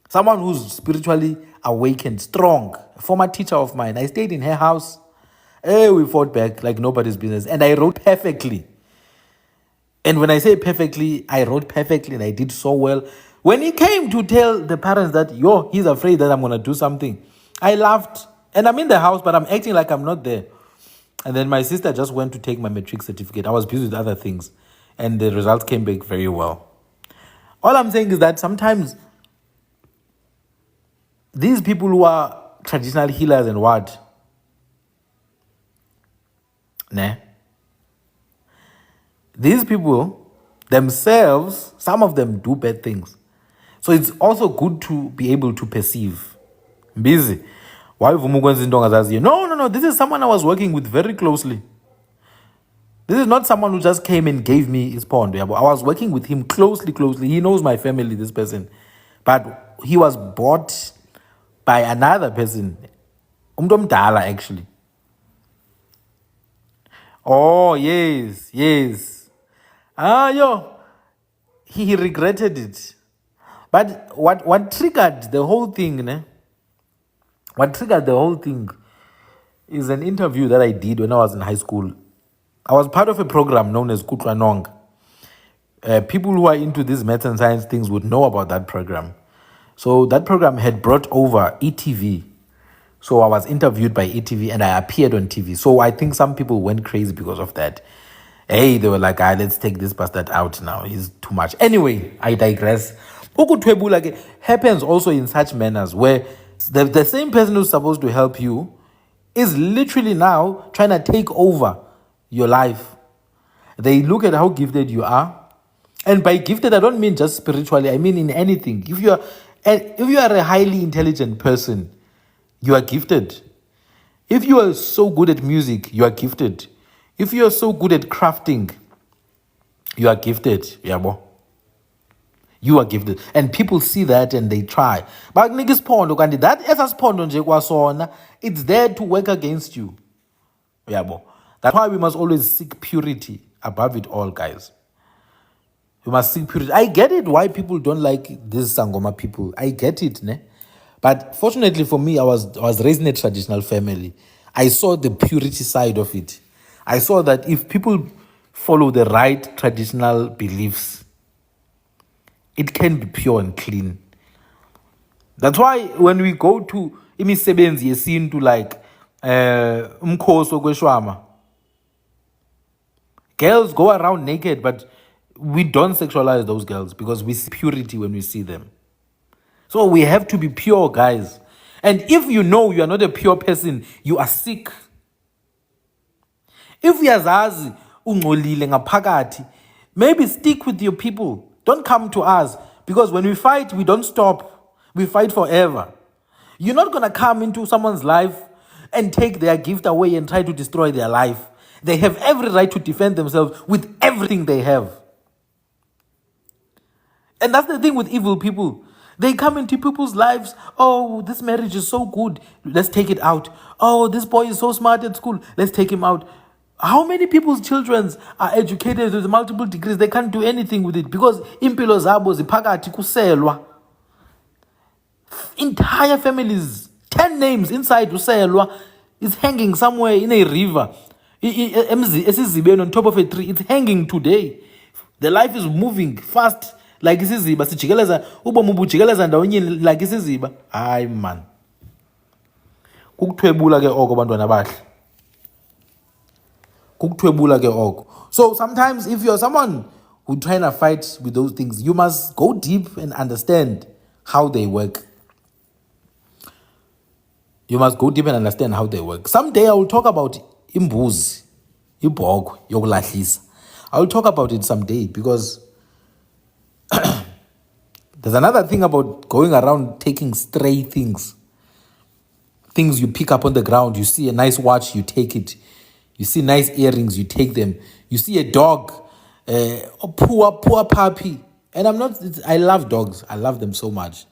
someone who's spiritually awakened, strong, a former teacher of mine. I stayed in her house. Hey, we fought back like nobody's business. And I wrote perfectly. And when I say perfectly, I wrote perfectly and I did so well. When he came to tell the parents that, he's afraid that I'm going to do something, I laughed. And I'm in the house, but I'm acting like I'm not there. And then my sister just went to take my matric certificate. I was busy with other things. And the results came back very well. All I'm saying is that sometimes these people who are traditional healers and what? These people themselves, some of them do bad things. So it's also good to be able to perceive. Busy. Why? No. This is someone I was working with very closely. This is not someone who just came and gave me his pond. I was working with him closely. He knows my family, this person. But he was bought by another person. Umdomdala, actually. Oh, yes. He regretted it. But what triggered the whole thing, What triggered the whole thing is an interview that I did when I was in high school. I was part of a program known as To+know+and+to+see. People who are into these maths and science things would know about that program. So that program had brought over ETV. So I was interviewed by ETV and I appeared on TV. So I think some people went crazy because of that. Hey, they were like, let's take this bastard out now. He's too much. Anyway, I digress. Ukutwebula happens also in such manners where the same person who's supposed to help you is literally now trying to take over your life. They look at how gifted you are. And by gifted, I don't mean just spiritually. I mean in anything. If you are a highly intelligent person, you are gifted. If you are so good at music, you are gifted. If you are so good at crafting, you are gifted. Yabo. You are gifted. And people see that and they try. But that it's there to work against you. Yabo. That's why we must always seek purity above it all, guys. We must seek purity. I get it why people don't like these Sangoma people. I get it, ne? But fortunately for me, I was raised in a traditional family. I saw the purity side of it. I saw that if people follow the right traditional beliefs, it can be pure and clean. That's why when we go to imisebenzi yesintu like umkhosi kweshwama, girls go around naked, but we don't sexualize those girls because we see purity when we see them. So we have to be pure, guys. And if you know you are not a pure person, you are sick. If uyazazi ungcolile ngaphakathi, maybe stick with your people. Don't come to us. Because when we fight, we don't stop. We fight forever. You're not going to come into someone's life and take their gift away and try to destroy their life. They have every right to defend themselves with everything they have. And that's the thing with evil people. They come into people's lives. Oh, this marriage is so good. Let's take it out. Oh, this boy is so smart at school. Let's take him out. How many people's children are educated with multiple degrees? They can't do anything with it because impilo zabo ziphakathi kuselwa. Entire families, 10 names inside uselwa is hanging somewhere in a river. On top of a tree. It's hanging today. The life is moving fast. Like isiziba sijikeleza ubomu bujikeleza ndawonye like isiziba. Hayi man. Kukuthwebula ke oko bantwana bahle. Kukuthwebula ke oko. So sometimes if you're someone who trying to fight with those things, you must go deep and understand how they work. You must go deep and understand how they work. Someday I will talk about imbuzi, ibhogo, yokulahlisa. I will talk about it someday because there's another thing about going around taking stray things. Things you pick up on the ground. You see a nice watch, you take it. You see nice earrings, you take them. You see a dog, a poor puppy. And I love dogs. I love them so much.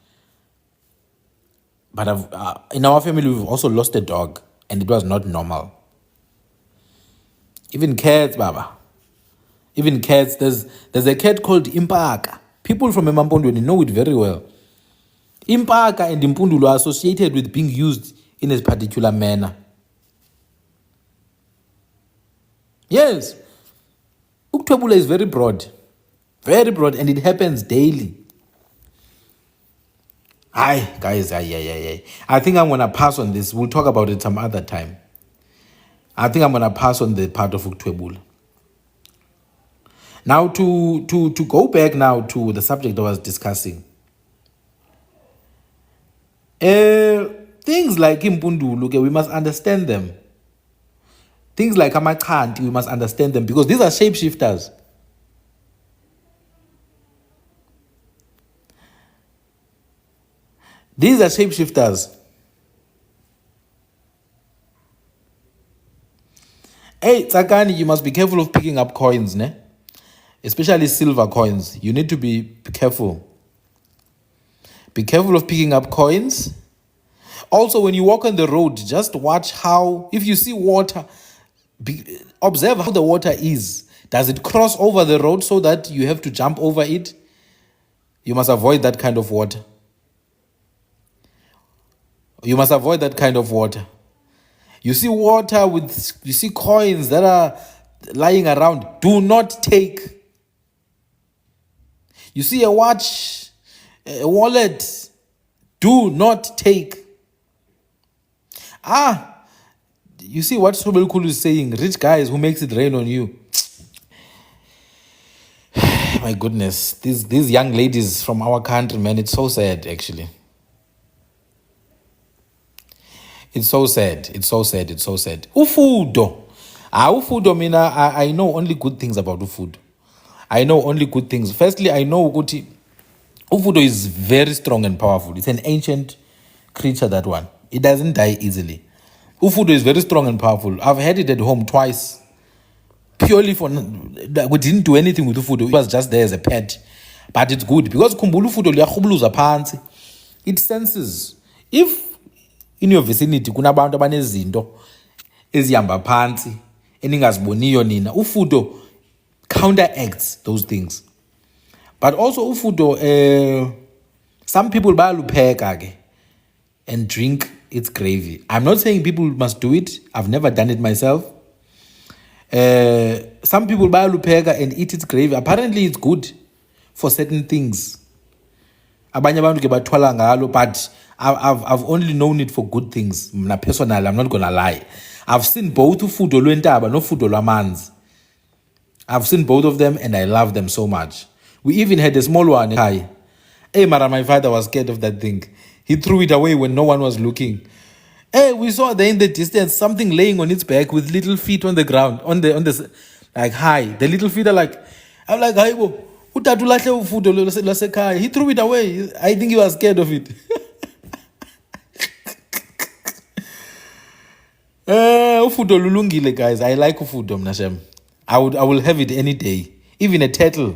But in our family, we've also lost a dog. And it was not normal. Even cats, Baba. Even cats. There's a cat called Impaka. People from iMpundulu know it very well. Impaka and iMpundulu are associated with being used in a particular manner. Yes. Ukuthwebula is very broad, and it happens daily. Guys, I think I'm going to pass on this. We'll talk about it some other time. I think I'm going to pass on the part of Ukuthwebula. Now, to go back now to the subject I was discussing. Things like iMpundulu, we must understand them. Things like iChanti, we must understand them because these are shapeshifters. These are shapeshifters. Hey, Tsakani, you must be careful of picking up coins, ne? Especially silver coins. You need to be careful. Be careful of picking up coins. Also, when you walk on the road, just watch how, if you see water, observe how the water is. Does it cross over the road so that you have to jump over it? You must avoid that kind of water. You must avoid that kind of water. You see water you see coins that are lying around. Do not take. You see a watch, a wallet. Do not take. You see what Symbolism is saying? Rich guys who makes it rain on you. My goodness, these young ladies from our country, man, it's so sad, actually. It's so sad. Ufudo. Ufudo, mina, I know only good things about Ufudo. I know only good things. Firstly, I know Ufudo is very strong and powerful. It's an ancient creature, that one. It doesn't die easily. Ufudo is very strong and powerful. I've had it at home twice. Purely for, we didn't do anything with Ufudo. It was just there as a pet. But it's good. Because Ufudo liyahubuluza phansi. It senses. If in your vicinity kunabantu abanezinto ezihamba phansi eningaziboniyo nina, Ufudo counteracts those things. But also Ufudo, some people bayalupheka ke and drink its gravy. I'm not saying people must do it. I've never done it myself. Some people bayalupheka and eat its gravy. Apparently it's good for certain things. Abanye abantu ke bathwala ngalo, but I've only known it for good things. Personally, I'm not gonna lie. I've seen both Ufudo lwentaba no Ufudo lwamanzi. I've seen both of them and I love them so much. We even had a small one. Hey, Mara, my father was scared of that thing. He threw it away when no one was looking. Hey, we saw there in the distance something laying on its back with little feet on the ground, on the like high. The little feet are like, I'm like, hi, he threw it away. I think he was scared of it. Ufudo lulungile, guys. I like Ufudo, Mnashem. I will have it any day. Even a turtle.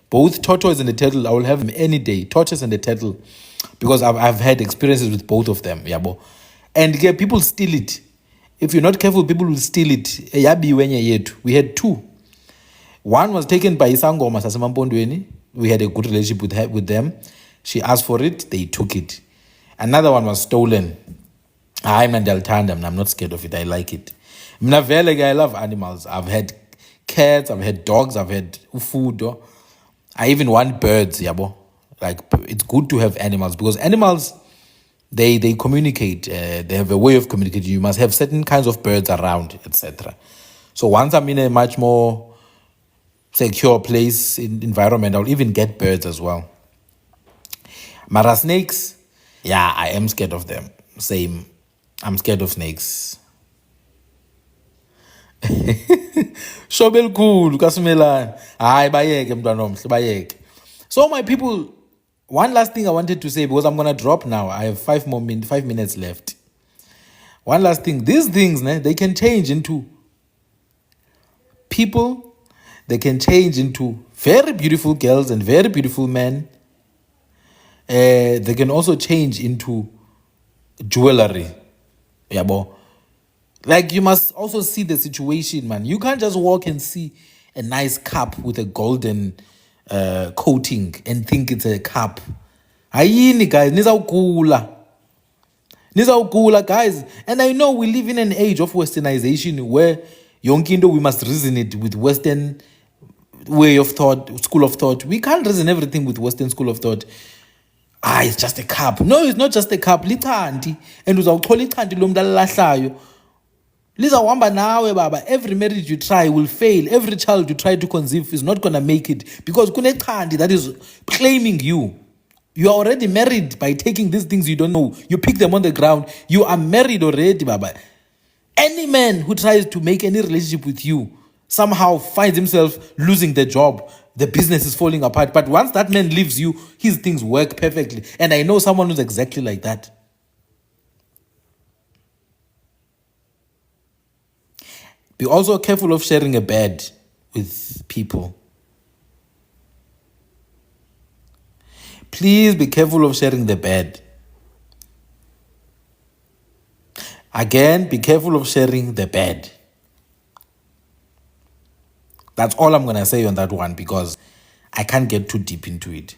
Both tortoise and the turtle, I will have them any day. Tortoise and the turtle. Because I've had experiences with both of them. Yabo. And yeah, people steal it. If you're not careful, people will steal it. We had two. One was taken by Isangoma Sasamampondweni. We had a good relationship with them. She asked for it, they took it. Another one was stolen. I'm not scared of it. I like it. I love animals. I've had cats, I've had dogs, I've had Ufudo. I even want birds, yabo. Like, it's good to have animals because animals They communicate. They have a way of communicating. You must have certain kinds of birds around, etc. So once I'm in a much more secure place, environment, I'll even get birds as well. Mara snakes, yeah, I am scared of them. Same. I'm scared of snakes. Shobel cool, Kasumela. Hi, bayeke, mntwana omhle, bayeke. So my people, one last thing I wanted to say, because I'm gonna drop now. I have 5 minutes left. One last thing. These things, they can change into people. They can change into very beautiful girls and very beautiful men. They can also change into jewelry. Yeah, boy. Like, you must also see the situation, man. You can't just walk and see a nice cup with a golden coating and think it's a cup. Ayini, guys. Nizawugula, guys. And I know we live in an age of westernization where yonkindo we must reason it with Western way of thought, school of thought. We can't reason everything with Western school of thought. It's just a cup. No, it's not just a cup. Lichanti. And uzawuthola ichanti lo muntu alilahlayo. Lizawuhamba nawe baba. Every marriage you try will fail. Every child you try to conceive is not going to make it. Because kunechandi that is claiming you. You are already married by taking these things you don't know. You pick them on the ground. You are married already, baba. Any man who tries to make any relationship with you somehow finds himself losing the job. The business is falling apart. But once that man leaves you, his things work perfectly. And I know someone who's exactly like that. Be also careful of sharing a bed with people. Please be careful of sharing the bed. Again, be careful of sharing the bed. That's all I'm going to say on that one, because I can't get too deep into it.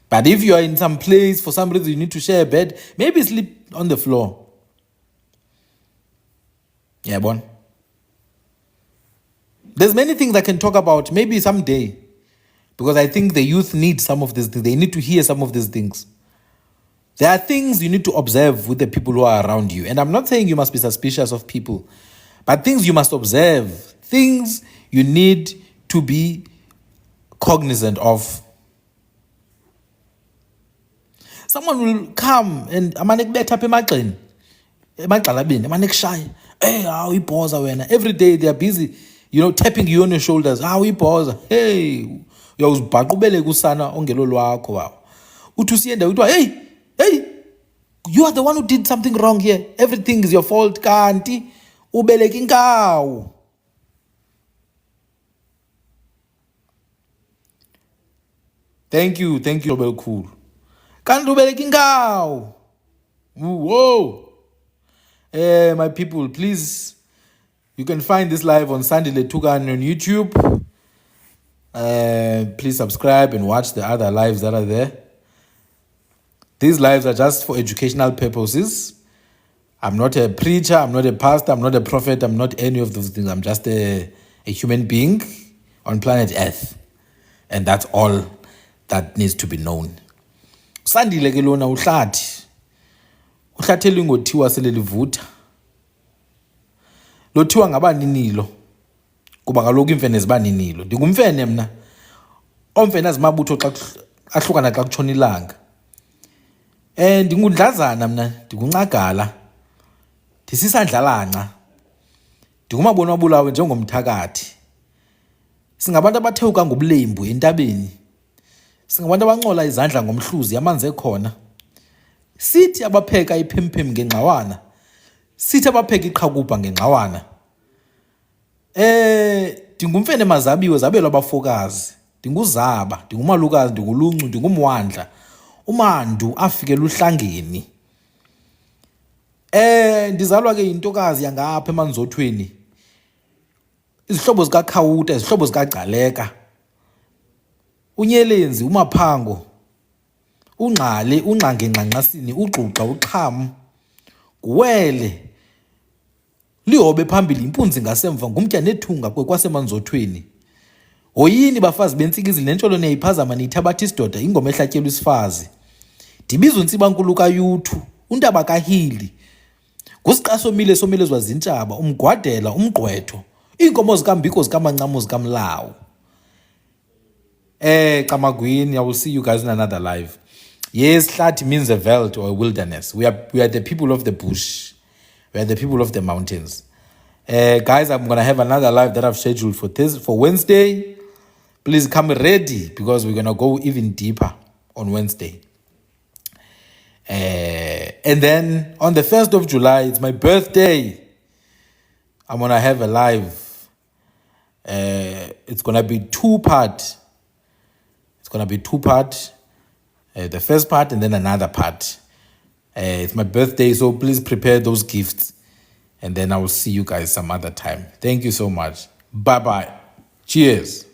But if you are in some place, for some reason you need to share a bed, maybe sleep on the floor. Yeah, bon. There's many things I can talk about, maybe someday. Because I think the youth need some of these things. They need to hear some of these things. There are things you need to observe with the people who are around you. And I'm not saying you must be suspicious of people, but things you must observe. Things you need to be cognizant of. Someone will come and every day they are busy, tapping you on your shoulders. Hey, hey, you are the one who did something wrong here. Everything is your fault, kanti ubeleka inkawu. Thank you, Nobel Cool. Kanti ubeleka inkawu. Whoa. My people, please, you can find this live on Sandile Tugan on YouTube. Please subscribe and watch the other lives that are there. These lives are just for educational purposes. I'm not a preacher, I'm not a pastor, I'm not a prophet, I'm not any of those things. I'm just a human being on planet Earth. And that's all that needs to be known. Sandile ke lona uhlathi. Uhlathela ingothiwa selelivutha. Lothiwa ngabaninilo. Kuba kaloku imfene zibaninilo. Ndingumfene mna. Omfene azimabutho xa ahlukana xa kutshona ilanga. Ndingundlazana mna, ndinguncagala. Ndisisandlalanca. Ndingumabona wabulawe njengomthakathi. Singabantu abatheuka ngobulembu entabeni. Singabantu abancola izandla ngomhluzi amanzi ekhona. Sithi abapheka iphemphem ngengxawana. Sithi abapheka iqhakuba ngengxawana. Ndingumfene mazabiwe zabelwa abafokazi. Ndinguzaba, ndingumalukazi, ndinguluncu, ndingumwandla. Umandu afikela uhlangeni. Ndizalwa ke intokazi yangapha emanzothweni. Izihlobo zikaKhawuta, izihlobo zikaGcaleka. Unyelenzi, uMaphango. Ungqale, ungqange ngqanqasini, uGxuxa, uXhamu. Nguwele. Lihobe phambili, impunzi ngasemva, ngumtya nethunga kwasemanzothweni. Oyini bafazi bentsikizi nentsholo niyayiphazama niyithabatha isidoda ingoma ehlatyelwa isifazi. ndibiza untsibankulu kayuthu, untaba kahili, ngusixa somile zwazintshaba, umgwadela, umgqwetho, iinkomo zikambiko, zikamancamo, zikamlawu. Kamagwini, I will see you guys in another live. Yes, Hlathi means a veld or a wilderness. We are the people of the bush. We are the people of the mountains. Guys, I'm gonna have another live that I've scheduled for Wednesday. Please come ready because we're gonna go even deeper on Wednesday. And then on the 1st of July, it's my birthday. I'm gonna have a live. It's gonna be two-part. The first part and then another part. It's my birthday, so please prepare those gifts. And then I will see you guys some other time. Thank you so much. Bye-bye. Cheers.